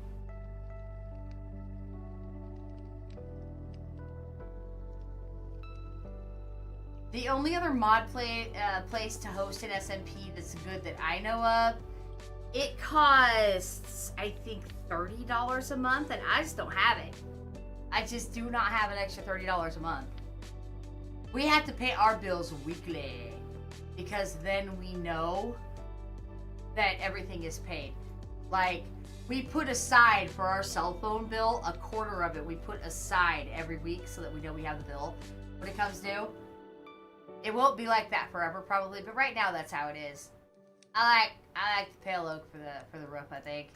The only other mod place to host an SMP that's good that I know of It costs, I think, $30 a month, and I just don't have it. I just do not have an extra $30 a month. We have to pay our bills weekly because then we know that everything is paid. Like, we put aside for our cell phone bill, a quarter of it we put aside every week so that we know we have the bill when it comes due. It won't be like that forever probably, but right now that's how it is. I like the pale oak for the roof, I think.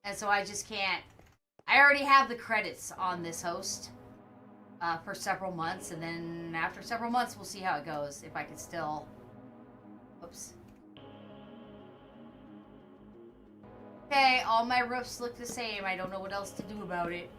And so I just can't. I already have the credits on this host for several months, and then after several months we'll see how it goes. If I can still. Oops. Okay, all my roofs look the same. I don't know what else to do about it.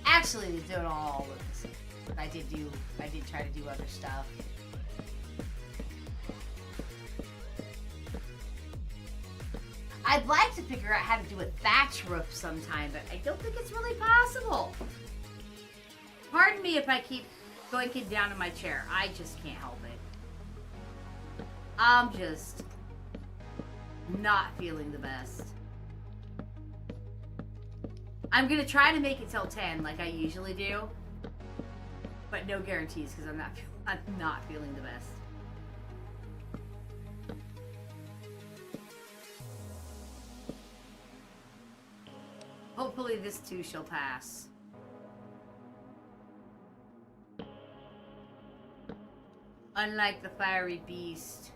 Actually, they don't all look the same. I did try to do other stuff. I'd like to figure out how to do a thatch roof sometime, but I don't think it's really possible. Pardon me if I keep going down in my chair. I just can't help it. I'm just not feeling the best. I'm gonna try to make it till 10 like I usually do, but no guarantees because I'm not feeling the best. Hopefully this too shall pass. Unlike the fiery beast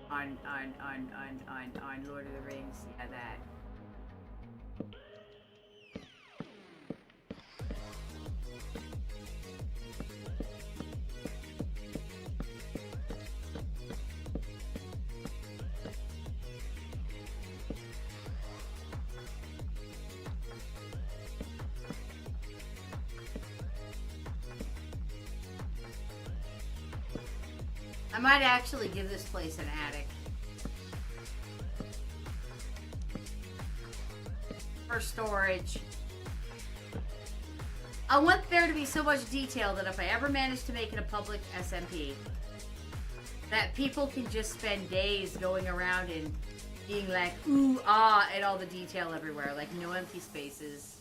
on Lord of the Rings, yeah, that. I might actually give this place an attic. For storage. I want there to be so much detail that if I ever manage to make it a public SMP, that people can just spend days going around and being like, ooh, ah, and all the detail everywhere. Like, no empty spaces.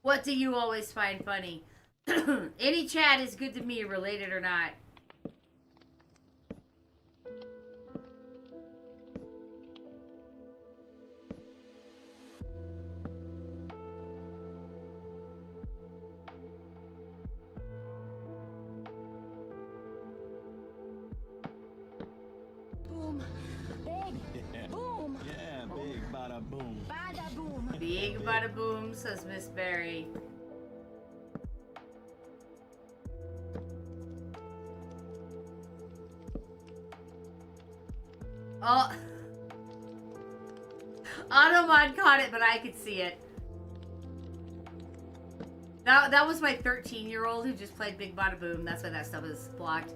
What do you always find funny? Any chat is good to me, related or not. Boom. Big. Yeah. Boom. Yeah, big bada boom. Bada boom. Big bada boom, says Miss Berry. Oh. Automod caught it, but I could see it. That was my 13-year-old who just played Big Bada Boom. That's why that stuff is blocked.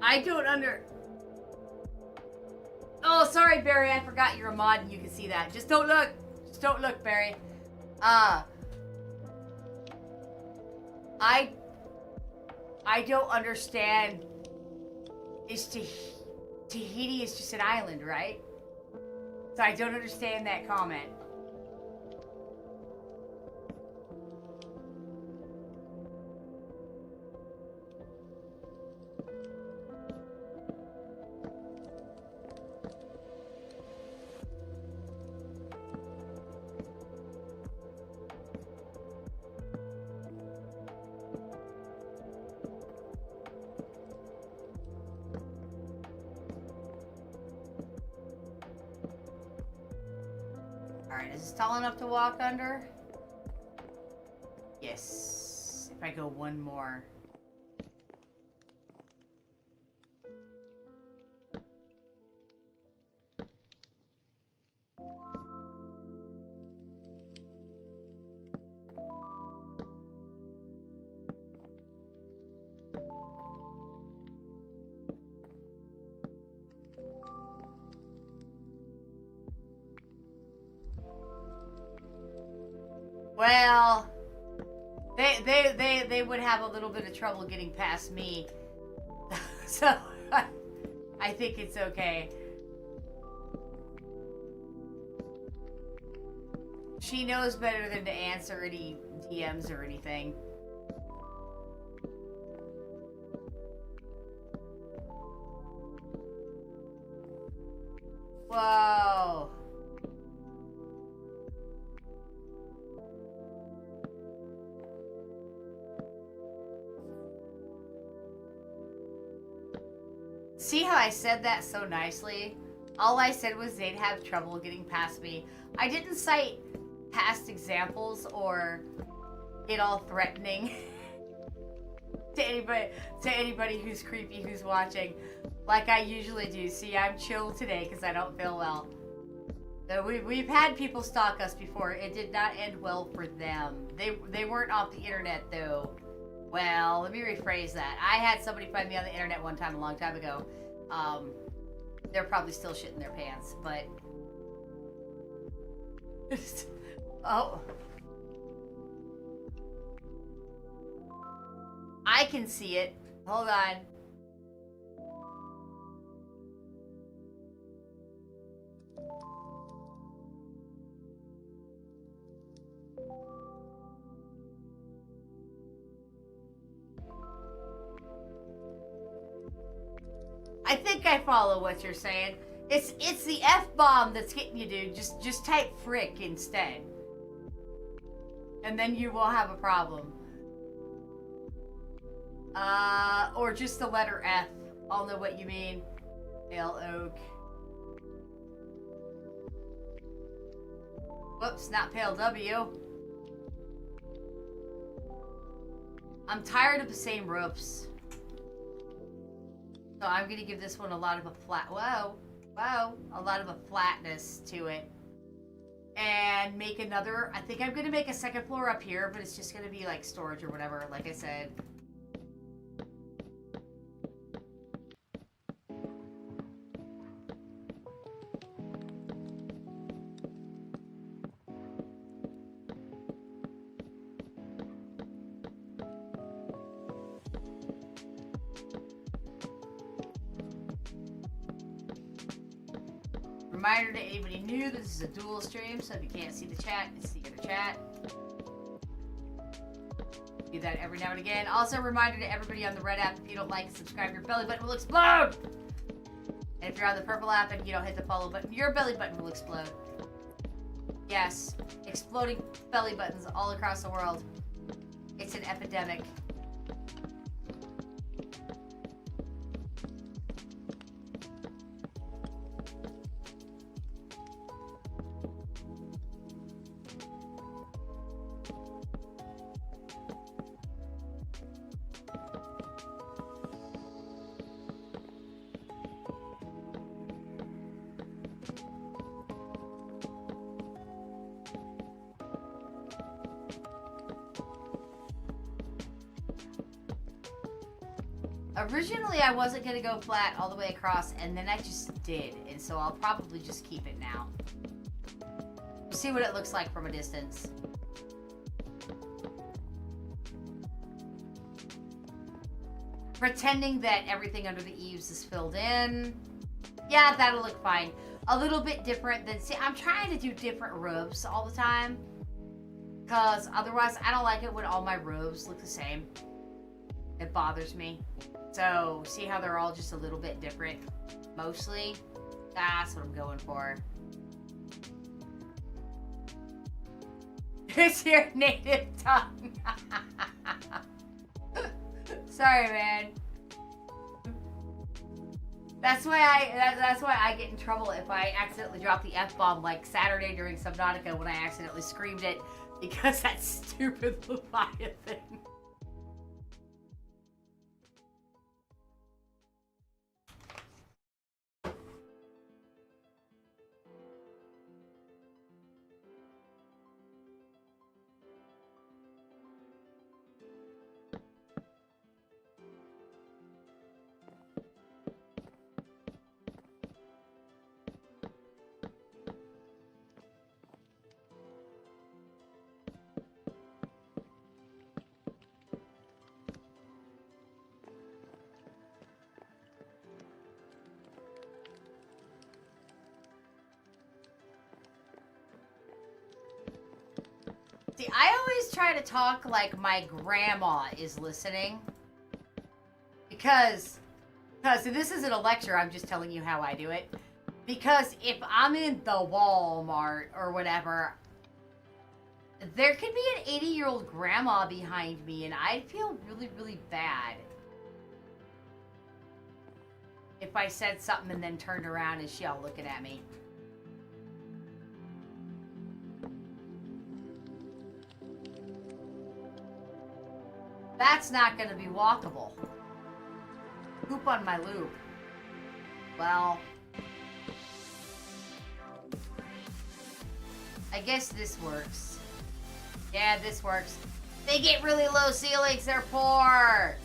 I don't under... Oh, sorry, Barry. I forgot you're a mod and you can see that. Just don't look. Just don't look, Barry. I don't understand. Tahiti is just an island, right? So I don't understand that comment. Alright, is this tall enough to walk under? Yes. If I go one more. Well, they would have a little bit of trouble getting past me. So I think it's okay. She knows better than to answer any DMs or anything. Whoa. See how I said that so nicely? All I said was they'd have trouble getting past me. I didn't cite past examples or get all threatening to anybody who's creepy who's watching, like I usually do. See, I'm chill today because I don't feel well. So we've had people stalk us before. It did not end well for them. They weren't off the internet though. Well, let me rephrase that. I had somebody find me on the internet one time a long time ago. They're probably still shitting their pants, but... Oh. I can see it. Hold on. I think I follow what you're saying. It's the F-bomb that's getting you, dude. Just type frick instead. And then you will have a problem. Or just the letter F. I'll know what you mean. Pale oak. Whoops, not pale W. I'm tired of the same roofs. So I'm gonna give this one a lot of a flat, a lot of a flatness to it. And make another, I think I'm gonna make a second floor up here, but it's just gonna be like storage or whatever, like I said. Reminder to anybody new, this is a dual stream, so if you can't see the chat, it's the other chat. Do that every now and again. Also, reminder to everybody on the red app, if you don't like and subscribe, your belly button will explode! And if you're on the purple app and you don't hit the follow button, your belly button will explode. Yes, exploding belly buttons all across the world. It's an epidemic. Originally, I wasn't going to go flat all the way across, and then I just did. And so I'll probably just keep it now. See what it looks like from a distance. Pretending that everything under the eaves is filled in. Yeah, that'll look fine. A little bit different than... See, I'm trying to do different roofs all the time. Because otherwise, I don't like it when all my roofs look the same. It bothers me. So, see how they're all just a little bit different? Mostly? That's what I'm going for. It's your native tongue. Sorry, man. That's why I get in trouble if I accidentally drop the F-bomb like Saturday during Subnautica when I accidentally screamed it because that stupid Leviathan. See, I always try to talk like my grandma is listening. Because this isn't a lecture, I'm just telling you how I do it. Because if I'm in the Walmart or whatever, there could be an 80-year-old grandma behind me and I'd feel really, really bad if I said something and then turned around and she all looking at me. That's not going to be walkable. Poop on my loop. Well, I guess this works. Yeah, this works. They get really low ceilings, they're poor.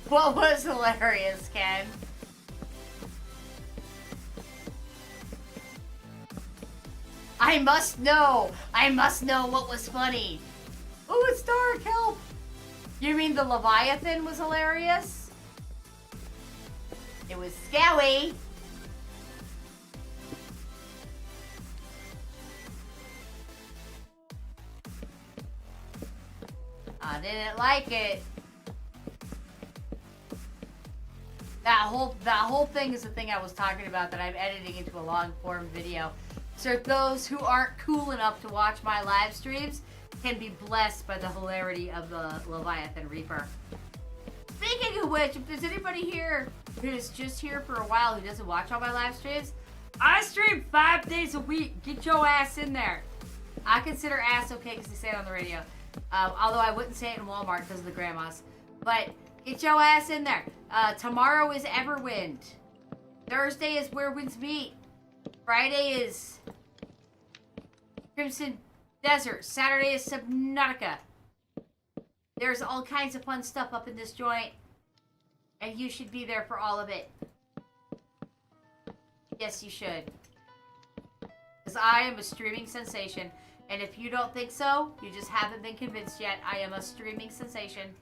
What was hilarious, Ken? I must know what was funny. Oh, it's dark, help. You mean the Leviathan was hilarious? It was scary. I didn't like it. That whole thing is the thing I was talking about that I'm editing into a long form video. So those who aren't cool enough to watch my live streams can be blessed by the hilarity of the Leviathan Reaper. Speaking of which, if there's anybody here who's just here for a while who doesn't watch all my live streams, I stream 5 days a week. Get your ass in there. I consider ass okay because they say it on the radio. Although I wouldn't say it in Walmart because of the grandmas. But get your ass in there. Tomorrow is Everwind. Thursday is Where Winds Meet. Friday is Crimson Desert. Saturday is Subnautica. There's all kinds of fun stuff up in this joint. And you should be there for all of it. Yes, you should. Because I am a streaming sensation. And if you don't think so, you just haven't been convinced yet. I am a streaming sensation.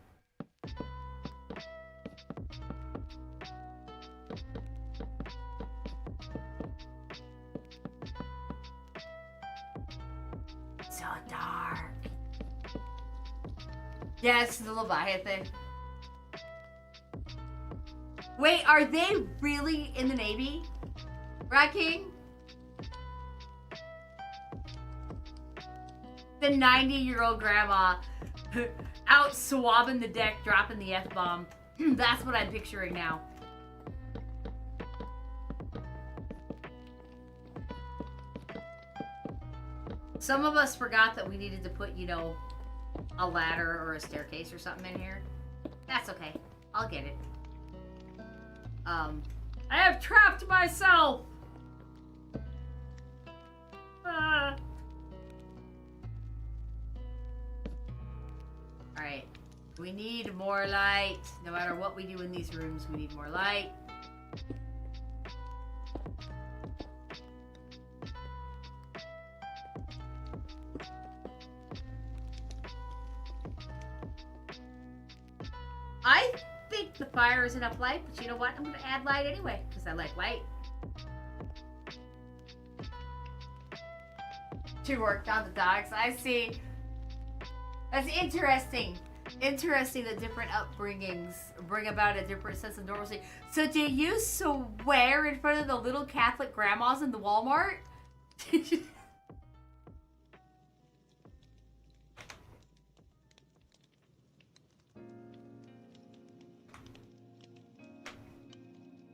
So dark. Yes, the Leviathan. Wait, are they really in the Navy? Rat King? The 90-year-old grandma out swabbing the deck, dropping the F-bomb. That's what I'm picturing now. Some of us forgot that we needed to put, you know, a ladder or a staircase or something in here. That's okay. I'll get it. I have trapped myself! Alright. We need more light. No matter what we do in these rooms, we need more light. I think the fire is enough light, but you know what? I'm going to add light anyway, because I like light. She worked on the dogs. I see. That's interesting. Interesting that different upbringings bring about a different sense of normalcy. So do you swear in front of the little Catholic grandmas in the Walmart?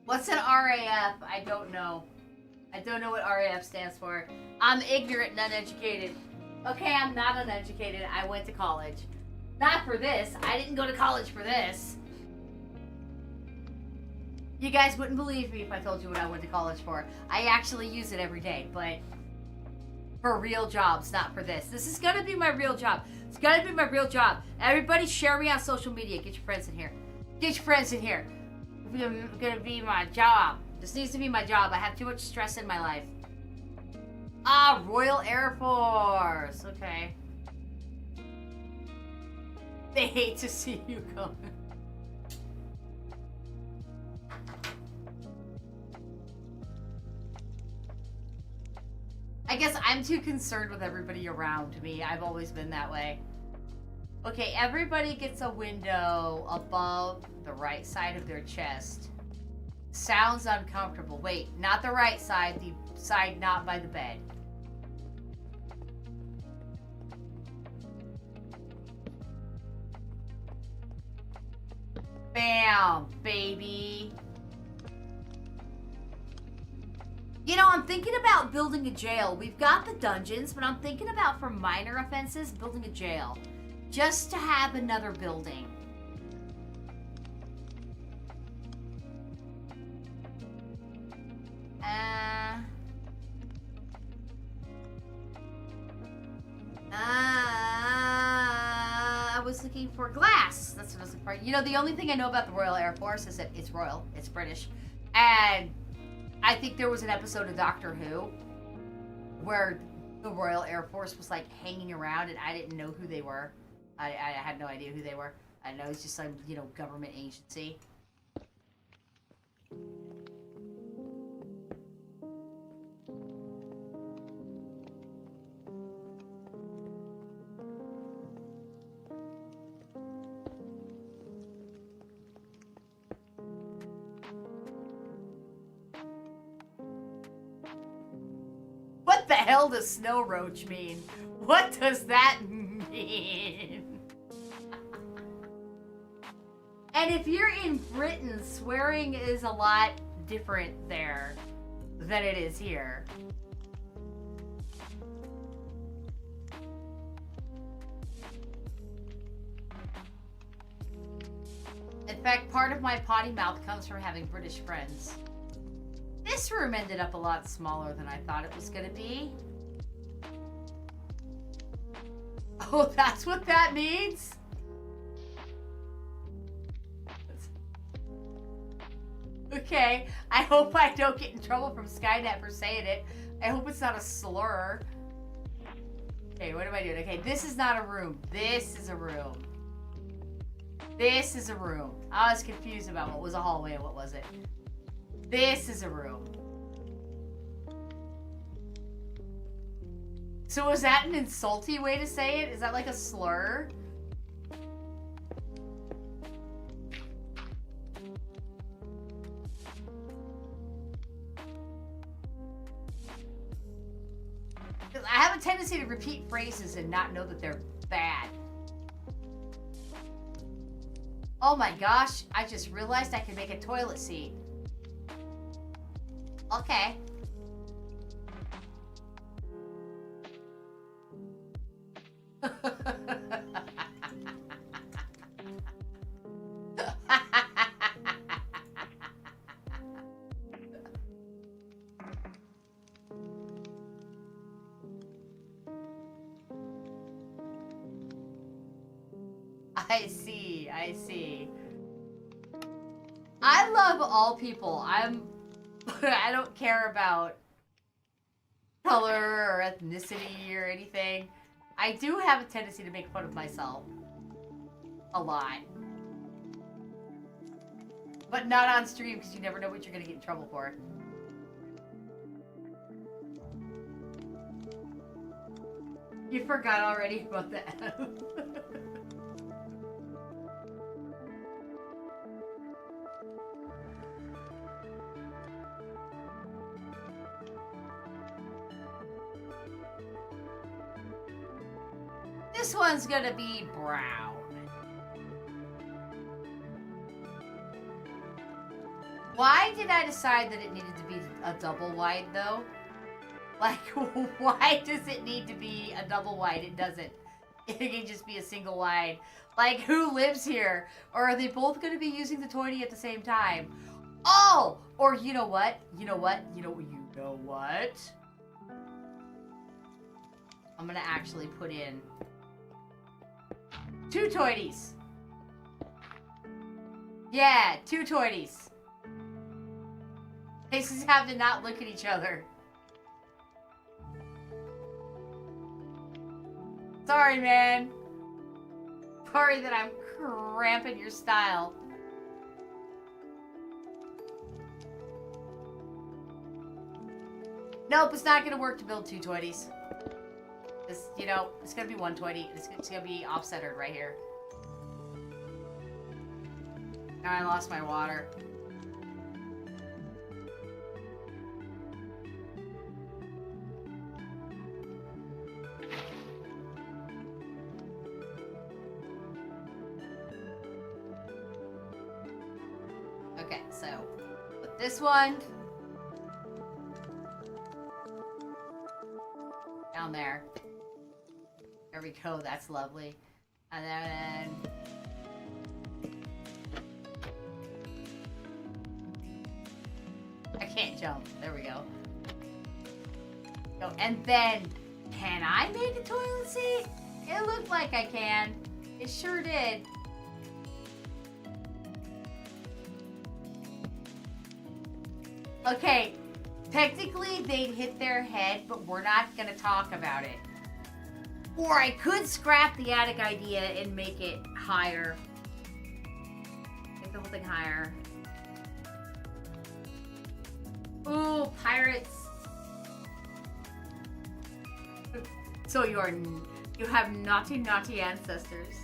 What's an RAF? I don't know. I don't know what RAF stands for. I'm ignorant and uneducated. Okay, I'm not uneducated. I went to college. Not for this. I didn't go to college for this. You guys wouldn't believe me if I told you what I went to college for. I actually use it every day, but for real jobs, not for this. This is gonna be my real job. It's gonna be my real job. Everybody share me on social media. Get your friends in here. Get your friends in here. It's gonna be my job. This needs to be my job. I have too much stress in my life. Ah, Royal Air Force. Okay. They hate to see you coming. I guess I'm too concerned with everybody around me. I've always been that way. Okay, everybody gets a window above the right side of their chest. Sounds uncomfortable. Wait, not the right side, the side not by the bed. Bam, baby. You know, I'm thinking about building a jail. We've got the dungeons, but I'm thinking about, for minor offenses, building a jail. Just to have another building. I was looking for glass. That's what I was looking for. You know, the only thing I know about the Royal Air Force is that it's royal. It's British. And I think there was an episode of Doctor Who where the Royal Air Force was like hanging around and I didn't know who they were. I had no idea who they were. I know it's just some, you know, government agency. What the hell does snow roach mean? What does that mean? And if you're in Britain, swearing is a lot different there than it is here. In fact, part of my potty mouth comes from having British friends. This room ended up a lot smaller than I thought it was gonna be. Oh, that's what that means? Okay, I hope I don't get in trouble from Skynet for saying it. I hope it's not a slur. Okay, what am I doing? Okay, this is not a room. This is a room. This is a room. I was confused about what was a hallway and what was it. This is a room. So is that an insulty way to say it? Is that like a slur? I have a tendency to repeat phrases and not know that they're bad. Oh my gosh, I just realized I can make a toilet seat. Okay. I see, I see. I love all people. I don't care about color or ethnicity or anything. I do have a tendency to make fun of myself. A lot. But not on stream because you never know what you're going to get in trouble for. You forgot already about the F. This one's gonna be brown. Why did I decide that it needed to be a double wide, though? Like, why does it need to be a double wide? It doesn't. It can just be a single wide. Like, who lives here? Or are they both going to be using the toilet at the same time? Oh! Or you know what? You know what? You know what? I'm going to actually put in 2 toities. Yeah, 2 toities. They just have to not look at each other. Sorry, man. Sorry that I'm cramping your style. Nope, it's not gonna work to build 2 toities. It's, you know, it's gonna be 1 toity. It's gonna be off-centered right here. Now I lost my water. Okay, so put this one down there. There we go, that's lovely. And then I can't jump. There we go. And then, can I make a toilet seat? It looked like I can. It sure did. Okay, technically they'd hit their head, but we're not gonna talk about it. Or I could scrap the attic idea and make it higher. Make the whole thing higher. Ooh, pirates. So you have naughty, naughty ancestors.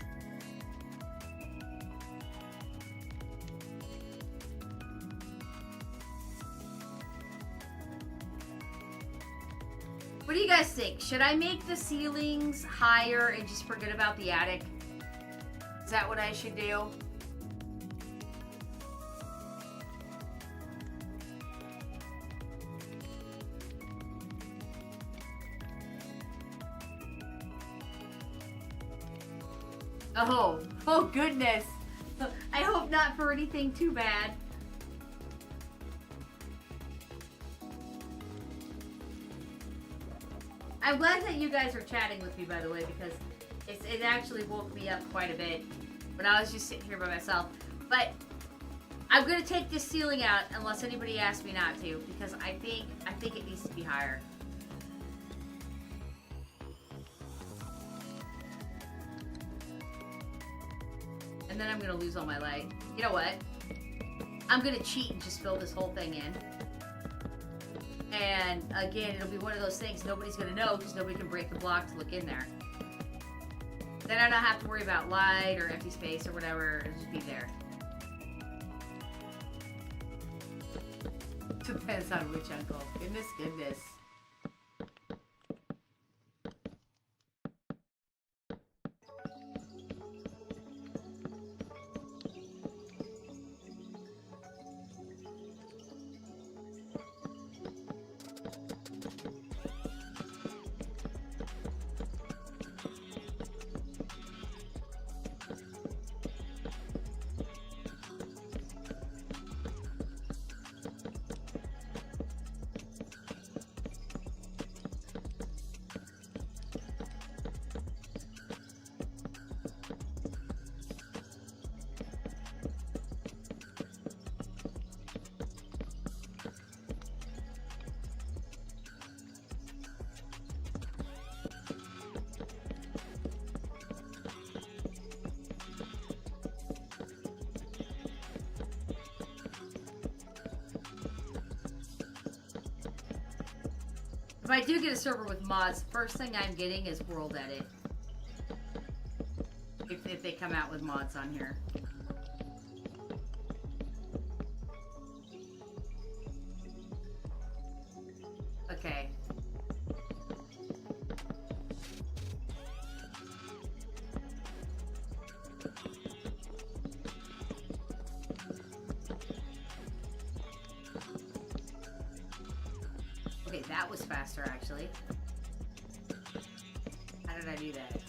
What do you guys think? Should I make the ceilings higher and just forget about the attic? Is that what I should do? Oh goodness. I hope not for anything too bad. I'm glad that you guys are chatting with me, by the way, because it actually woke me up quite a bit when I was just sitting here by myself. But I'm gonna take this ceiling out unless anybody asks me not to, because I think it needs to be higher. And then I'm gonna lose all my light. You know what? I'm gonna cheat and just fill this whole thing in. And again, it'll be one of those things nobody's gonna know because nobody can break the block to look in there. Then I don't have to worry about light or empty space or whatever. It'll just be there. Depends on which uncle. Goodness, goodness. If I do get a server with mods, the first thing I'm getting is World Edit. If they come out with mods on here. Okay. that was faster, actually. How did I do that?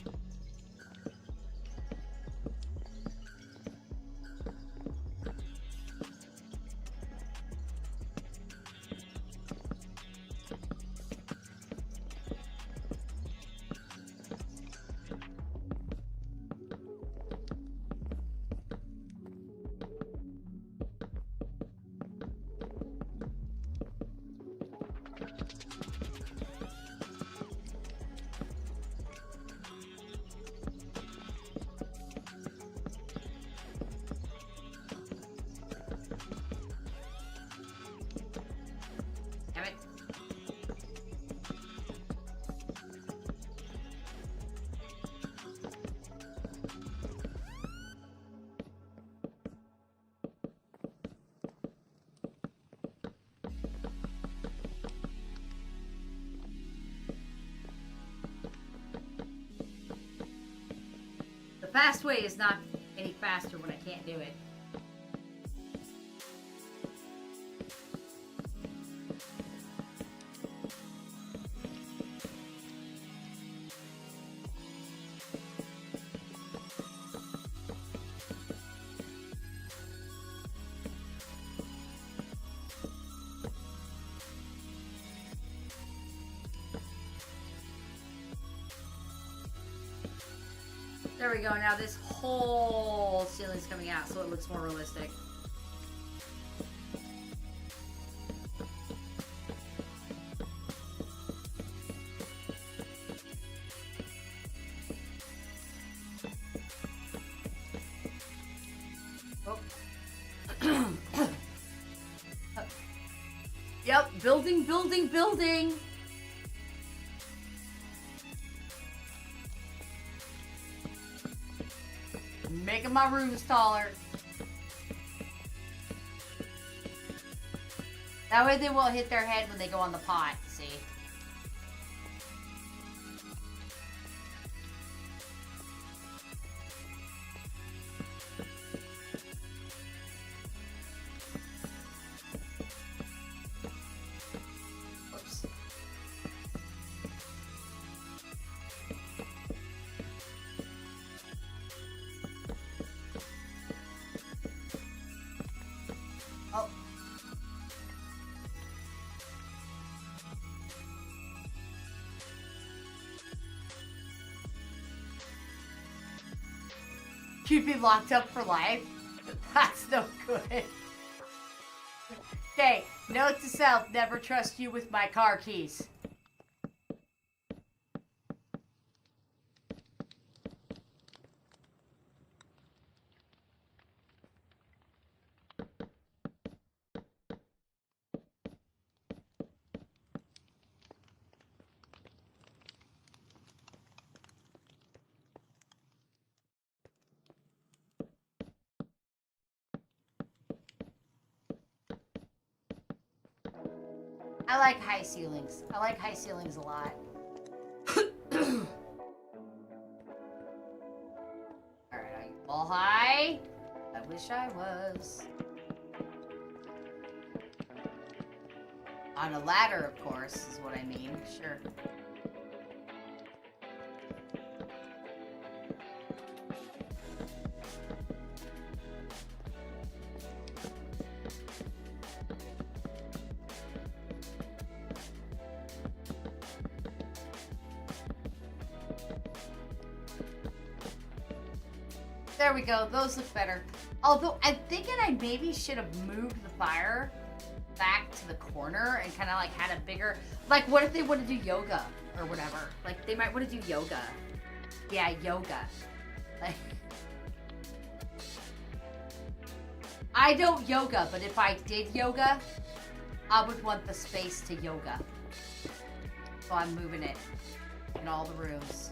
Damn it. The fast way is not any faster when I can't do it. There we go. Now this whole ceiling's coming out, so it looks more realistic. Oh. Yep, building, building, building. Making my rooms taller. That way they won't hit their head when they go on the pot, see? Whoops. Oh. You'd be locked up for life? That's no good. Okay, note to self, never trust you with my car keys. I like high ceilings. I like high ceilings a lot. Alright, are you all high? I wish I was. On a ladder, of course, is what I mean. Sure. There we go. Those look better. Although, I'm thinking I maybe should have moved the fire back to the corner and kind of like had a bigger... Like, what if they want to do yoga or whatever? Like, they might want to do yoga. Yeah, yoga. Like... I don't yoga, but if I did yoga, I would want the space to yoga. So I'm moving it in all the rooms.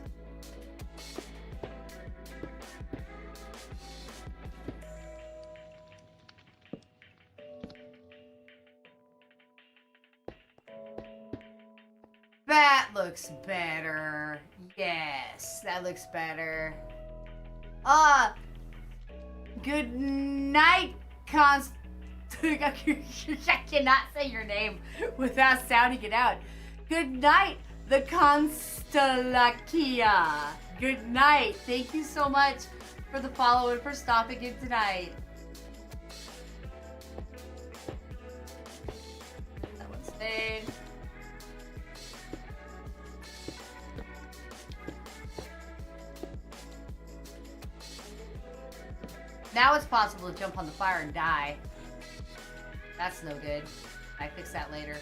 That looks better. Yes, that looks better. Good night, I cannot say your name without sounding it out. Good night, the Constellakia. Good night. Thank you so much for the follow and for stopping in tonight. That one stayed. Now it's possible to jump on the fire and die. That's no good. I fix that later.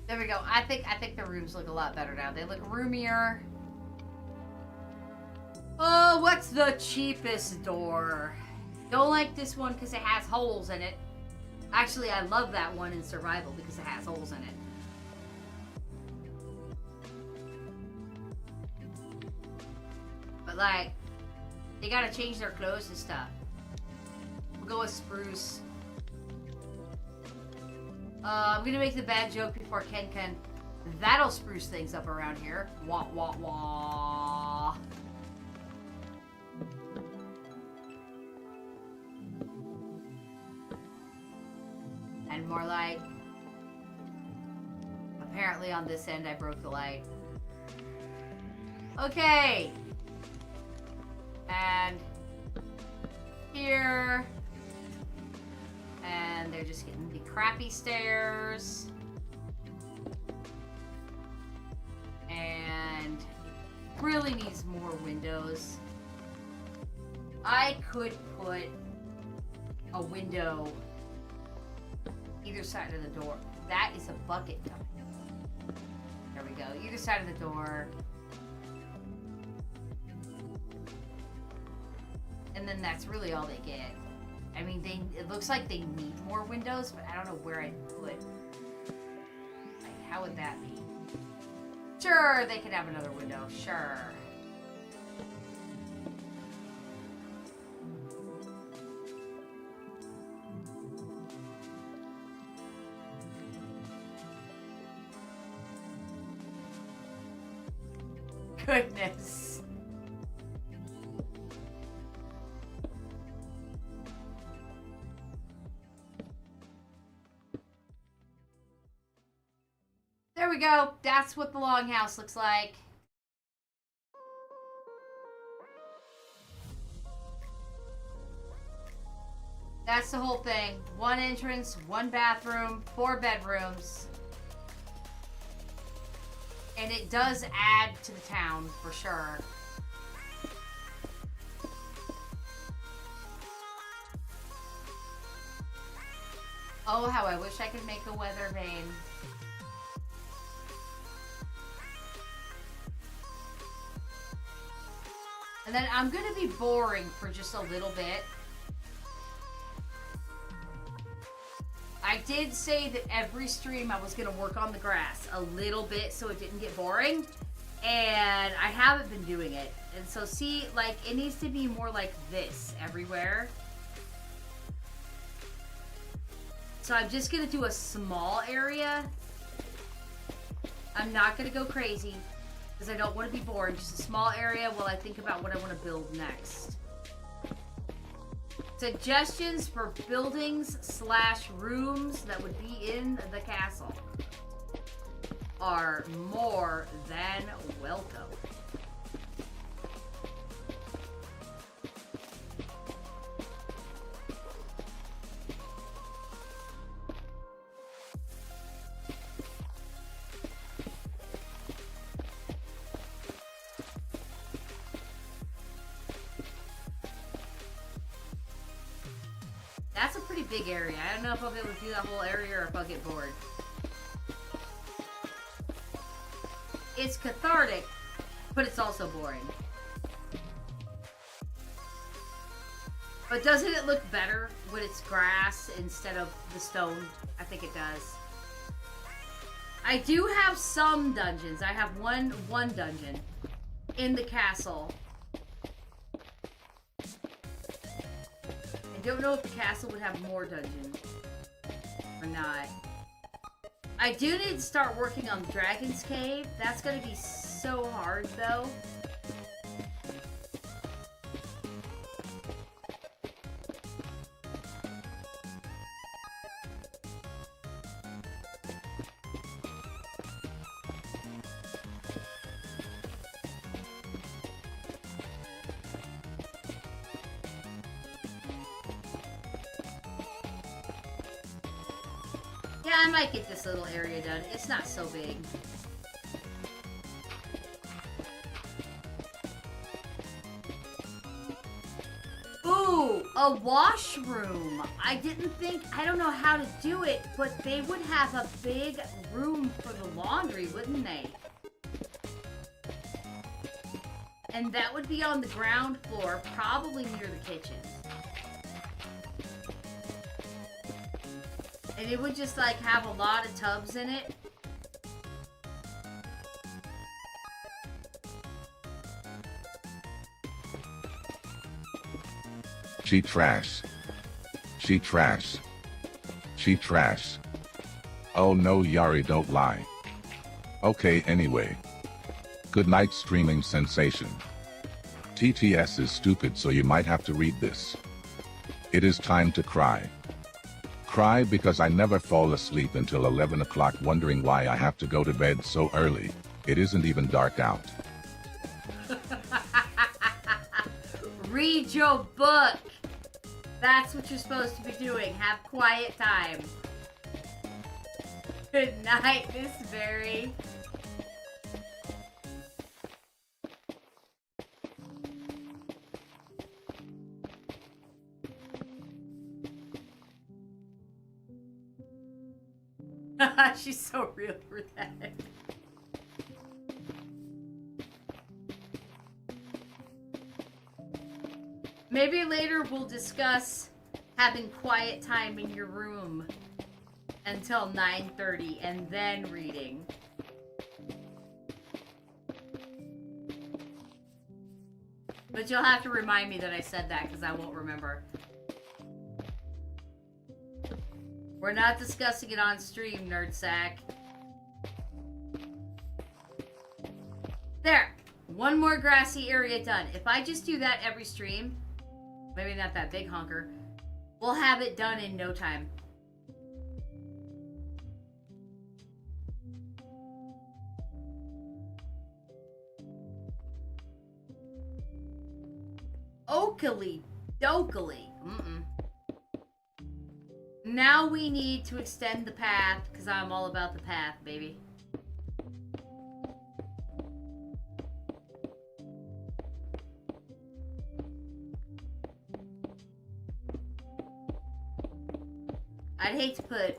There we go. I think the rooms look a lot better now. They look roomier. Oh, what's the cheapest door? Don't like this one because it has holes in it. Actually, I love that one in survival because it has holes in it. But like, they gotta change their clothes and stuff. We'll go with spruce. I'm gonna make the bad joke before Ken can. That'll spruce things up around here. Wah, wah, wah. And more light. Apparently on this end I broke the light. Okay. And here. And they're just getting the crappy stairs. And really needs more windows. I could put a window either side of the door. That is a bucket coming. There we go. Either side of the door. And then that's really all they get. I mean, it looks like they need more windows, but I don't know where I'd put. Like, how would that be? Sure, they could have another window. Sure. Goodness. There we go. That's what the longhouse looks like. That's the whole thing. One entrance, one bathroom, 4 bedrooms. And it does add to the town, for sure. Oh, how I wish I could make a weather vane. And then I'm going to be boring for just a little bit. I did say that every stream I was going to work on the grass a little bit so it didn't get boring. And I haven't been doing it. And so see, like, it needs to be more like this everywhere. So I'm just going to do a small area. I'm not going to go crazy because I don't want to be bored. Just a small area while I think about what I want to build next. Suggestions for buildings / rooms that would be in the castle are more than welcome. That's a pretty big area. I don't know if I'll be able to do that whole area or if I'll get bored. It's cathartic, but it's also boring. But doesn't it look better when it's grass instead of the stone? I think it does. I do have some dungeons. I have one dungeon in the castle. I don't know if the castle would have more dungeons or not. I do need to start working on Dragon's Cave. That's gonna be so hard though. Yeah, I might get this little area done. It's not so big. Ooh, a washroom. I don't know how to do it, but they would have a big room for the laundry, wouldn't they? And that would be on the ground floor, probably near the kitchen. And it would just like have a lot of tubs in it. She trash. She trash. She trash. Oh no, Yari, don't lie. Okay, anyway. Good night, streaming sensation. TTS is stupid, so you might have to read this. It is time to cry. Cry because I never fall asleep until 11 o'clock wondering why I have to go to bed so early. It isn't even dark out. Read your book. That's what you're supposed to be doing. Have quiet time. Good night, Miss Berry. She's so real for that. Maybe later we'll discuss having quiet time in your room until 9:30 and then reading. But you'll have to remind me that I said that because I won't remember. We're not discussing it on stream, Nerdsack. There! One more grassy area done. If I just do that every stream, maybe not that big honker, we'll have it done in no time. Oakley dokily. Now we need to extend the path, because I'm all about the path, baby. I'd hate to put...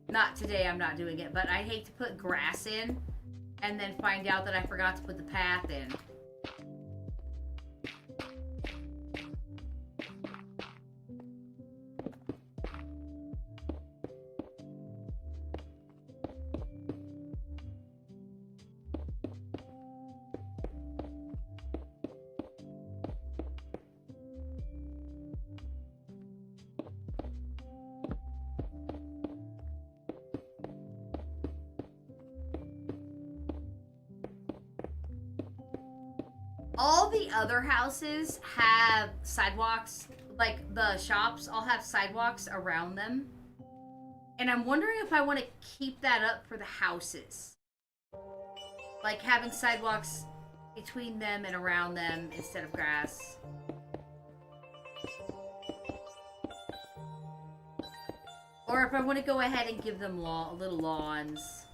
Not today, I'm not doing it, but I'd hate to put grass in, and then find out that I forgot to put the path in. All the other houses have sidewalks, like the shops all have sidewalks around them. And I'm wondering if I want to keep that up for the houses. Like having sidewalks between them and around them instead of grass. Or if I want to go ahead and give them little lawns.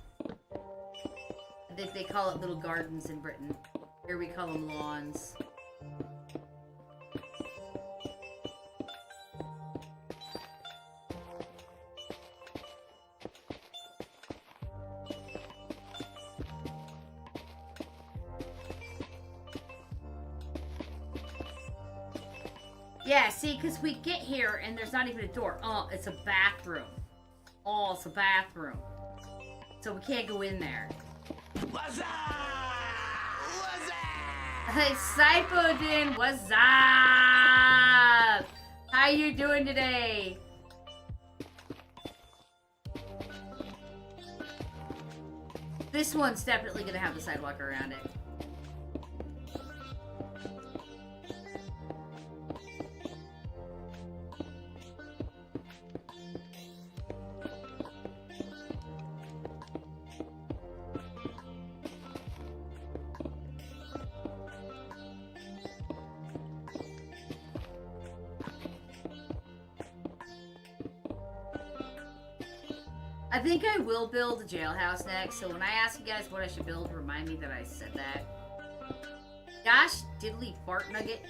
They call it little gardens in Britain. Here we call them lawns. Yeah, see, because we get here and there's not even a door. Oh, it's a bathroom. Oh, it's a bathroom. So we can't go in there. What's up? What's up? Hey, Cypodin, what's up? How you doing today? This one's definitely gonna have the sidewalk around it. I think I will build a jailhouse next, so when I ask you guys what I should build, remind me that I said that. Gosh, diddly fart nugget.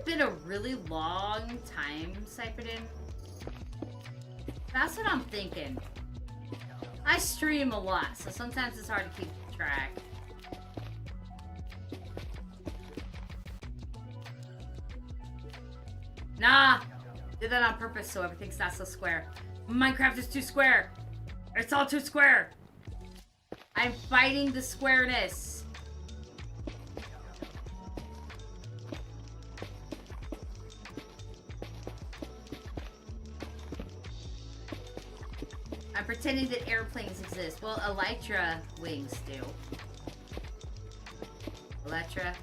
Been a really long time, Cyperdin. That's what I'm thinking. I stream a lot, so sometimes it's hard to keep track. Nah! Did that on purpose so everything's not so square. Minecraft is too square! It's all too square! I'm fighting the squareness. I'm pretending that airplanes exist. Well, elytra wings do. Elytra.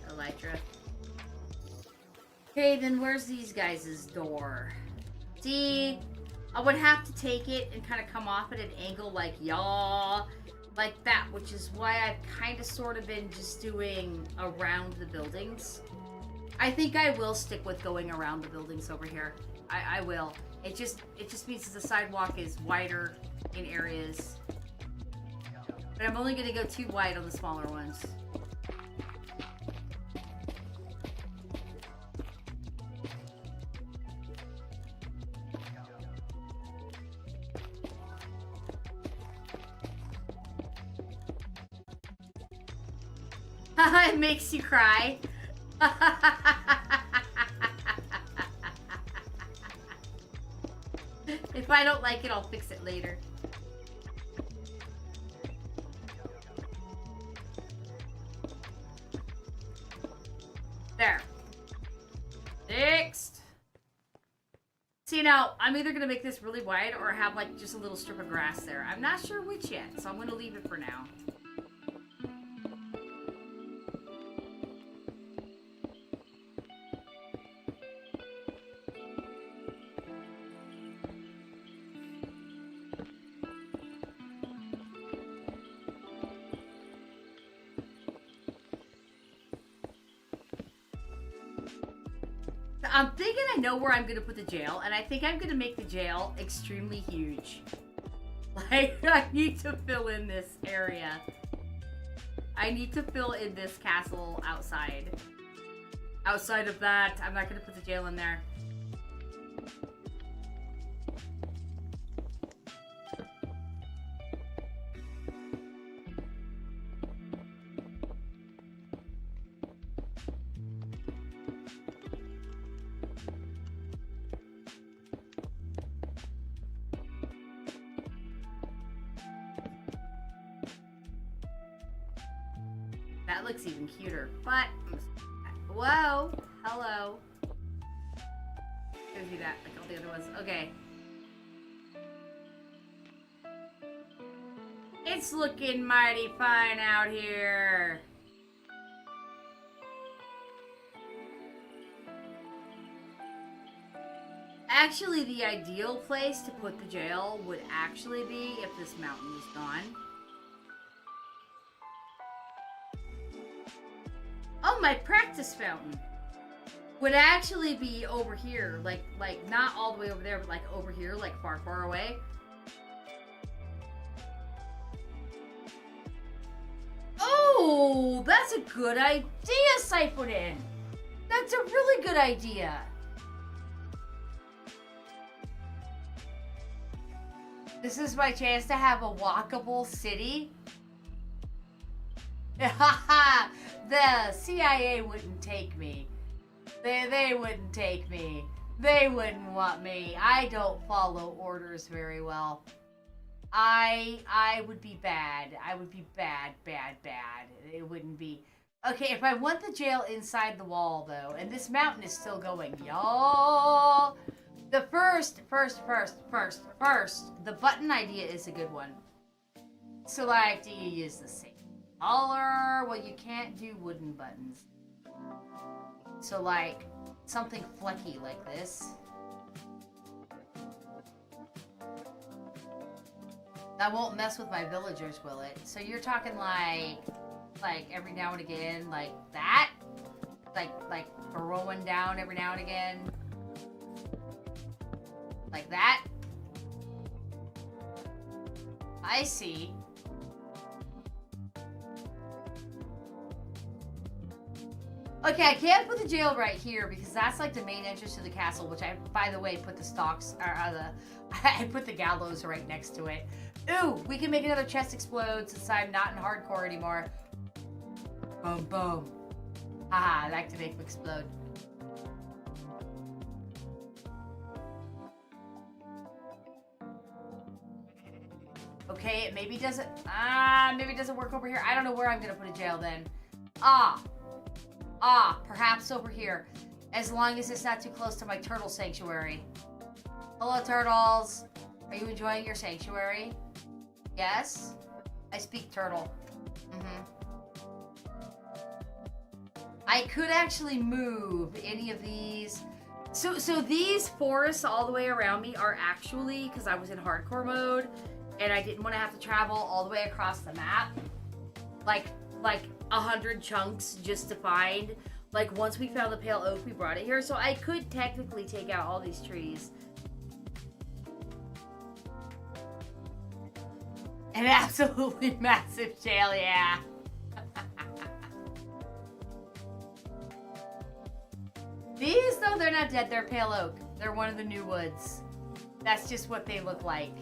Okay, then where's these guys' door? See, I would have to take it and kind of come off at an angle like y'all, like that, which is why I've kind of sort of been just doing around the buildings. I think I will stick with going around the buildings over here. I will. It just means the sidewalk is wider in areas. But I'm only going to go too wide on the smaller ones. It makes you cry. If I don't like it, I'll fix it later. There. Fixed. See, now, I'm either going to make this really wide or have, like, just a little strip of grass there. I'm not sure which yet, so I'm going to leave it for now. I'm thinking I know where I'm going to put the jail, and I think I'm going to make the jail extremely huge. Like, I need to fill in this area. I need to fill in this castle outside. Outside of that, I'm not going to put the jail in there. That looks even cuter, but... Whoa! Hello. Go do that, like all the other ones. Okay. It's looking mighty fine out here. Actually, the ideal place to put the jail would actually be if this mountain was gone. Oh, my practice fountain would actually be over here, like not all the way over there, but like over here, like far, far away. Oh, that's a good idea, Siphonin. That's a really good idea. This is my chance to have a walkable city. The CIA wouldn't take me. They wouldn't take me. They wouldn't want me. I don't follow orders very well. I would be bad. I would be bad. It wouldn't be. Okay, if I want the jail inside the wall though, and this mountain is still going, y'all. The first, the button idea is a good one. So like, do you use the same color? Well, you can't do wooden buttons. So like, something flecky like this. That won't mess with my villagers, will it? So you're talking like every now and again, like that? Like throwing down every now and again? Like that? I see. Okay, I can't put the jail right here because that's like the main entrance to the castle, which I, by the way, put the stocks, I put the gallows right next to it. Ooh, we can make another chest explode since I'm not in hardcore anymore. Boom, boom. Haha, I like to make them explode. Okay, it maybe doesn't work over here. I don't know where I'm gonna put a jail then. Perhaps over here. As long as it's not too close to my turtle sanctuary. Hello, turtles. Are you enjoying your sanctuary? Yes? I speak turtle. I could actually move any of these. So these forests all the way around me are actually, because I was in hardcore mode, and I didn't want to have to travel all the way across the map. Like 100 chunks just to find. Like, once we found the pale oak, we brought it here. So I could technically take out all these trees. An absolutely massive jail, yeah. These, though, they're not dead. They're pale oak. They're one of the new woods. That's just what they look like.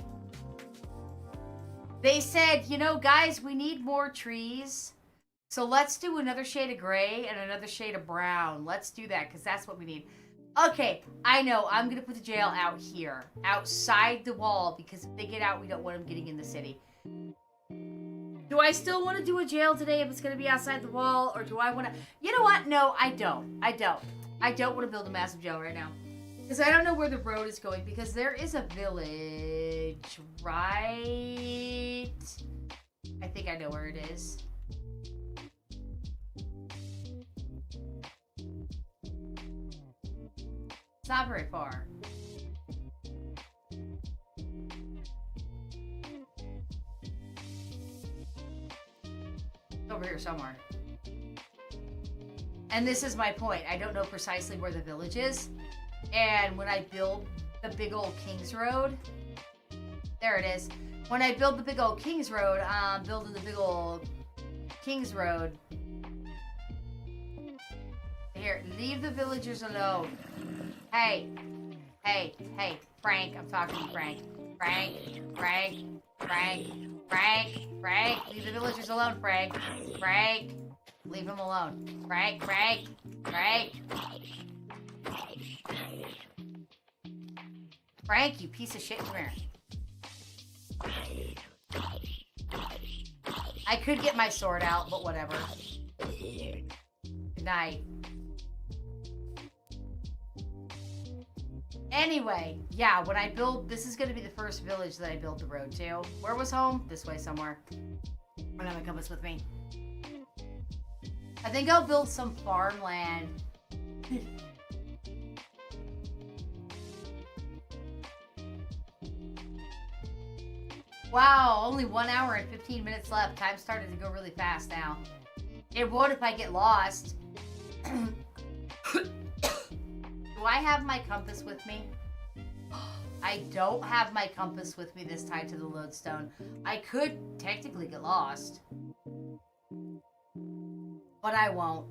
They said, you know, guys, we need more trees. So let's do another shade of gray and another shade of brown. Let's do that, because that's what we need. Okay, I know. I'm going to put the jail out here. Outside the wall, because if they get out, we don't want them getting in the city. Do I still want to do a jail today if it's going to be outside the wall? Or do I want to... You know what? No, I don't. I don't want to build a massive jail right now. Because I don't know where the road is going. Because there is a village, right? I think I know where it is. It's not very far. It's over here somewhere. And this is my point. I don't know precisely where the village is. And when I build the big old King's Road, there it is. When I build the big old King's Road, I'm building the big old King's Road. Here, leave the villagers alone. Hey, Frank, I'm talking to you, Frank. Frank, leave the villagers alone, Frank. Frank, leave them alone. Frank. Frank, you piece of shit, come here. I could get my sword out, but whatever. Good night. Anyway, yeah, when I build, this is going to be the first village that I build the road to. Where was home? This way somewhere. I don't have my compass with me. I think I'll build some farmland. Wow, only 1 hour and 15 minutes left. Time started to go really fast now. It won't if I get lost. Do I have my compass with me? I don't have my compass with me this time to the lodestone. I could technically get lost. But I won't.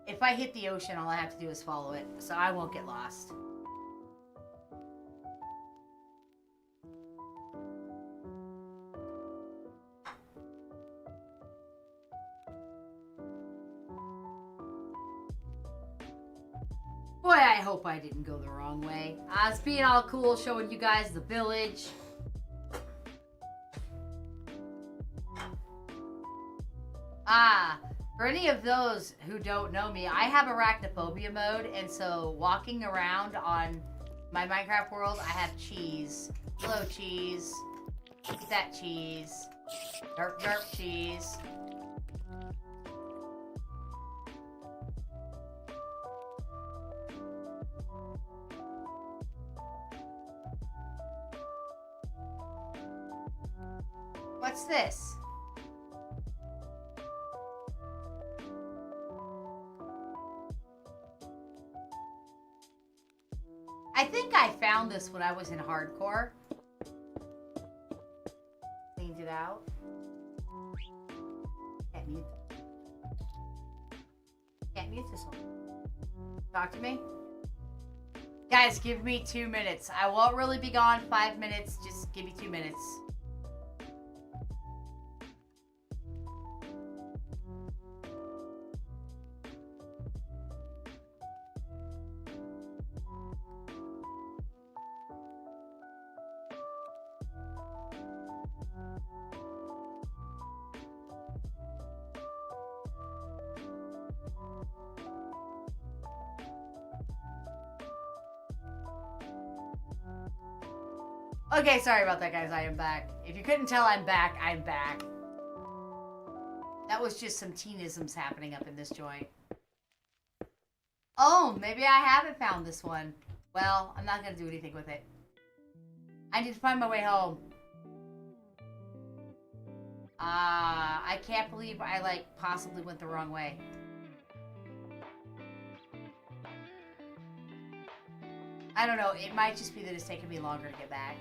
If I hit the ocean, all I have to do is follow it, so I won't get lost. Boy, I hope I didn't go the wrong way. I was being all cool, showing you guys the village. For any of those who don't know me, I have arachnophobia mode, and so walking around on my Minecraft world, I have cheese. Hello, cheese. Eat that cheese. Derp, derp, cheese. What's this? I think I found this when I was in hardcore. Cleaned it out. Can't mute this. Can't mute this one. Talk to me. Guys, give me 2 minutes. I won't really be gone 5 minutes. Just give me 2 minutes. Okay, sorry about that, guys. I am back. If you couldn't tell, I'm back. I'm back. That was just some teenisms happening up in this joint. Oh, maybe I haven't found this one. Well, I'm not going to do anything with it. I need to find my way home. I can't believe I, like, possibly went the wrong way. I don't know. It might just be that it's taking me longer to get back.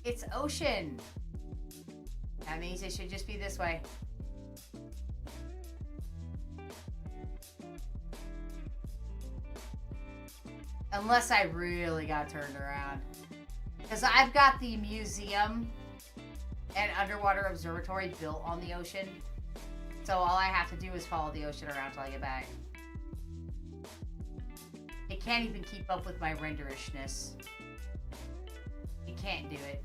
It's ocean. That means it should just be this way. Unless I really got turned around. Because I've got the museum and underwater observatory built on the ocean. So all I have to do is follow the ocean around till I get back. It can't even keep up with my renderishness. It can't do it.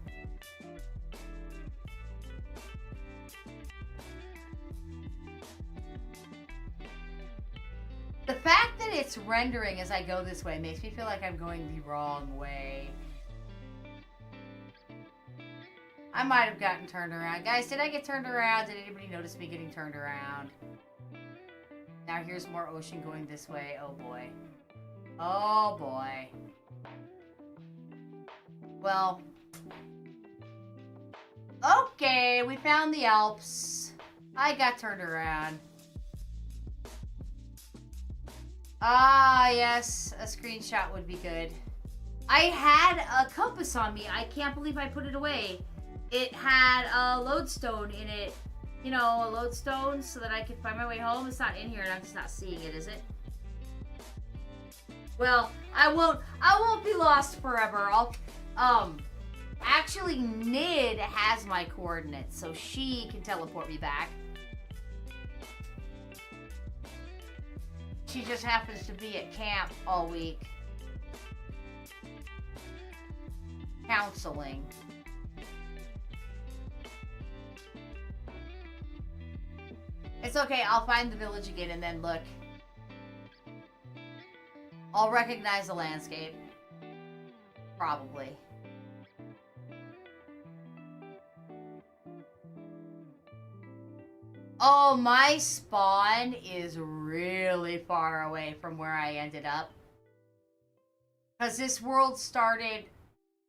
The fact that it's rendering as I go this way makes me feel like I'm going the wrong way. I might have gotten turned around. Guys, did I get turned around? Did anybody notice me getting turned around? Now here's more ocean going this way. Oh boy. Oh boy. Well. Okay, we found the Alps. I got turned around. Ah, yes. A screenshot would be good. I had a compass on me. I can't believe I put it away. It had a lodestone in it. You know, a lodestone so that I could find my way home. It's not in here and I'm just not seeing it, is it? Well, I won't be lost forever. Actually, Nid has my coordinates, so she can teleport me back. She just happens to be at camp all week. Counseling. It's okay, I'll find the village again and then look. I'll recognize the landscape. Probably. Oh, my spawn is really far away from where I ended up. Because this world started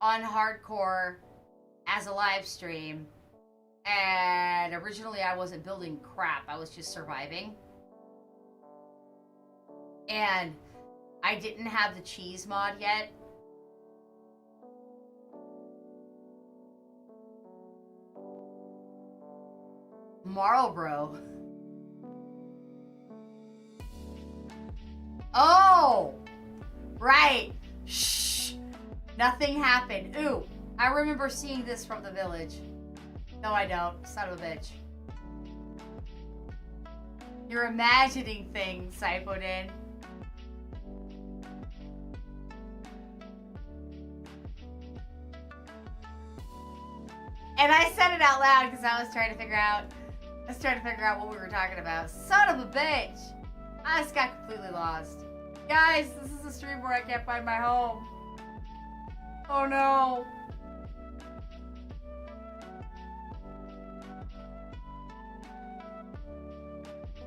on hardcore as a live stream. And originally I wasn't building crap, I was just surviving. And I didn't have the cheese mod yet. Marlboro. Oh! Right. Shh. Nothing happened. Ooh, I remember seeing this from the village. No, I don't. Son of a bitch. You're imagining things, Sipodin. And I said it out loud because I was trying to figure out what we were talking about. Son of a bitch! I just got completely lost. Guys, this is a stream where I can't find my home. Oh no.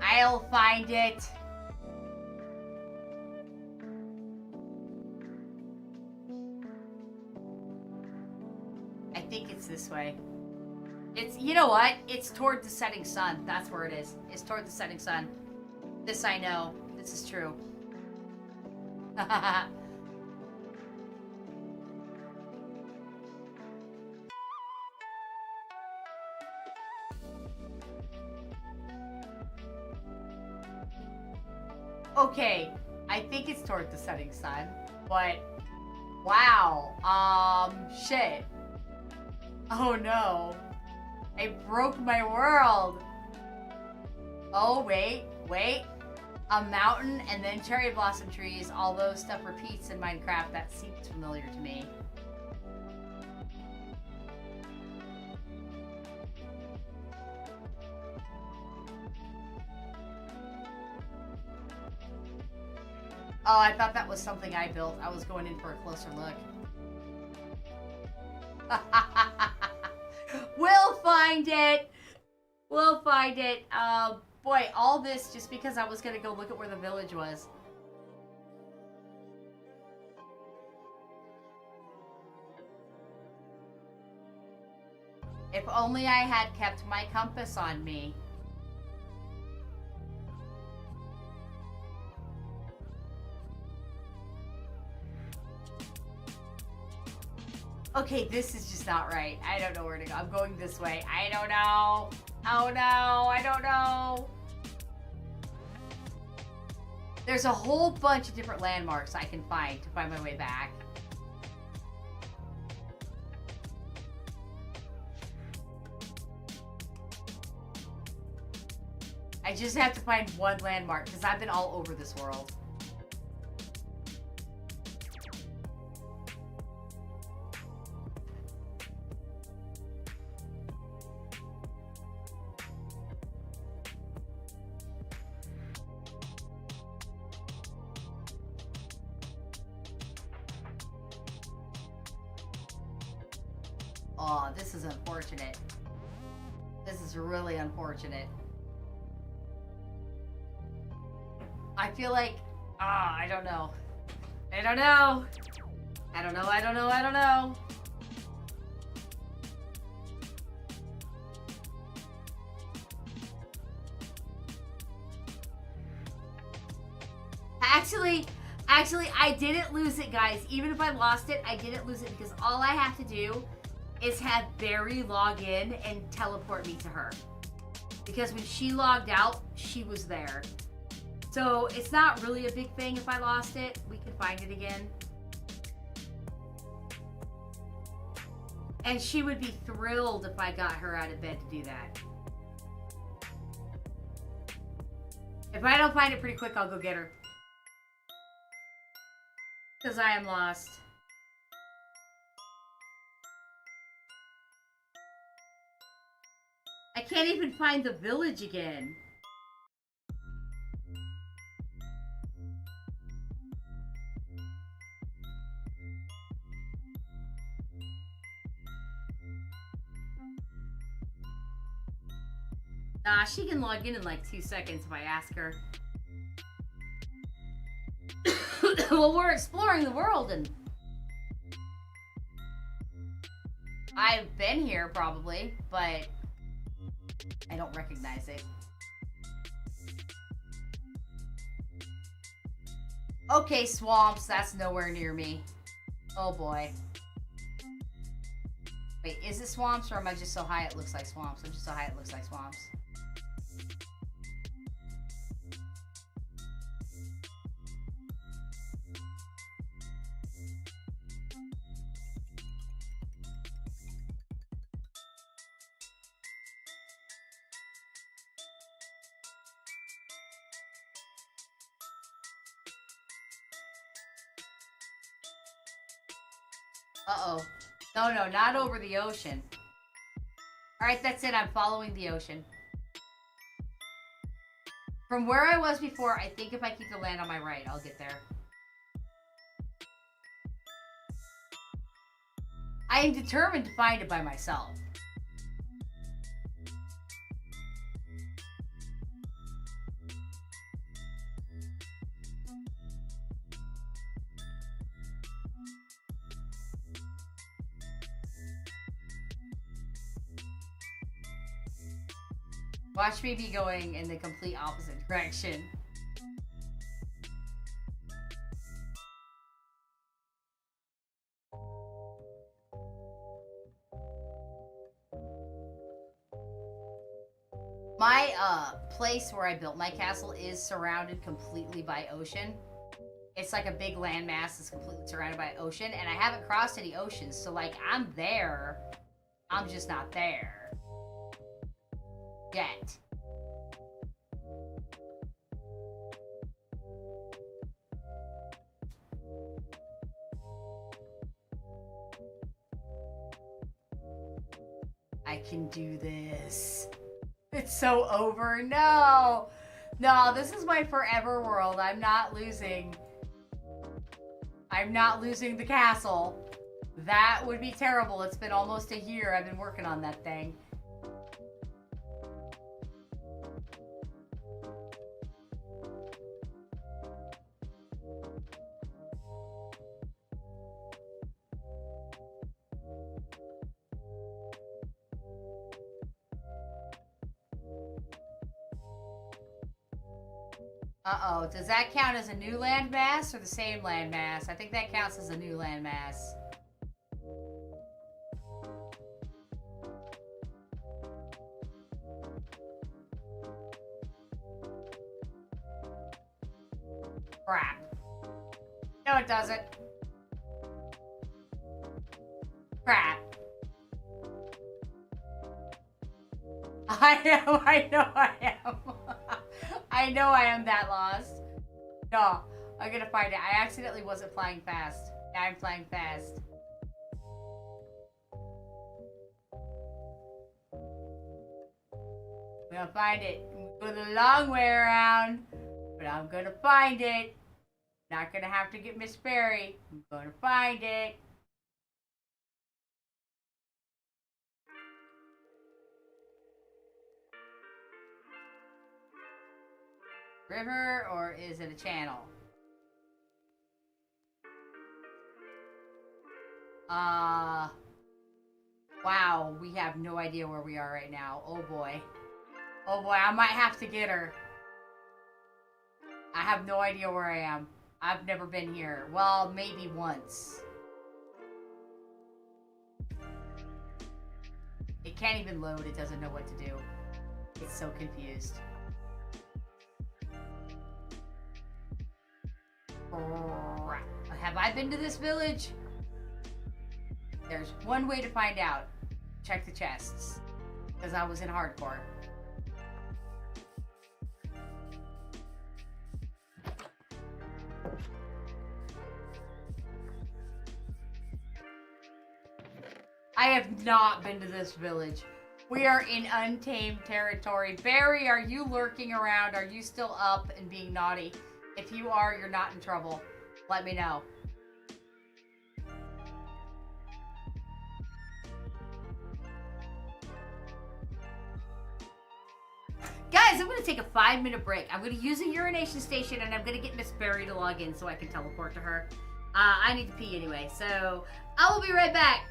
I'll find it. I think it's this way. It's, you know what? It's toward the setting sun. That's where it is. It's toward the setting sun. This I know. This is true. Okay, I think it's toward the setting sun, but wow, shit. Oh no, I broke my world. Oh wait, a mountain and then cherry blossom trees, although stuff repeats in Minecraft, that seems familiar to me. Oh, I thought that was something I built. I was going in for a closer look. We'll find it! We'll find it. Boy, all this just because I was gonna go look at where the village was. If only I had kept my compass on me. Okay, this is just not right. I don't know where to go. I'm going this way. I don't know. Oh no, I don't know. There's a whole bunch of different landmarks I can find to find my way back. I just have to find one landmark because I've been all over this world. Oh, this is unfortunate. This is really unfortunate. I feel like, I don't know. I don't know. I don't know, I don't know, I don't know. Actually, I didn't lose it, guys. Even if I lost it, I didn't lose it because all I have to do is have Barry log in and teleport me to her. Because when she logged out, she was there. So it's not really a big thing if I lost it. We can find it again. And she would be thrilled if I got her out of bed to do that. If I don't find it pretty quick, I'll go get her. Because I am lost. I can't even find the village again. Nah, she can log in like 2 seconds if I ask her. Well, we're exploring the world and... I've been here probably, but... I don't recognize it. Okay, swamps, that's nowhere near me. Oh boy. Wait, is it swamps or am I just so high it looks like swamps? I'm just so high it looks like swamps. Uh-oh. No, not over the ocean. Alright, that's it. I'm following the ocean. From where I was before, I think if I keep the land on my right, I'll get there. I am determined to find it by myself. Watch me be going in the complete opposite direction. My place where I built my castle is surrounded completely by ocean. It's like a big landmass that's completely surrounded by ocean, and I haven't crossed any oceans, so like I'm there. I'm just not there. Yet. I can do this. It's so over. No. No, this is my forever world. I'm not losing. I'm not losing the castle. That would be terrible. It's been almost a year I've been working on that thing. Uh-oh, does that count as a new landmass or the same landmass? I think that counts as a new landmass. Crap. No, it doesn't. Crap. I know I am. I know I am that lost. No, I'm gonna find it. I accidentally wasn't flying fast. Now I'm flying fast. I'm gonna find it. I'm going the long way around, but I'm gonna find it. Not gonna have to get Miss Fairy. I'm gonna find it. River, or is it a channel? Wow, we have no idea where we are right now. Oh boy. Oh boy, I might have to get her. I have no idea where I am. I've never been here. Well, maybe once. It can't even load. It doesn't know what to do. It's so confused. Have I been to this village? There's one way to find out. Check the chests. Because I was in hardcore. I have not been to this village. We are in untamed territory. Barry, are you lurking around? Are you still up and being naughty? If you are, you're not in trouble. Let me know. Guys, I'm going to take a 5-minute break. I'm going to use a urination station, and I'm going to get Miss Barry to log in so I can teleport to her. I need to pee anyway, so I will be right back.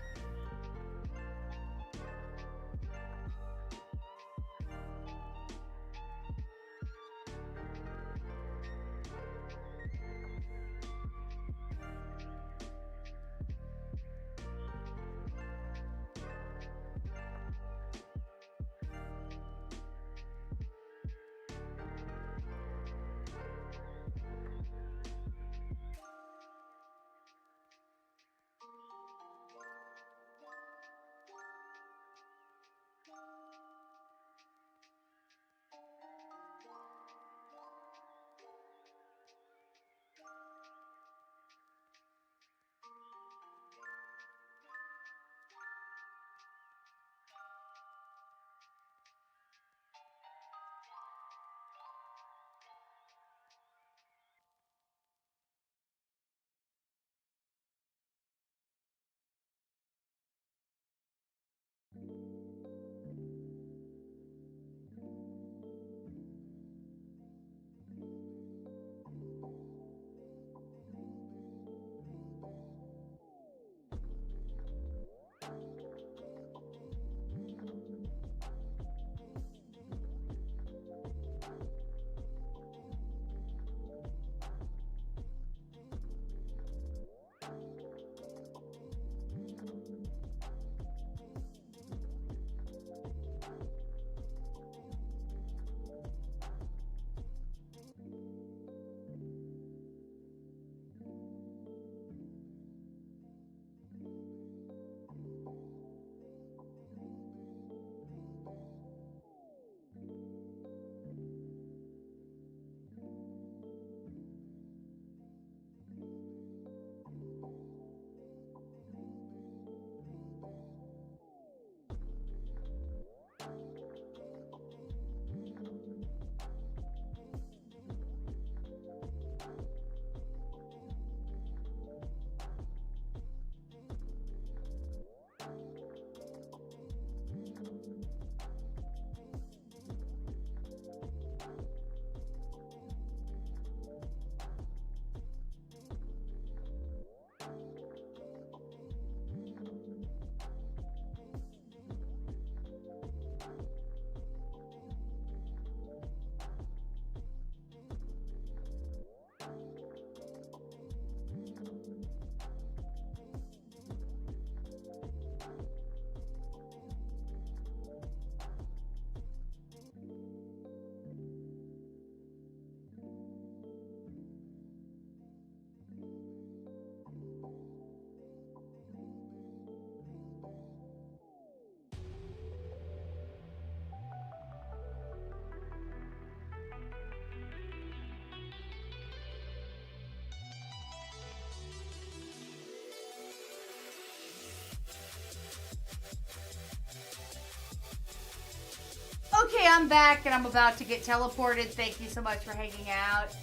Okay, I'm back and I'm about to get teleported. Thank you so much for hanging out.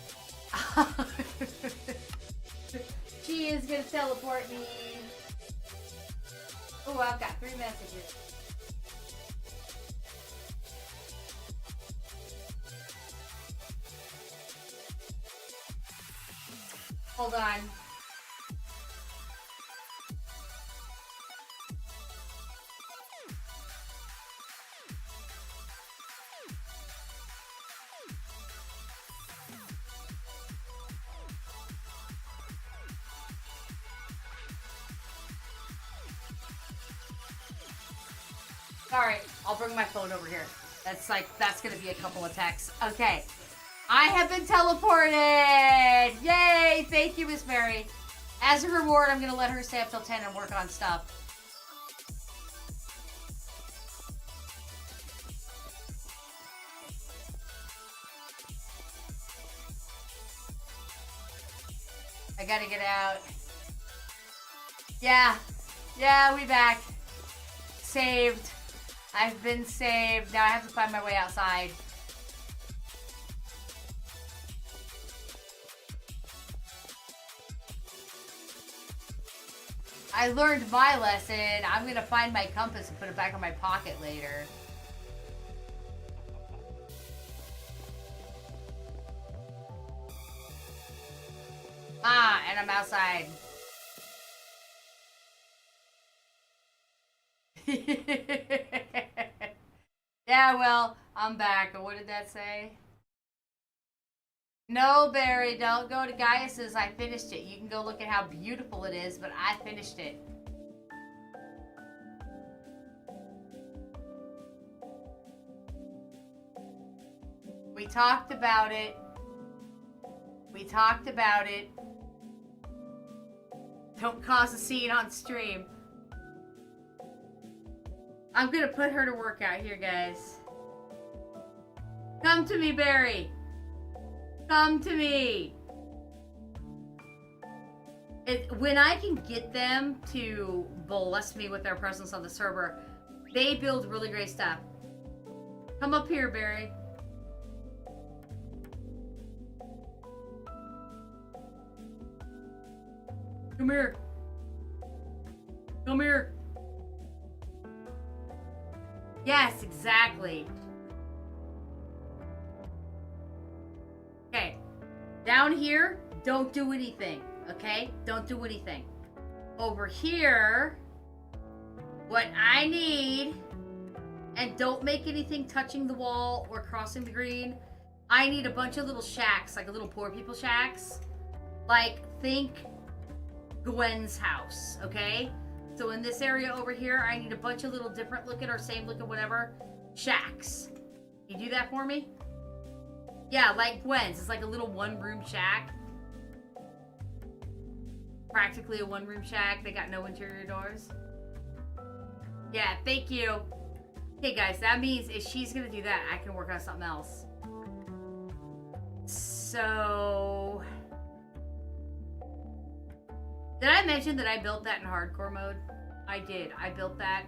She is gonna teleport me. Oh, I've got 3 messages. Hold on. Alright, I'll bring my phone over here. That's gonna be a couple of texts. Okay. I have been teleported! Yay! Thank you, Miss Mary. As a reward, I'm gonna let her stay up till 10 and work on stuff. I gotta get out. Yeah. Yeah, we back. Saved. I've been saved. Now I have to find my way outside. I learned my lesson. I'm gonna find my compass and put it back in my pocket later. Ah, and I'm outside. Yeah, well, I'm back. What did that say? No, Barry, don't go to Gaius's. I finished it. You can go look at how beautiful it is, but I finished it. We talked about it. We talked about it. Don't cause a scene on stream. I'm gonna put her to work out here, guys. Come to me, Barry. Come to me. When I can get them to bless me with their presence on the server, they build really great stuff. Come up here, Barry. Come here. Come here. Yes, exactly. Okay. Down here, don't do anything. Okay? Don't do anything. Over here, what I need, and don't make anything touching the wall or crossing the green. I need a bunch of little shacks, like little poor people shacks. Like, think Gwen's house, okay? So in this area over here, I need a bunch of little different looking or same looking whatever shacks. You do that for me? Yeah, like Gwen's. It's like a little one-room shack. Practically a one-room shack. They got no interior doors. Yeah, thank you. Okay, guys, that means if she's gonna do that, I can work on something else. So... did I mention that I built that in hardcore mode? I did. I built that.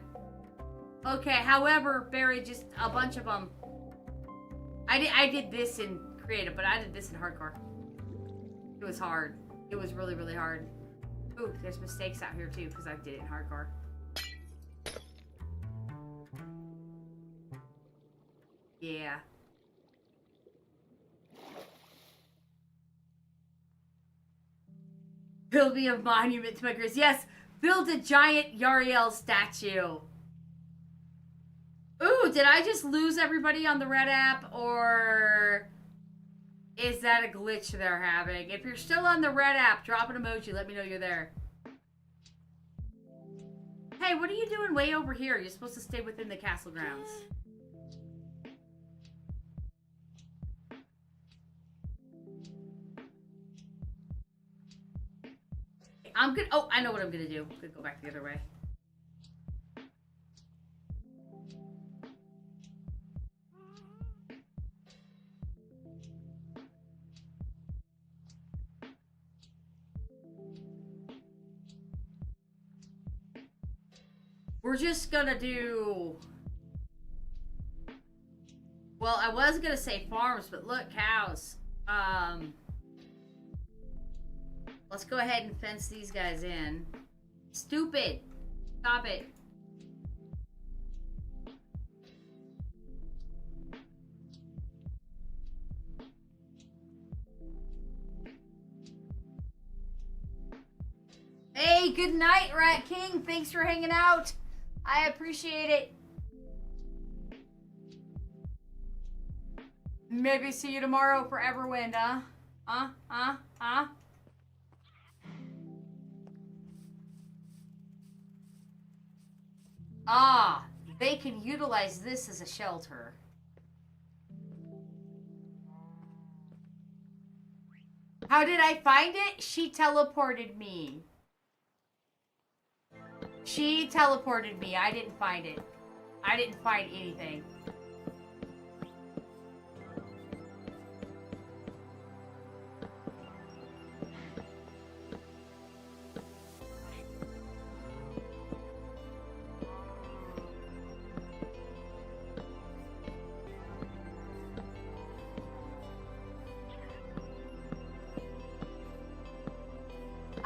Okay, however, Barry, just a bunch of them. I did this in creative, but I did this in hardcore. It was hard. It was really, really hard. Ooh, there's mistakes out here too, because I did it in hardcore. Yeah. Build me a monument to my Grizz. Yes, build a giant Yarrielle statue. Ooh, did I just lose everybody on the red app, or is that a glitch they're having? If you're still on the red app, drop an emoji. Let me know you're there. Hey, what are you doing way over here? You're supposed to stay within the castle grounds. I'm good. Oh, I know what I'm gonna do. I'm gonna go back the other way. We're just gonna do... well, I was gonna say farms, but look, cows. Let's go ahead and fence these guys in. Stupid! Stop it. Hey, good night, Rat King. Thanks for hanging out. I appreciate it. Maybe see you tomorrow for Everwind, huh? Huh? Ah, they can utilize this as a shelter. How did I find it? She teleported me. She teleported me. I didn't find it. I didn't find anything.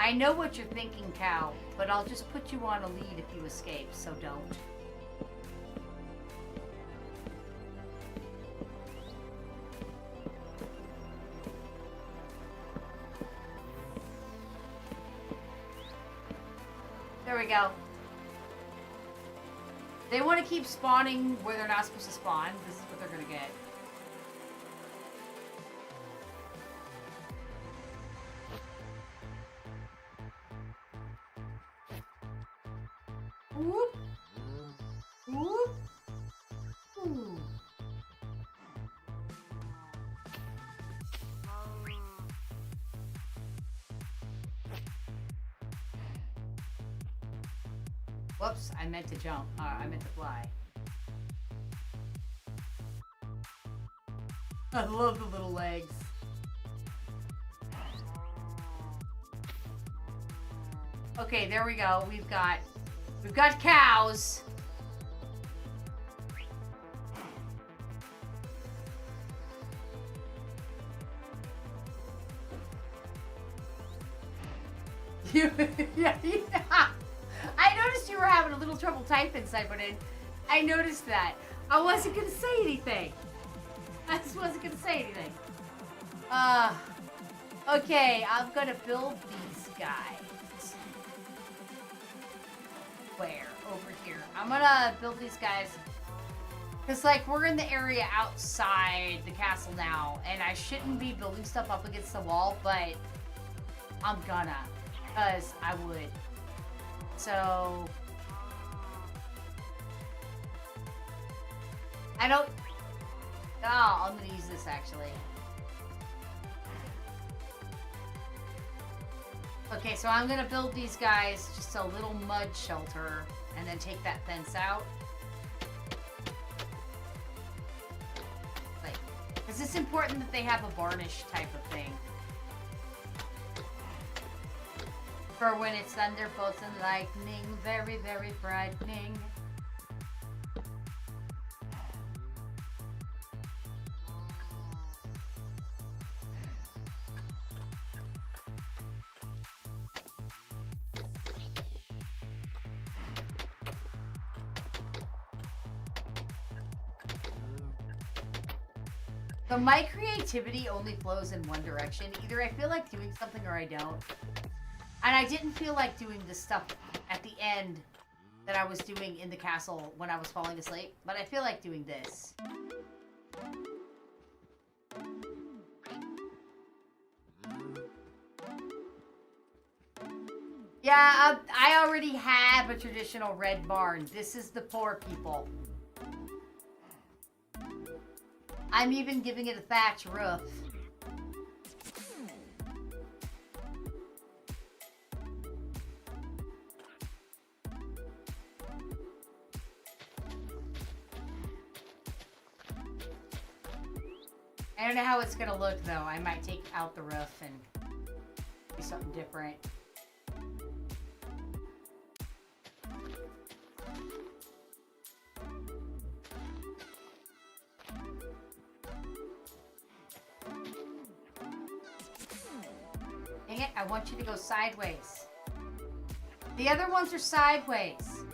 I know what you're thinking, cow, but I'll just put you on a lead if you escape, so don't. There we go. They want to keep spawning where they're not supposed to spawn. This is what they're going to get. Whoop. Whoop. Ooh. Whoops, I meant to jump. I meant to fly. I love the little legs. Okay, there we go. We've got cows. Yeah. I noticed you were having a little trouble typing, Cyberden. I noticed that. I wasn't gonna say anything. I just wasn't gonna say anything. Okay, I'm gonna build these guys. Where? Over here. I'm gonna build these guys. Because, like, we're in the area outside the castle now, and I shouldn't be building stuff up against the wall, but I'm gonna. Because I would. So I don't. Oh, I'm gonna use this actually. Okay, so I'm gonna build these guys just a little mud shelter and then take that fence out. Like, because it's important that they have a varnish type of thing. For when it's thunderbolts and lightning, very, very frightening. So my creativity only flows in one direction. Either I feel like doing something or I don't. And I didn't feel like doing this stuff at the end that I was doing in the castle when I was falling asleep. But I feel like doing this. Yeah, I already have a traditional red barn. This is the poor people. I'm even giving it a thatch roof. I don't know how it's gonna look though. I might take out the roof and do something different. Dang it, I want you to go sideways. The other ones are sideways.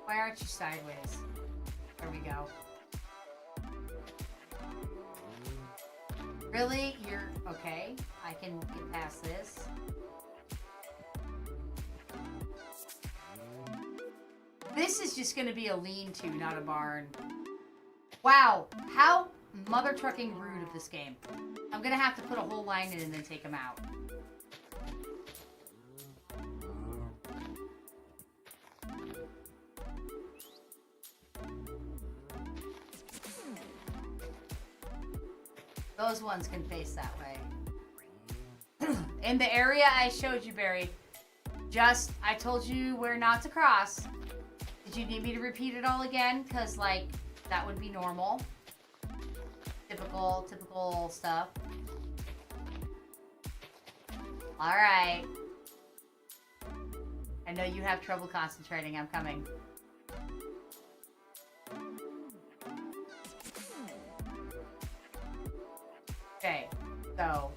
Why aren't you sideways? There we go. Really? You're okay? I can get past this. This is just gonna be a lean-to, not a barn. Wow, how mother trucking rude of this game. I'm gonna have to put a whole line in and then take them out. Those ones can face that way. In the area I showed you, Barry, I told you where not to cross. Did you need me to repeat it all again? Because, like, that would be normal. Typical stuff. Alright. I know you have trouble concentrating. I'm coming. Okay, so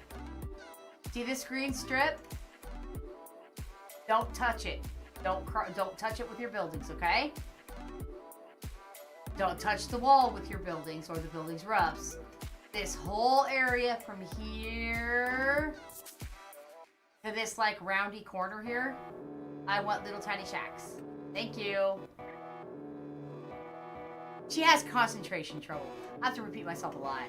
see this green strip? Don't touch it. Don't touch it with your buildings, okay? Don't touch the wall with your buildings or the building's roofs. This whole area from here to this like roundy corner here, I want little tiny shacks. Thank you. She has concentration trouble. I have to repeat myself a lot.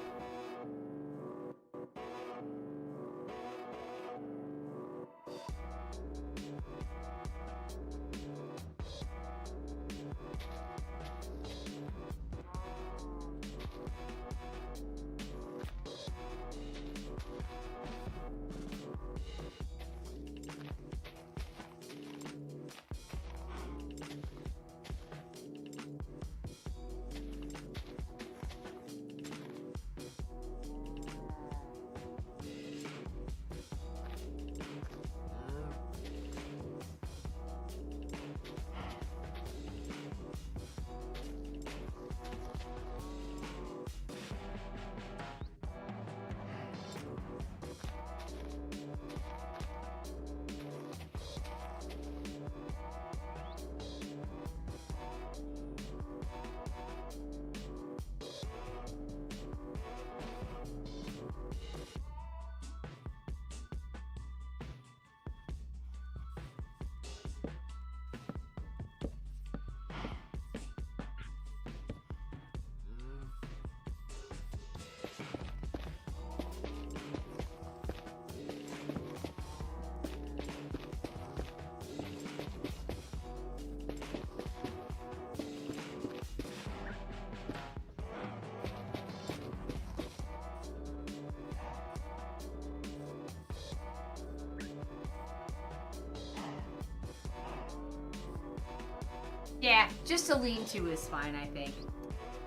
Yeah, just a lean-to is fine, I think.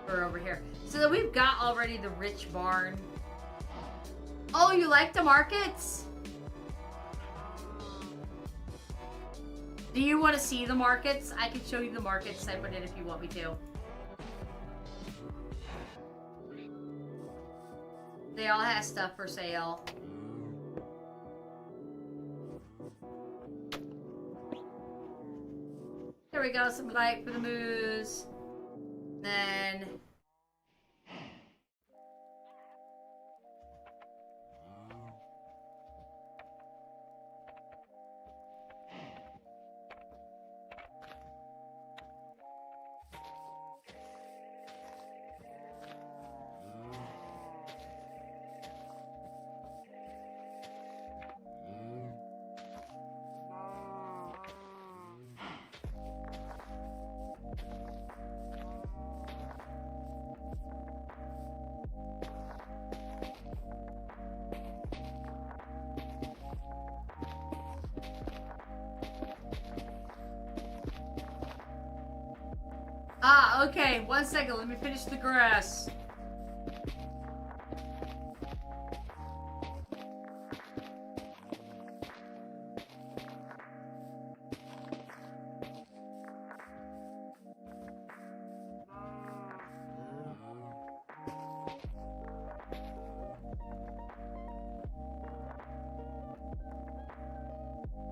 For over here. So we've got already the rich barn. Oh, you like the markets? Do you want to see the markets? I can show you the markets. I put in if you want me to. They all have stuff for sale. There we go, some light for the moose. Then... Ah, okay. 1 second. Let me finish the grass.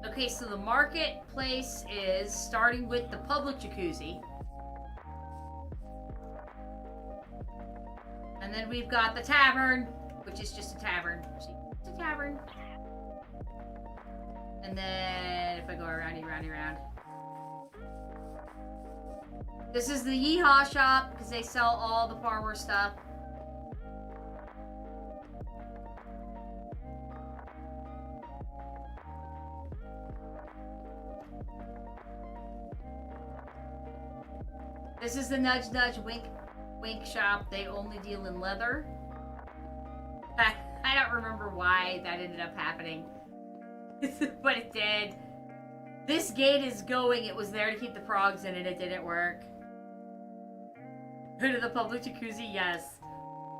Okay, so the marketplace is starting with the public jacuzzi. And then we've got the tavern, which is just a tavern. It's a tavern. And then if I go around, around. This is the Yeehaw shop, because they sell all the farmer stuff. This is the Nudge Nudge Wink Wink shop. They only deal in leather. I don't remember why that ended up happening. But it did. This gate is going. It was there to keep the frogs in it. It didn't work. Go to the public jacuzzi? Yes.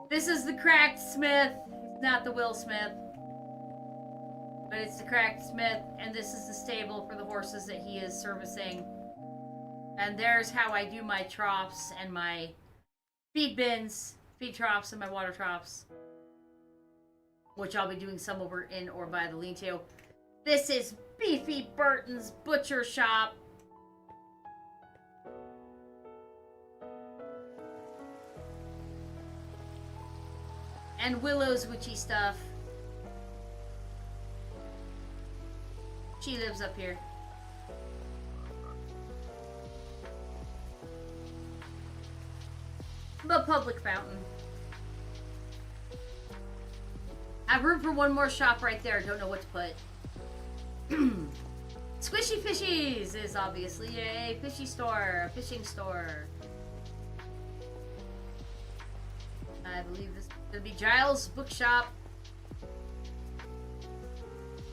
This is the Cracked Smith. It's not the Will Smith. But it's the Cracked Smith. And this is the stable for the horses that he is servicing. And there's how I do my troughs and my feed bins, feed troughs, and my water troughs. Which I'll be doing some over in or by the lean-to. This is Beefy Burton's Butcher Shop. And Willow's witchy stuff. She lives up here. The public fountain. I have room for one more shop right there. Don't know what to put. Squishy Fishies is obviously a fishy store, a fishing store. I believe this is going to be Giles' bookshop.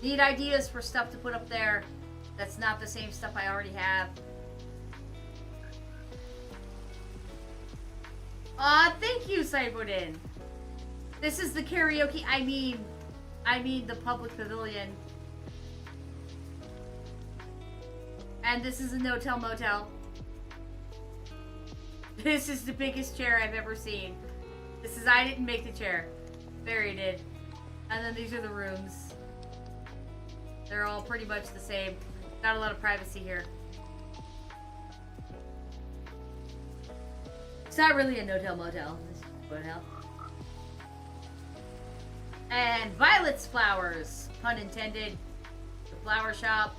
Need ideas for stuff to put up there that's not the same stuff I already have. Thank you, Cyberden. This is the karaoke, I mean the public pavilion. And this is a no-tell motel. This is the biggest chair I've ever seen. I didn't make the chair. Barry did. And then these are the rooms. They're all pretty much the same. Not a lot of privacy here. It's not really a no-tell motel. It's a motel. And Violet's Flowers. Pun intended. The flower shop.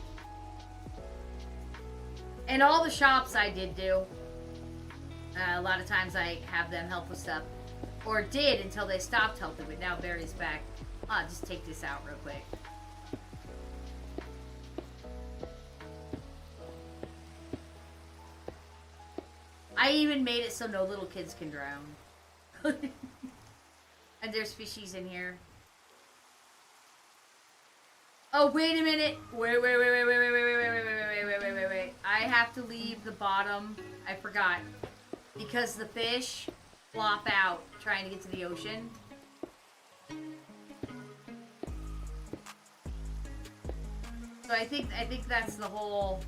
And all the shops I did do. A lot of times I have them help with stuff. Or did until they stopped helping, but now Barry's back. I'll just take this out real quick. I even made it so no little kids can drown. And there's fishies in here. Oh, wait a minute. Wait. I have to leave the bottom. I forgot. Because the fish flop out trying to get to the ocean. So I think that's the whole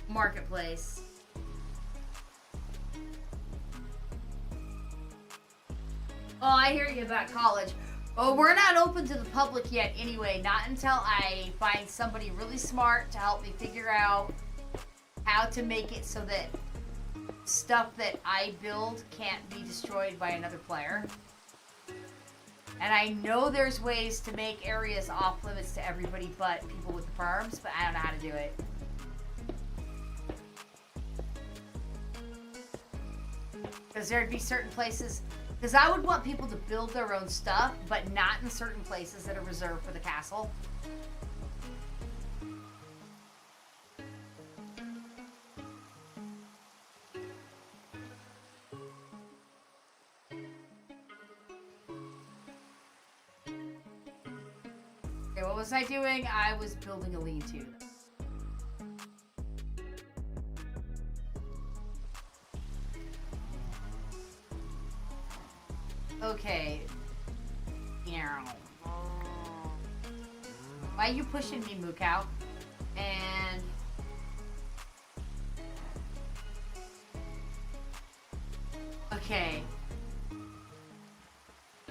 marketplace. Oh, I hear you about college. Oh, we're not open to the public yet anyway. Not until I find somebody really smart to help me figure out how to make it so that stuff that I build can't be destroyed by another player. And I know there's ways to make areas off limits to everybody but people with the farms, but I don't know how to do it. Because there'd be certain places, because I would want people to build their own stuff, but not in certain places that are reserved for the castle. Okay, what was I doing? I was building a lean-to. Okay. Why are you pushing me, Mookow? And okay.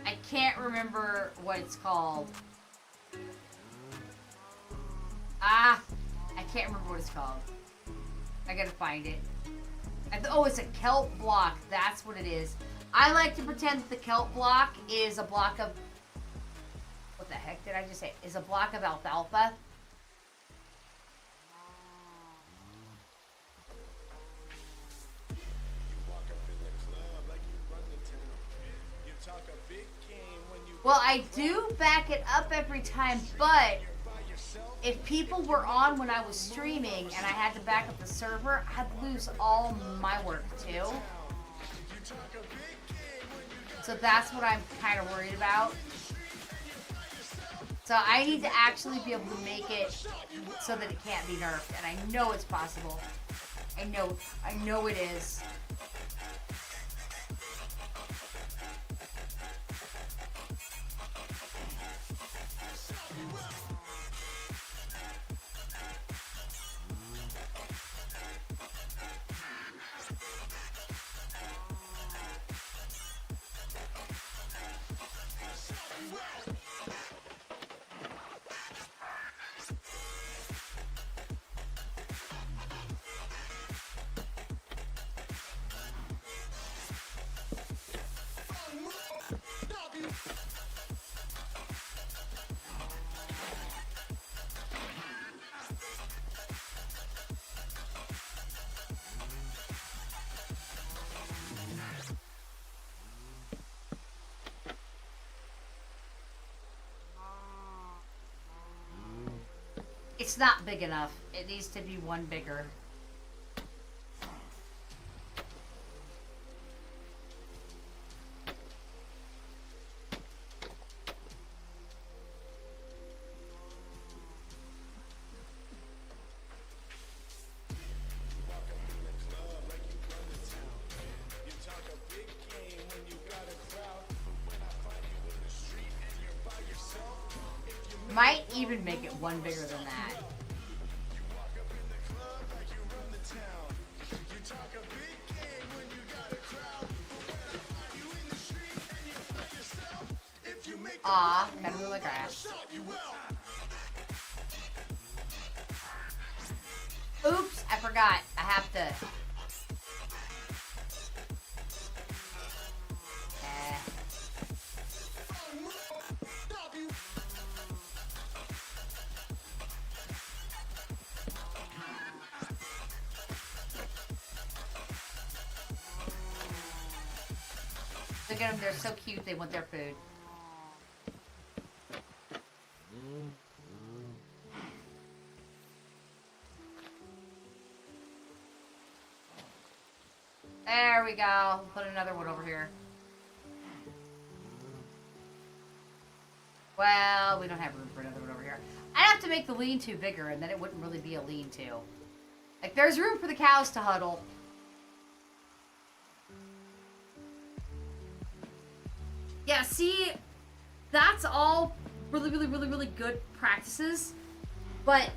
I can't remember what it's called. I can't remember what it's called. I gotta find it. Oh, it's a kelp block. That's what it is. I like to pretend that the kelp block is a block of... What the heck did I just say? Is a block of alfalfa. Well, I do back it up every time, but if people were on when I was streaming and I had to back up the server, I'd lose all my work too. So that's what I'm kind of worried about. So I need to actually be able to make it so that it can't be nerfed, and I know it's possible. I know it is. It's not big enough. It needs to be one bigger. Might even make it one bigger than that. Aw, gotta move my grass. Oops, I forgot. I have to. Look at them, they're so cute, they want their food. There we go. Put another one over here. Well, we don't have room for another one over here. I'd have to make the lean-to bigger, and then it wouldn't really be a lean-to. Like, there's room for the cows to huddle. Yeah, see, that's all really good practices. But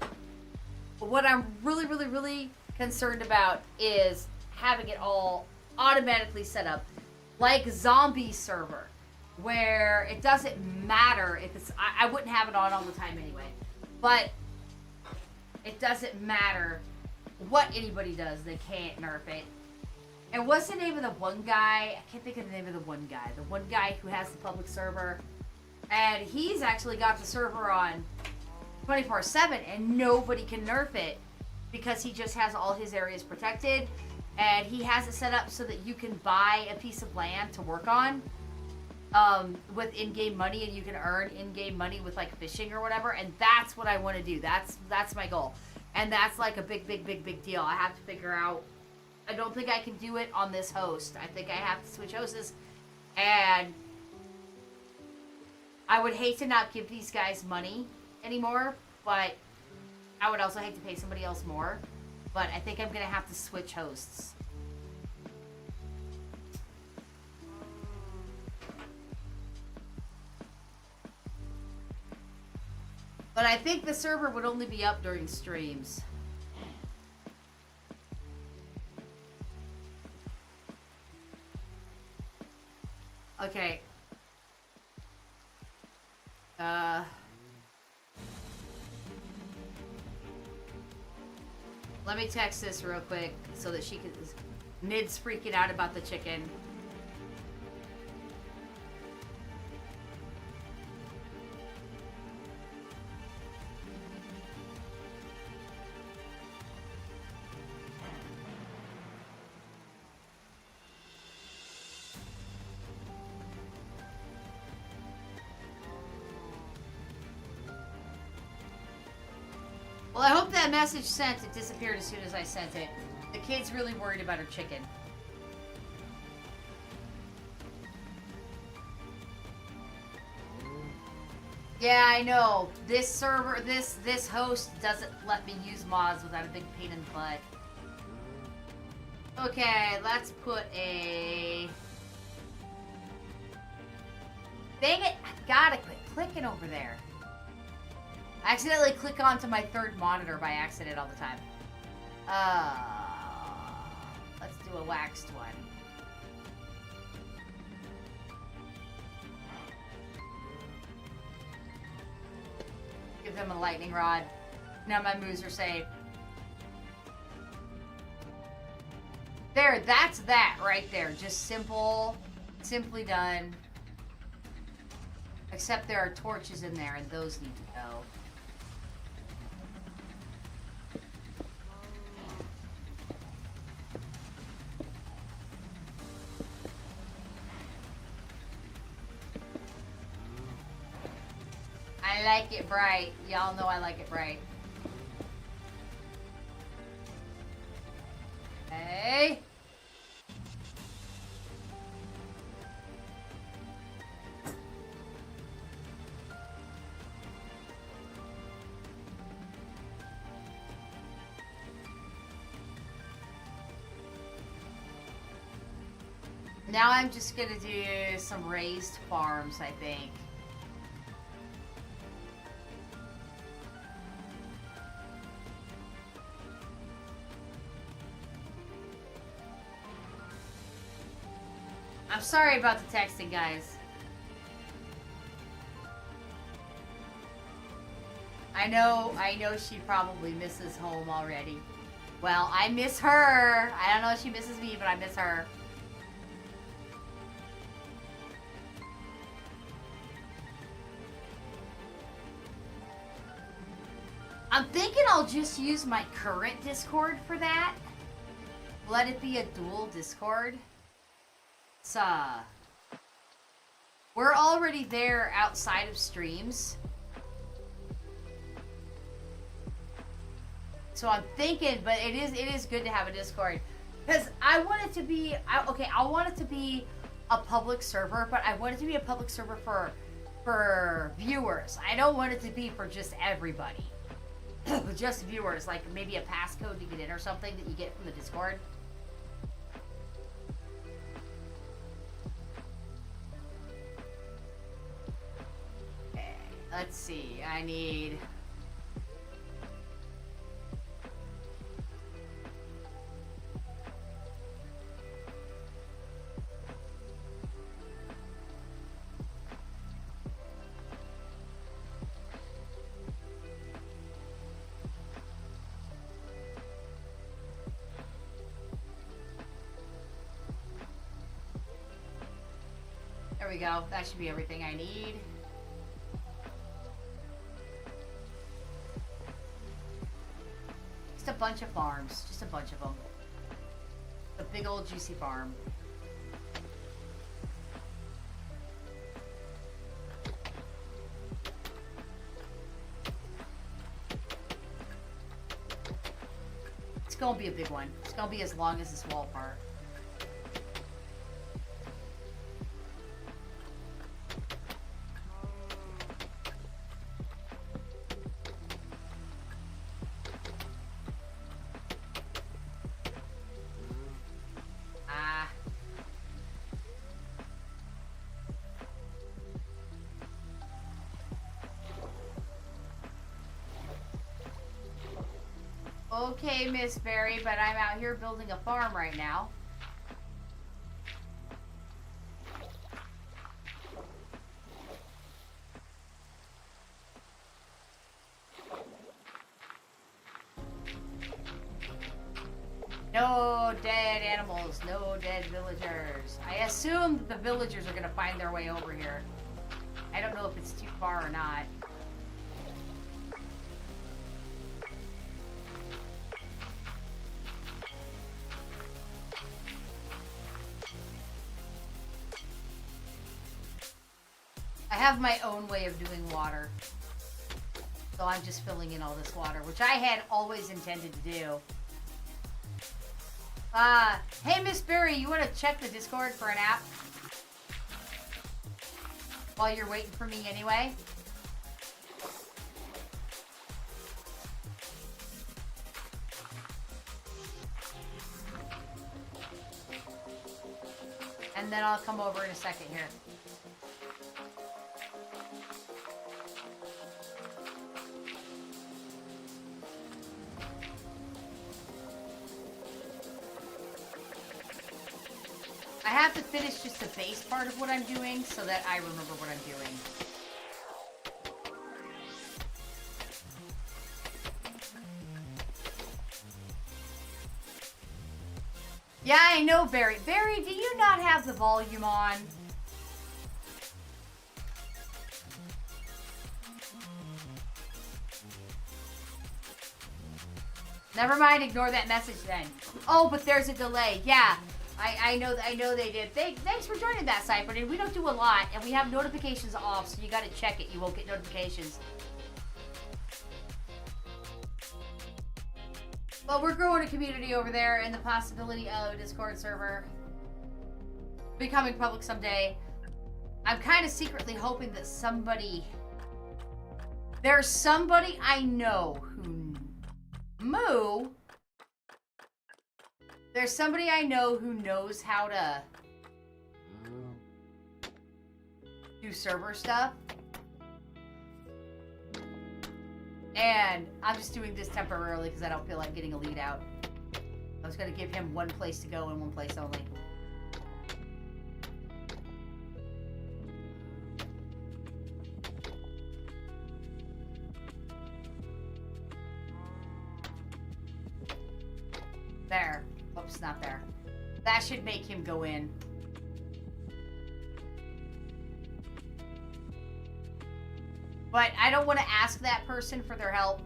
what I'm really concerned about is having it all automatically set up like zombie server, where it doesn't matter if it's, I wouldn't have it on all the time anyway, but it doesn't matter what anybody does, they can't nerf it. And what's the name of the one guy? I can't think of the name of the one guy. The one guy who has the public server. And he's actually got the server on 24/7 and nobody can nerf it because he just has all his areas protected. And he has it set up so that you can buy a piece of land to work on with in-game money, and you can earn in-game money with like fishing or whatever. And that's what I want to do. That's my goal. And that's like a big deal. I have to figure out. I don't think I can do it on this host. I think I have to switch hosts. And I would hate to not give these guys money anymore, but I would also hate to pay somebody else more. But I think I'm going to have to switch hosts. But I think the server would only be up during streams. Okay. Let me text this real quick so that she can... Nid's freaking out about the chicken. Well, I hope that message sent. It disappeared as soon as I sent it. The kid's really worried about her chicken. Yeah, I know. This server, this host doesn't let me use mods without a big pain in the butt. Okay, let's put a... Dang it! I gotta quit clicking over there. I accidentally click onto my third monitor by accident all the time. Let's do a waxed one. Give them a lightning rod. Now my moves are safe. There, that's that right there. Just simply done. Except there are torches in there and those need to go. I like it bright. Y'all know I like it bright. Okay. Now I'm just gonna do some raised farms, I think. I'm sorry about the texting, guys. I know she probably misses home already. Well, I miss her. I don't know if she misses me, but I miss her. I'm thinking I'll just use my current Discord for that. Let it be a dual Discord. We're already there outside of streams. So I'm thinking, but it is good to have a Discord. Because I want it to be, I want it to be a public server, but I want it to be a public server for viewers. I don't want it to be for just everybody. Just viewers, like maybe a passcode to get in or something that you get from the Discord. Okay, let's see. I need... There we go. That should be everything I need. Just a bunch of farms. Just a bunch of them. A big old juicy farm. It's gonna be a big one. It's gonna be as long as this wall part. Okay, Miss Berry, but I'm out here building a farm right now. No dead animals, no dead villagers. I assume the villagers are gonna find their way over here. I don't know if it's too far or not. I have my own way of doing water. So I'm just filling in all this water, which I had always intended to do. Hey Miss Berry, you want to check the Discord for an app? While you're waiting for me anyway? And then I'll come over in a second here. I have to finish just the base part of what I'm doing so that I remember what I'm doing. Yeah, I know, Barry. Barry, do you not have the volume on? Never mind, ignore that message then. Oh, but there's a delay. Yeah. I know they did. Thanks for joining that, Cypher. And we don't do a lot, and we have notifications off, so you gotta check it. You won't get notifications. But we're growing a community over there, and the possibility of a Discord server becoming public someday. I'm kind of secretly hoping that there's somebody I know who... There's somebody I know who knows how to do server stuff. And I'm just doing this temporarily because I don't feel like getting a lead out. I was going to give him one place to go and one place only. There. Oops, not there. That should make him go in. But I don't want to ask that person for their help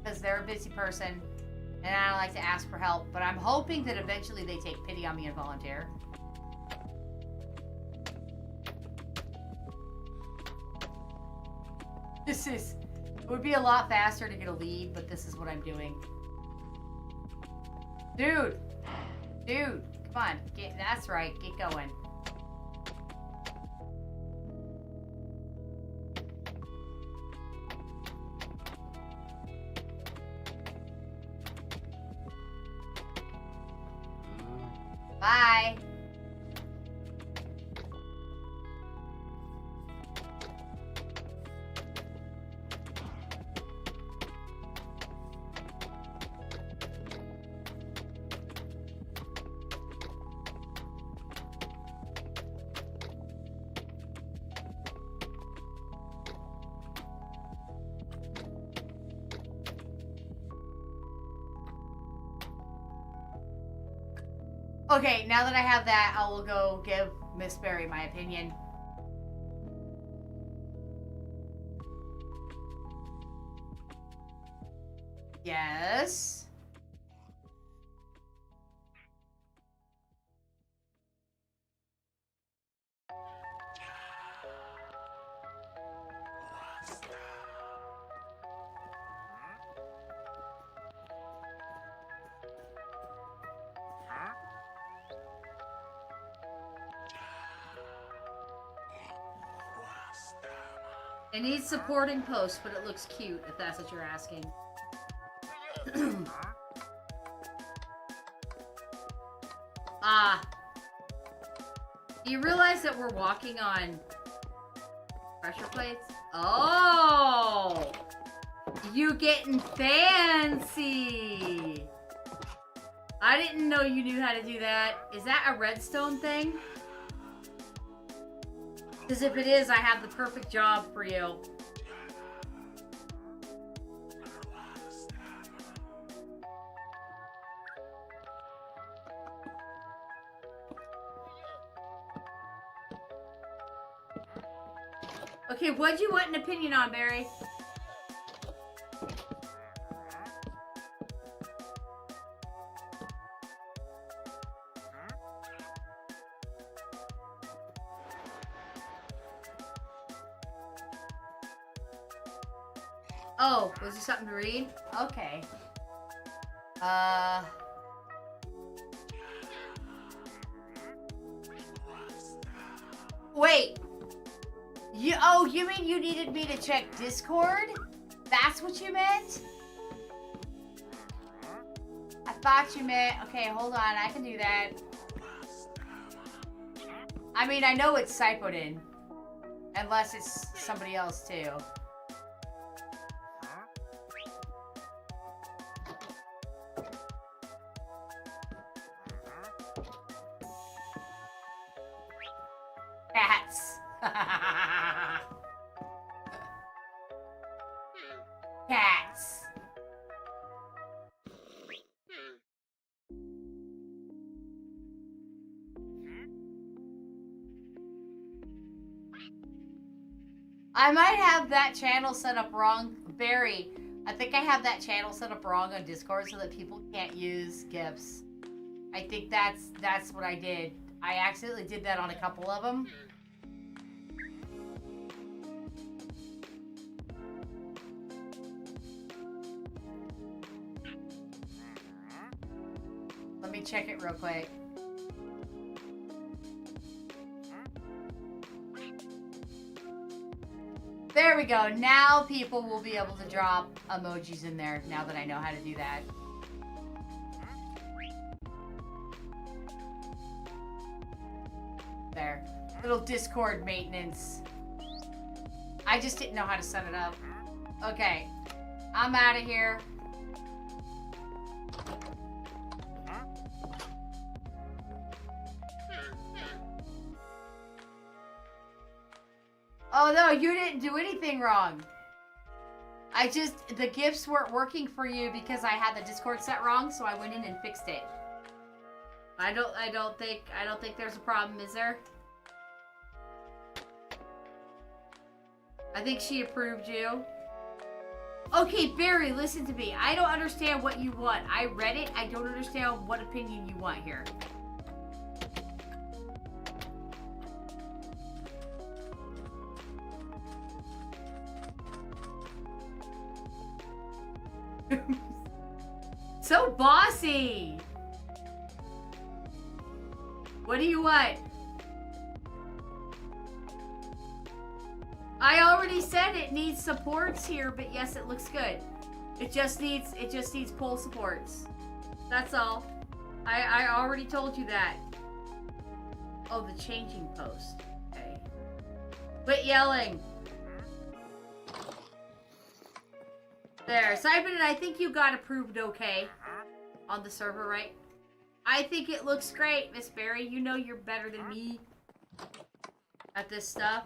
because they're a busy person and I don't like to ask for help. But I'm hoping that eventually they take pity on me and volunteer. It would be a lot faster to get a lead, but this is what I'm doing. Dude, come on, that's right, get going. Bye. Okay, now that I have that, I will go give Miss Berry my opinion. Yes. It needs supporting posts, but it looks cute, if that's what you're asking. Do you realize that we're walking on pressure plates? Oh! You getting fancy! I didn't know you knew how to do that. Is that a redstone thing? Because if it is, I have the perfect job for you. Okay, what do you want an opinion on, Barry? Oh, was there something to read? Okay. Wait. You mean you needed me to check Discord? That's what you meant? I thought you meant... Okay, hold on. I can do that. I mean, I know it's Cypodin. Unless it's somebody else, too. Cats. Cats. I might have that channel set up wrong. Barry, I think I have that channel set up wrong on Discord so that people can't use GIFs. I think that's what I did. I accidentally did that on a couple of them. me check it real quick. There we go. Now people will be able to drop emojis in there now that I know how to do that. There. Little Discord maintenance. I just didn't know how to set it up. Okay. I'm out of here. Oh no, you didn't do anything wrong. The gifts weren't working for you because I had the Discord set wrong, so I went in and fixed it. I don't think there's a problem, is there? I think she approved you. Okay, Barry, listen to me. I don't understand what you want. I read it. I don't understand what opinion you want here. So bossy. What do you want? I already said it needs supports here, but yes, it looks good. It just needs pole supports. That's all. I already told you that. Oh, the changing post. Okay. Quit yelling. There, Simon, and I think you got approved okay on the server, right? I think it looks great, Miss Berry. You know you're better than me at this stuff.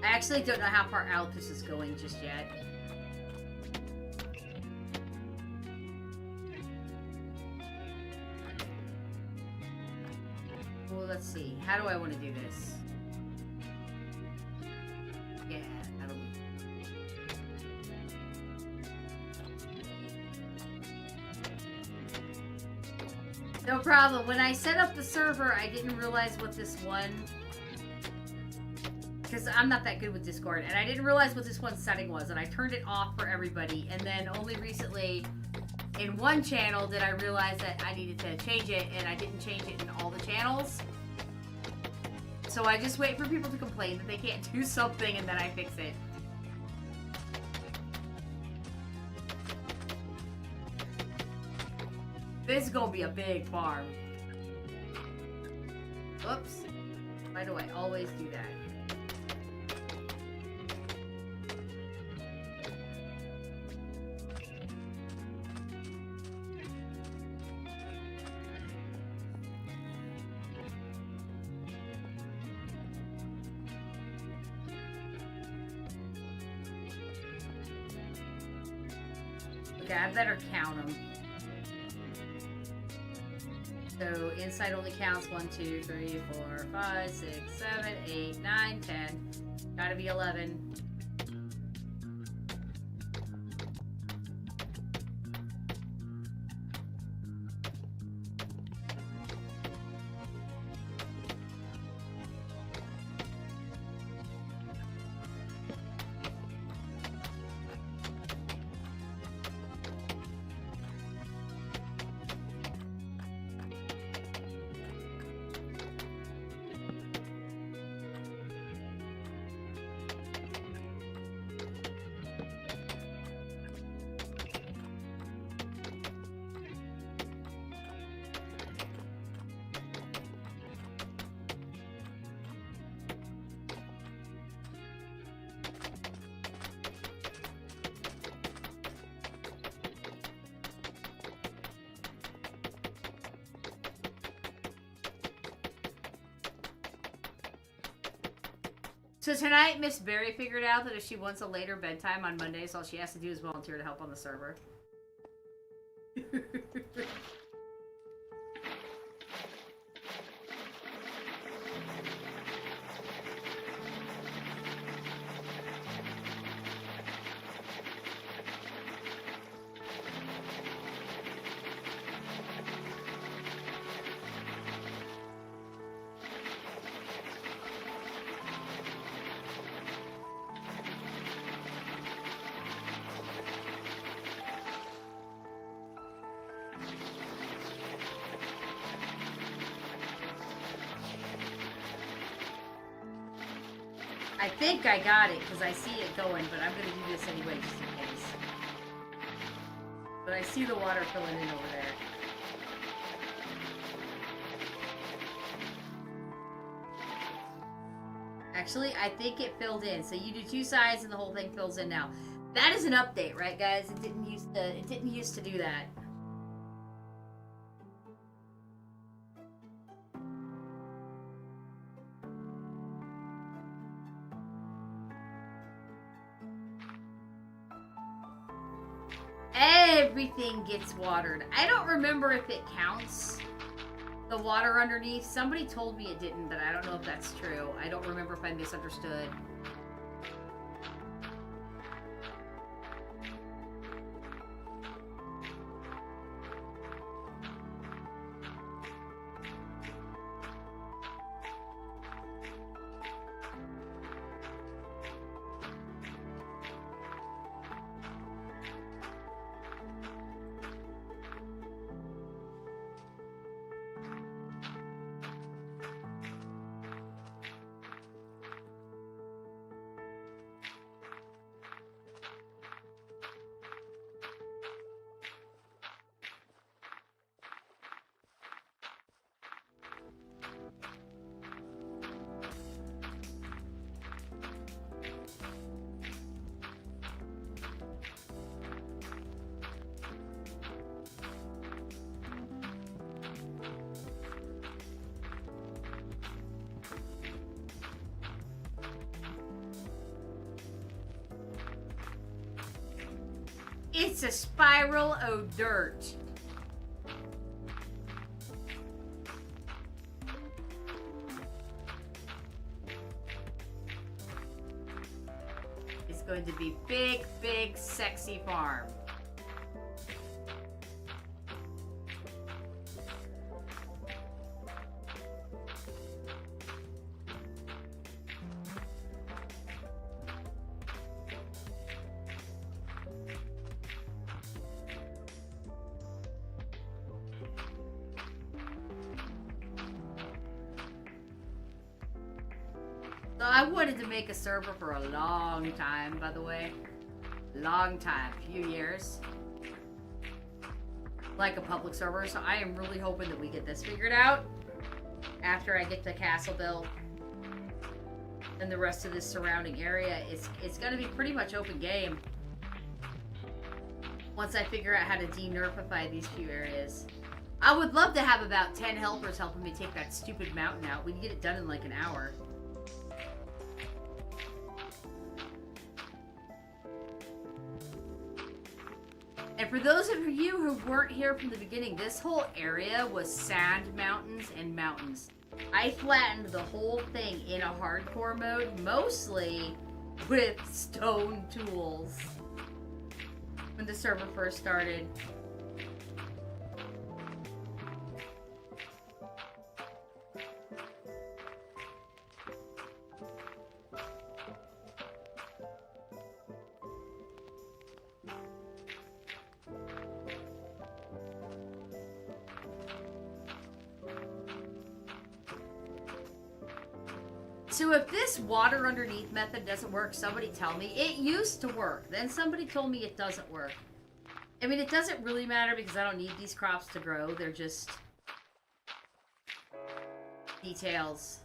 I actually don't know how far out this is going just yet. Well, let's see. How do I want to do this? Yeah, that'll be... No problem. When I set up the server, I didn't realize what this one... Because I'm not that good with Discord, and I didn't realize what this one setting was, and I turned it off for everybody, and then only recently, in one channel, did I realize that I needed to change it, and I didn't change it in all the channels. So I just wait for people to complain that they can't do something, and then I fix it. This is gonna be a big farm. Oops. Why do I always do that? Okay, I better count them. So inside only counts 1, 2, 3, 4, 5, 6, 7, 8, 9, 10. Gotta be 11. So tonight, Miss Berry figured out that if she wants a later bedtime on Mondays, all she has to do is volunteer to help on the server. I think I got it because I see it going, but I'm gonna do this anyway just in case. But I see the water filling in over there. Actually, I think it filled in. So you do 2 sides and the whole thing fills in now. That is an update, right, guys? It didn't used to do that. Everything gets watered. I don't remember if it counts the water underneath. Somebody told me it didn't, but I don't know if that's true. I don't remember if I misunderstood. It's a spiral o' dirt. It's going to be big, big, sexy farm. So I wanted to make a server for a long time, by the way. Long time, few years. Like a public server, so I am really hoping that we get this figured out after I get the castle built and the rest of this surrounding area. It's gonna be pretty much open game once I figure out how to de-nerfify these few areas. I would love to have about 10 helpers helping me take that stupid mountain out. We can get it done in like an hour. And for those of you who weren't here from the beginning, this whole area was sand mountains and mountains. I flattened the whole thing in a hardcore mode, mostly with stone tools when the server first started. So if this water underneath method doesn't work, somebody tell me. It used to work. Then somebody told me it doesn't work. I mean, it doesn't really matter because I don't need these crops to grow. They're just details.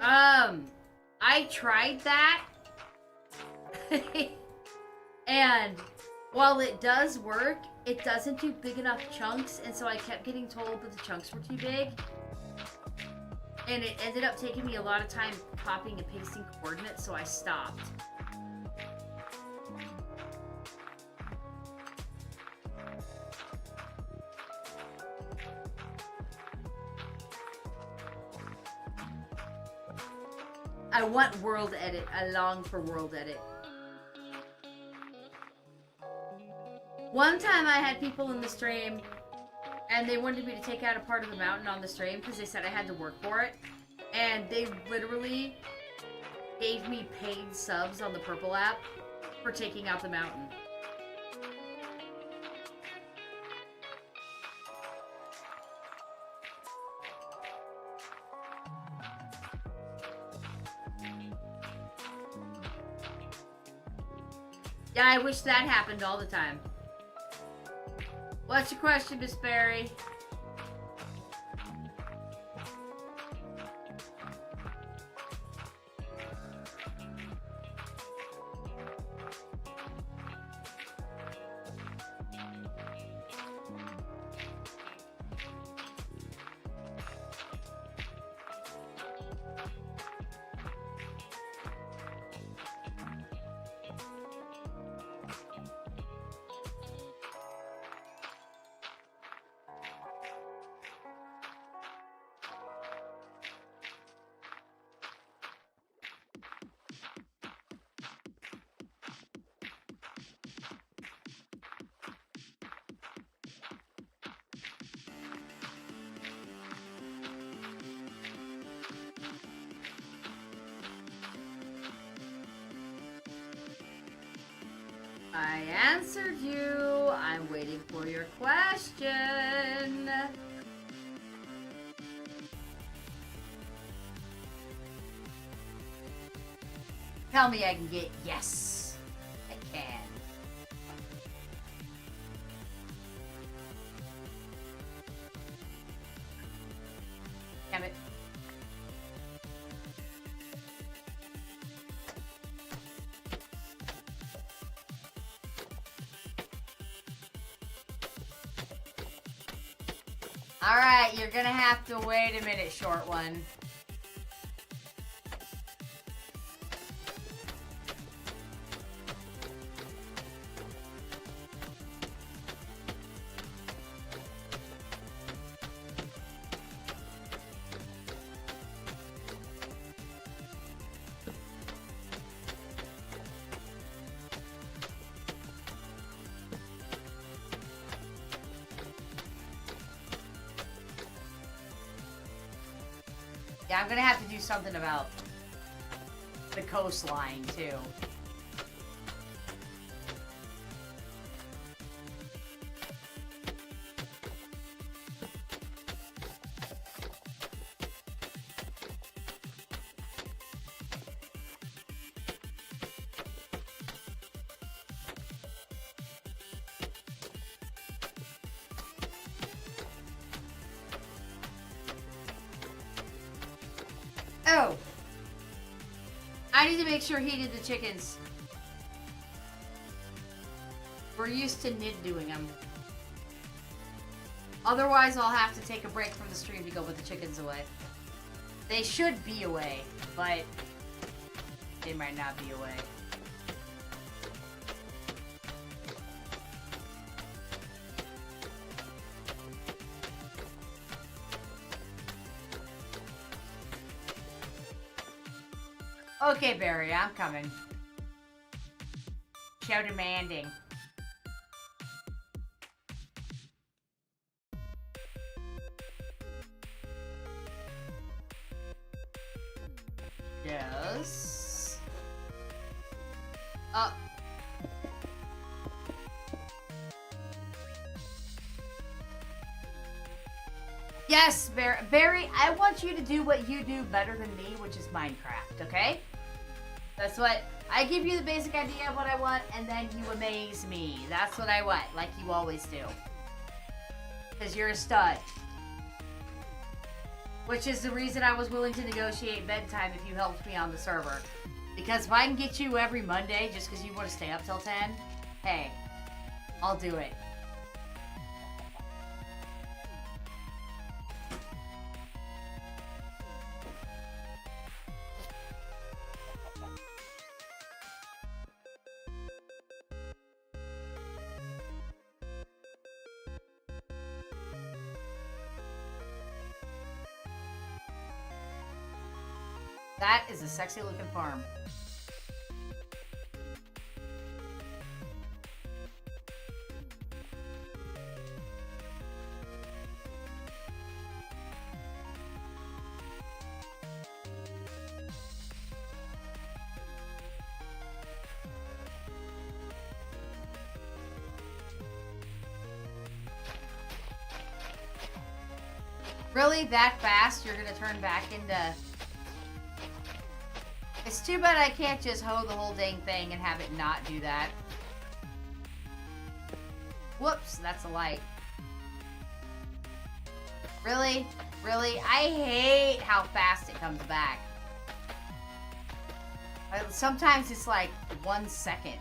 I tried that. And while it does work, it doesn't do big enough chunks, and so I kept getting told that the chunks were too big. And it ended up taking me a lot of time copying and pasting coordinates, so I stopped. I want world edit. I long for world edit. One time I had people in the stream and they wanted me to take out a part of the mountain on the stream because they said I had to work for it. And they literally gave me paid subs on the Purple app for taking out the mountain. Yeah, I wish that happened all the time. What's your question, Miss Berry? I answered you. I'm waiting for your question. Tell me I can get yes. I can. Damn it. Alright, you're gonna have to wait a minute, short one. Yeah, I'm gonna have to do something about the coastline, too. Oh! I need to make sure he did the chickens. We're used to Nid doing them. Otherwise, I'll have to take a break from the stream to go put the chickens away. They should be away, but they might not be away. Okay, Barry, I'm coming. Show demanding. Yes. Yes, Barry, I want you to do what you do better than me, which is Minecraft, okay? That's what, I give you the basic idea of what I want, and then you amaze me. That's what I want, like you always do. Because you're a stud. Which is the reason I was willing to negotiate bedtime if you helped me on the server. Because if I can get you every Monday just because you want to stay up till 10, hey, I'll do it. That is a sexy looking farm. Really? That fast? You're gonna turn back into... It's too bad I can't just hoe the whole dang thing and have it not do that. Whoops, that's a light. Really? Really? I hate how fast it comes back. Sometimes it's like 1 second.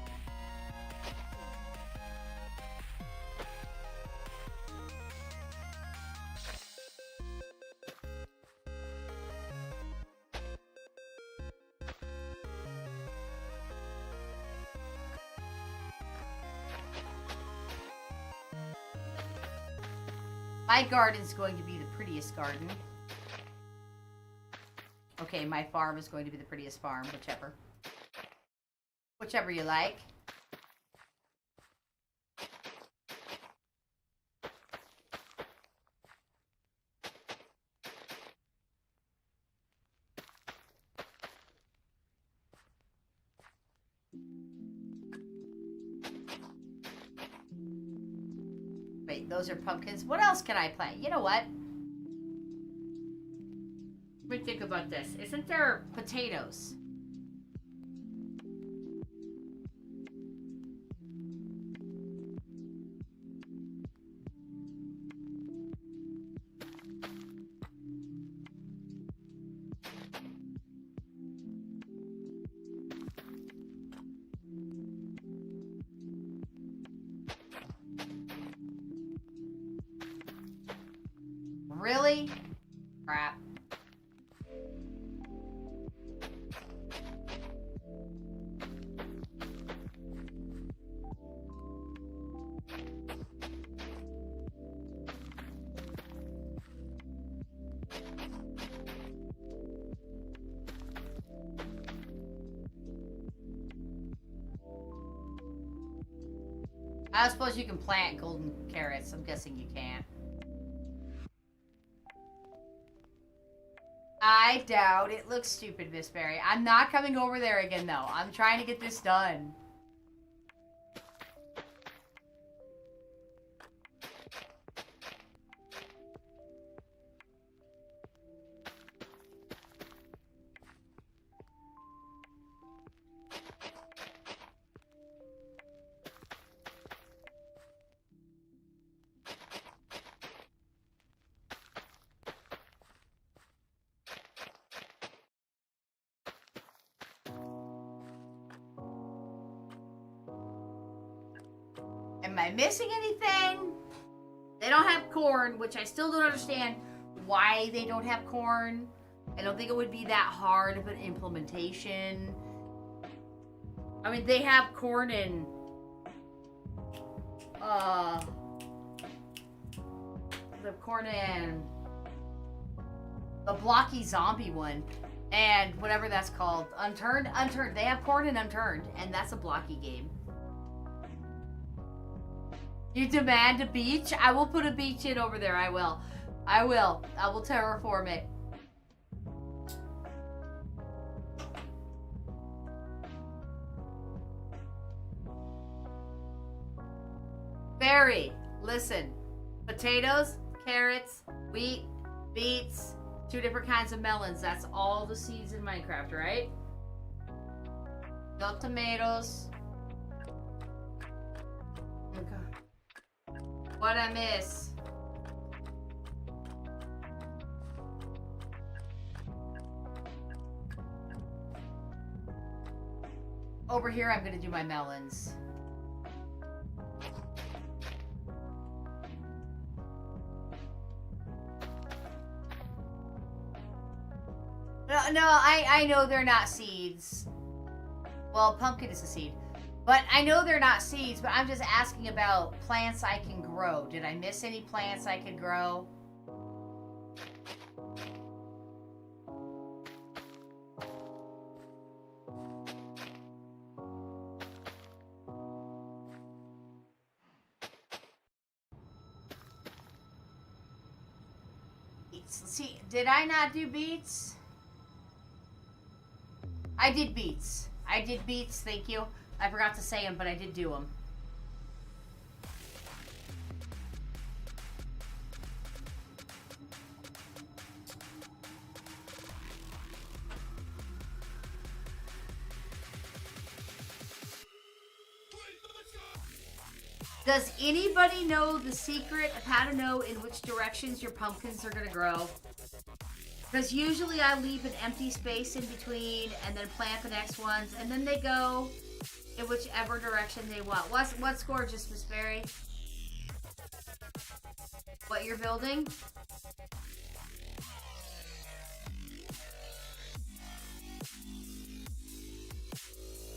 My garden's going to be the prettiest garden. Okay, my farm is going to be the prettiest farm, whichever. Whichever you like. Wait, those are pumpkins. What else can I plant? You know what? Let me think about this. Isn't there potatoes? Really? Crap. I suppose you can plant golden carrots. I'm guessing you can't. I doubt it. Looks stupid, Miss Berry. I'm not coming over there again, though. I'm trying to get this done. Am I missing anything? They don't have corn, which I still don't understand why they don't have corn. I don't think it would be that hard of an implementation. I mean, they have corn in... the corn in... the blocky zombie one. And whatever that's called. Unturned? Unturned. They have corn in Unturned. And that's a blocky game. You demand a beach? I will put a beach in over there. I will. I will. I will terraform it. Barry, listen. Potatoes, carrots, wheat, beets, 2 different kinds of melons. That's all the seeds in Minecraft, right? No tomatoes. Okay. What I miss? Over here, I'm gonna do my melons. No, I know they're not seeds. Well, pumpkin is a seed. But I know they're not seeds, but I'm just asking about plants I can grow. Did I miss any plants I could grow? Beets. Let's see, did I not do beets? I did beets. I did beets, thank you. I forgot to say them, but I did do them. Does anybody know the secret of how to know in which directions your pumpkins are going to grow? Because usually I leave an empty space in between and then plant the next ones, and then they go in whichever direction they want. What's gorgeous, Miss Berry? What you're building?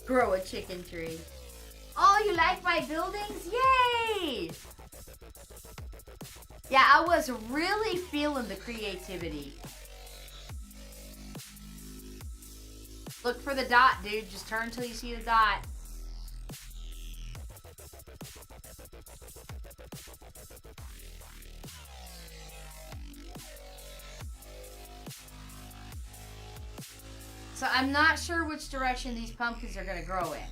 Grow a chicken tree. Oh, you like my buildings? Yay! Yeah, I was really feeling the creativity. Look for the dot, dude. Just turn until you see the dot. So I'm not sure which direction these pumpkins are going to grow in.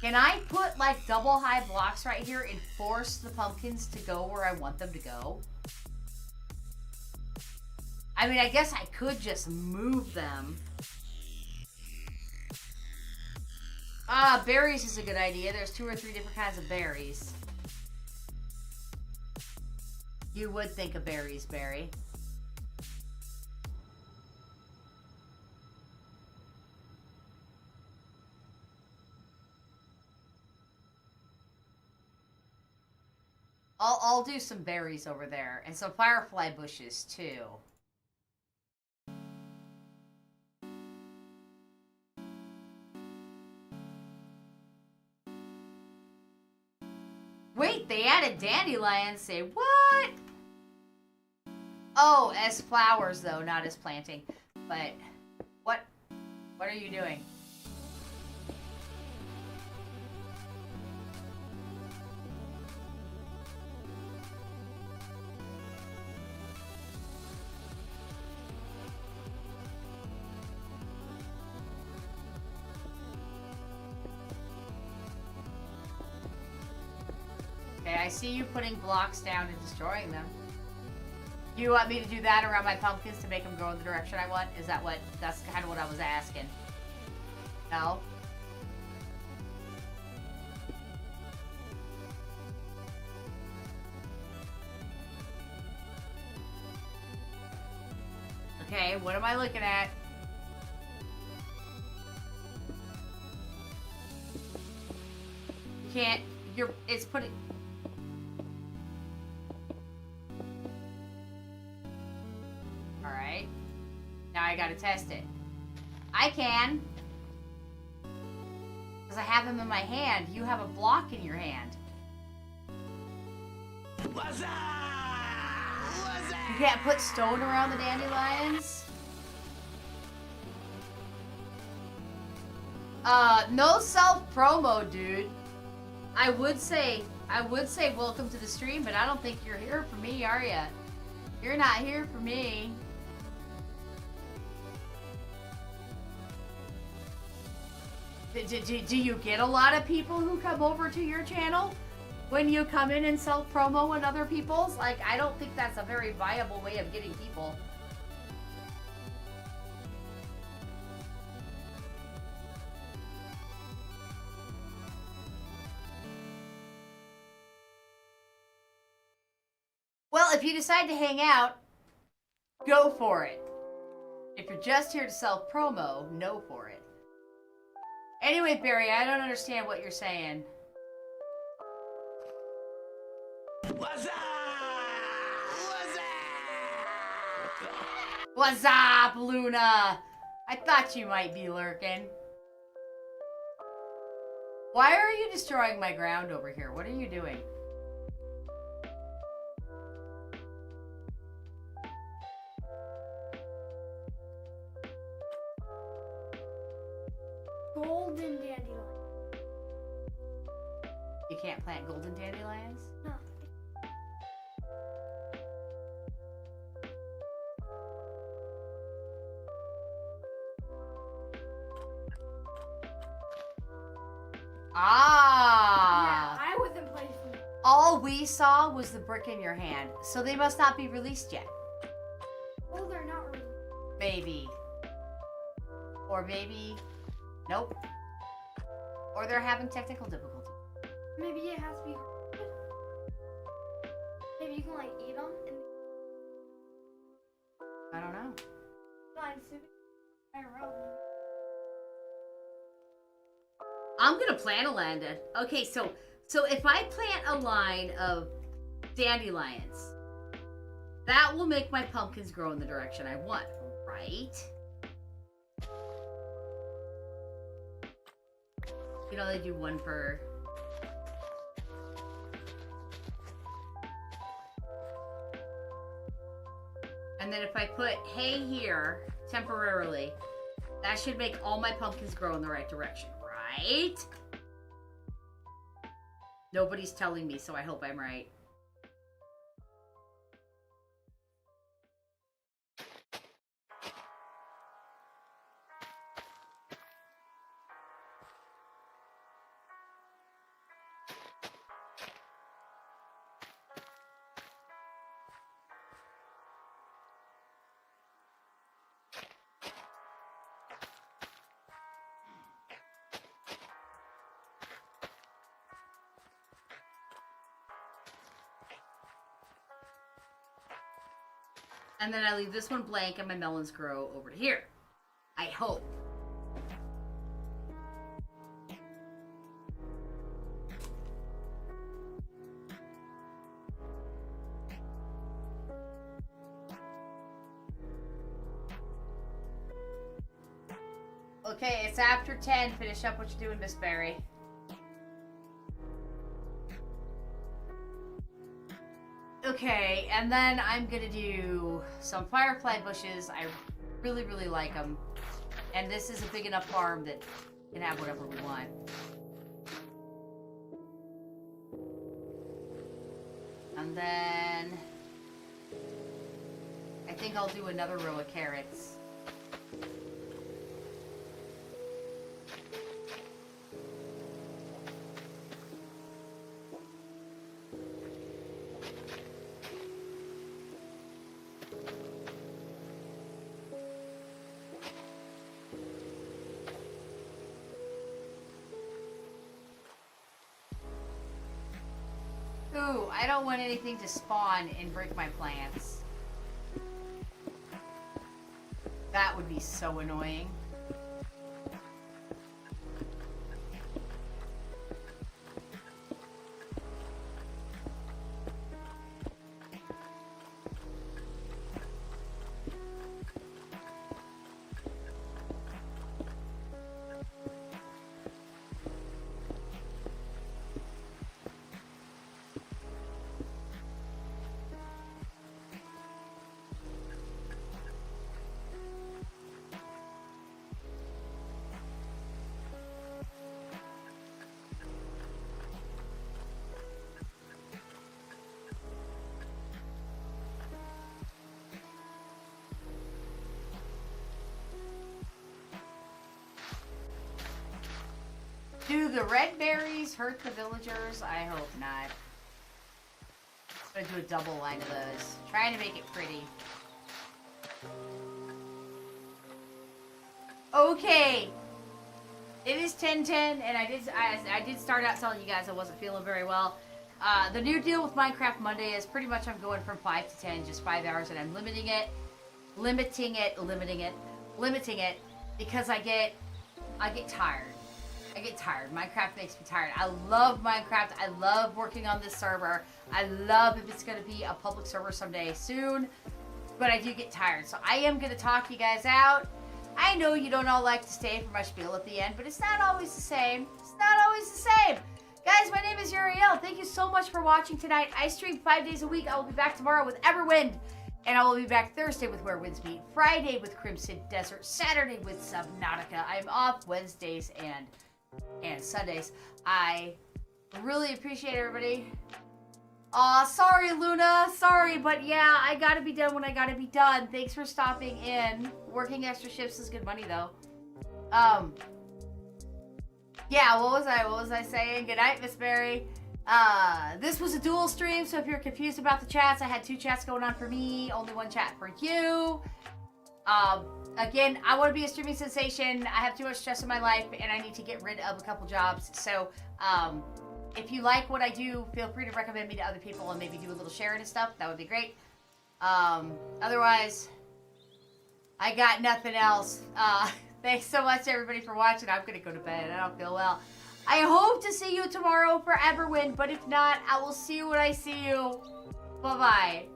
Can I put like double high blocks right here and force the pumpkins to go where I want them to go? I mean, I guess I could just move them. Berries is a good idea. There's 2 or 3 different kinds of berries. You would think of berries, Berry. I'll do some berries over there and some firefly bushes too. Wait, they added dandelions. Say what? Oh, as flowers though, not as planting. But what are you doing? Okay, I see you putting blocks down and destroying them. You want me to do that around my pumpkins to make them go in the direction I want? Is that what, that's kind of what I was asking. No? Okay, what am I looking at? You can't, it's putting... Alright. Now I gotta test it. I can. Because I have them in my hand. You have a block in your hand. What's up? What's up? You can't put stone around the dandelions? No self-promo, dude. I would say welcome to the stream, but I don't think you're here for me, are ya? You're not here for me. Do you get a lot of people who come over to your channel when you come in and self-promo on other people's? Like, I don't think that's a very viable way of getting people. Well, if you decide to hang out, go for it. If you're just here to self-promo, no for it. Anyway, Barry, I don't understand what you're saying. What's up? What's up? What's up, Luna? I thought you might be lurking. Why are you destroying my ground over here? What are you doing? Golden dandelion. You can't plant golden dandelions? No. Ah! Yeah, I wasn't placing it. All we saw was the brick in your hand, so they must not be released yet. Well, they're not really. Maybe. Or maybe... Nope. Or they're having technical difficulty. Maybe it has to be. can like eat them and I don't know. find soup IRL. I'm gonna plant a landed. Okay, so if I plant a line of dandelions, that will make my pumpkins grow in the direction I want, right? You know, they do one per... And then if I put hay here, temporarily, that should make all my pumpkins grow in the right direction, right? Nobody's telling me, so I hope I'm right. And then I leave this one blank and my melons grow over to here. I hope. Okay, it's after 10. Finish up what you're doing, Miss Berry. Okay, and then I'm gonna do some firefly bushes. I really, really like them. And this is a big enough farm that we can have whatever we want. And then I think I'll do another row of carrots. Ooh, I don't want anything to spawn and break my plants. That would be so annoying. Do the red berries hurt the villagers? I hope not. I'm gonna do a double line of those. Trying to make it pretty. Okay. It is 10:10, and I did start out telling you guys I wasn't feeling very well. The new deal with Minecraft Monday is pretty much I'm going from 5 to 10, just 5 hours, and I'm limiting it because I get tired. I get tired. Minecraft makes me tired. I love Minecraft. I love working on this server. I love if it's going to be a public server someday soon. But I do get tired. So I am going to talk you guys out. I know you don't all like to stay for my spiel at the end, but it's not always the same. It's not always the same. Guys, my name is Yarrielle. Thank you so much for watching tonight. I stream 5 days a week. I will be back tomorrow with Everwind. And I will be back Thursday with Where Winds Meet. Friday with Crimson Desert. Saturday with Subnautica. I'm off Wednesdays and Sundays. I really appreciate everybody. Sorry, Luna. Sorry, but yeah, I gotta be done when I gotta be done. Thanks for stopping in. Working extra shifts is good money, though. Yeah, what was I saying? Good night, Miss Berry. This was a dual stream, so if you're confused about the chats, I had 2 chats going on for me, only 1 chat for you. Again, I want to be a streaming sensation. I have too much stress in my life, and I need to get rid of a couple jobs. So, if you like what I do, feel free to recommend me to other people and maybe do a little sharing and stuff. That would be great. Otherwise, I got nothing else. Thanks so much, everybody, for watching. I'm going to go to bed. I don't feel well. I hope to see you tomorrow for Everwind, but if not, I will see you when I see you. Bye-bye.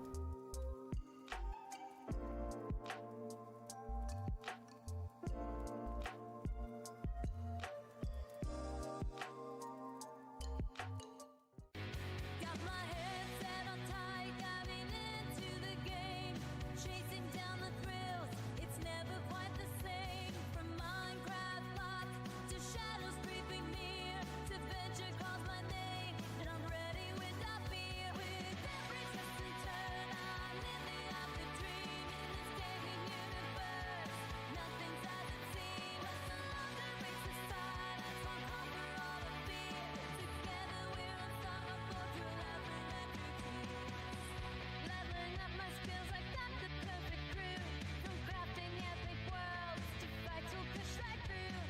Got my head set on tight, diving into the game, chasing down the thrills. It's never quite the same. From Minecraft block to shadows creeping near, to venture calls my name, and I'm ready without fear. With every twist and turn, I'm living out the dream in this gaming universe. Nothing's as it seems. The longer race the silence, won't conquer all the fear. Together we're unstoppable through labyrinth routines. Leveling up my skills, I got the perfect crew. From crafting epic worlds to fights we'll push right through.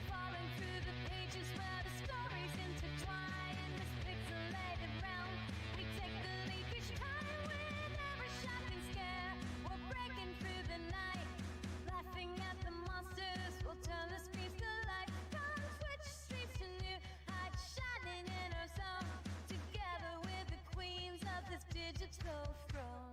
Falling through the pages where the stories intertwine. In this pixelated realm, we take the leap each time. With every shocking scare, we're breaking through the night. Laughing at the monsters, we'll turn the screens to life. Come switch streets to new heights, shining in our zone. Together we're the queens of this digital throne.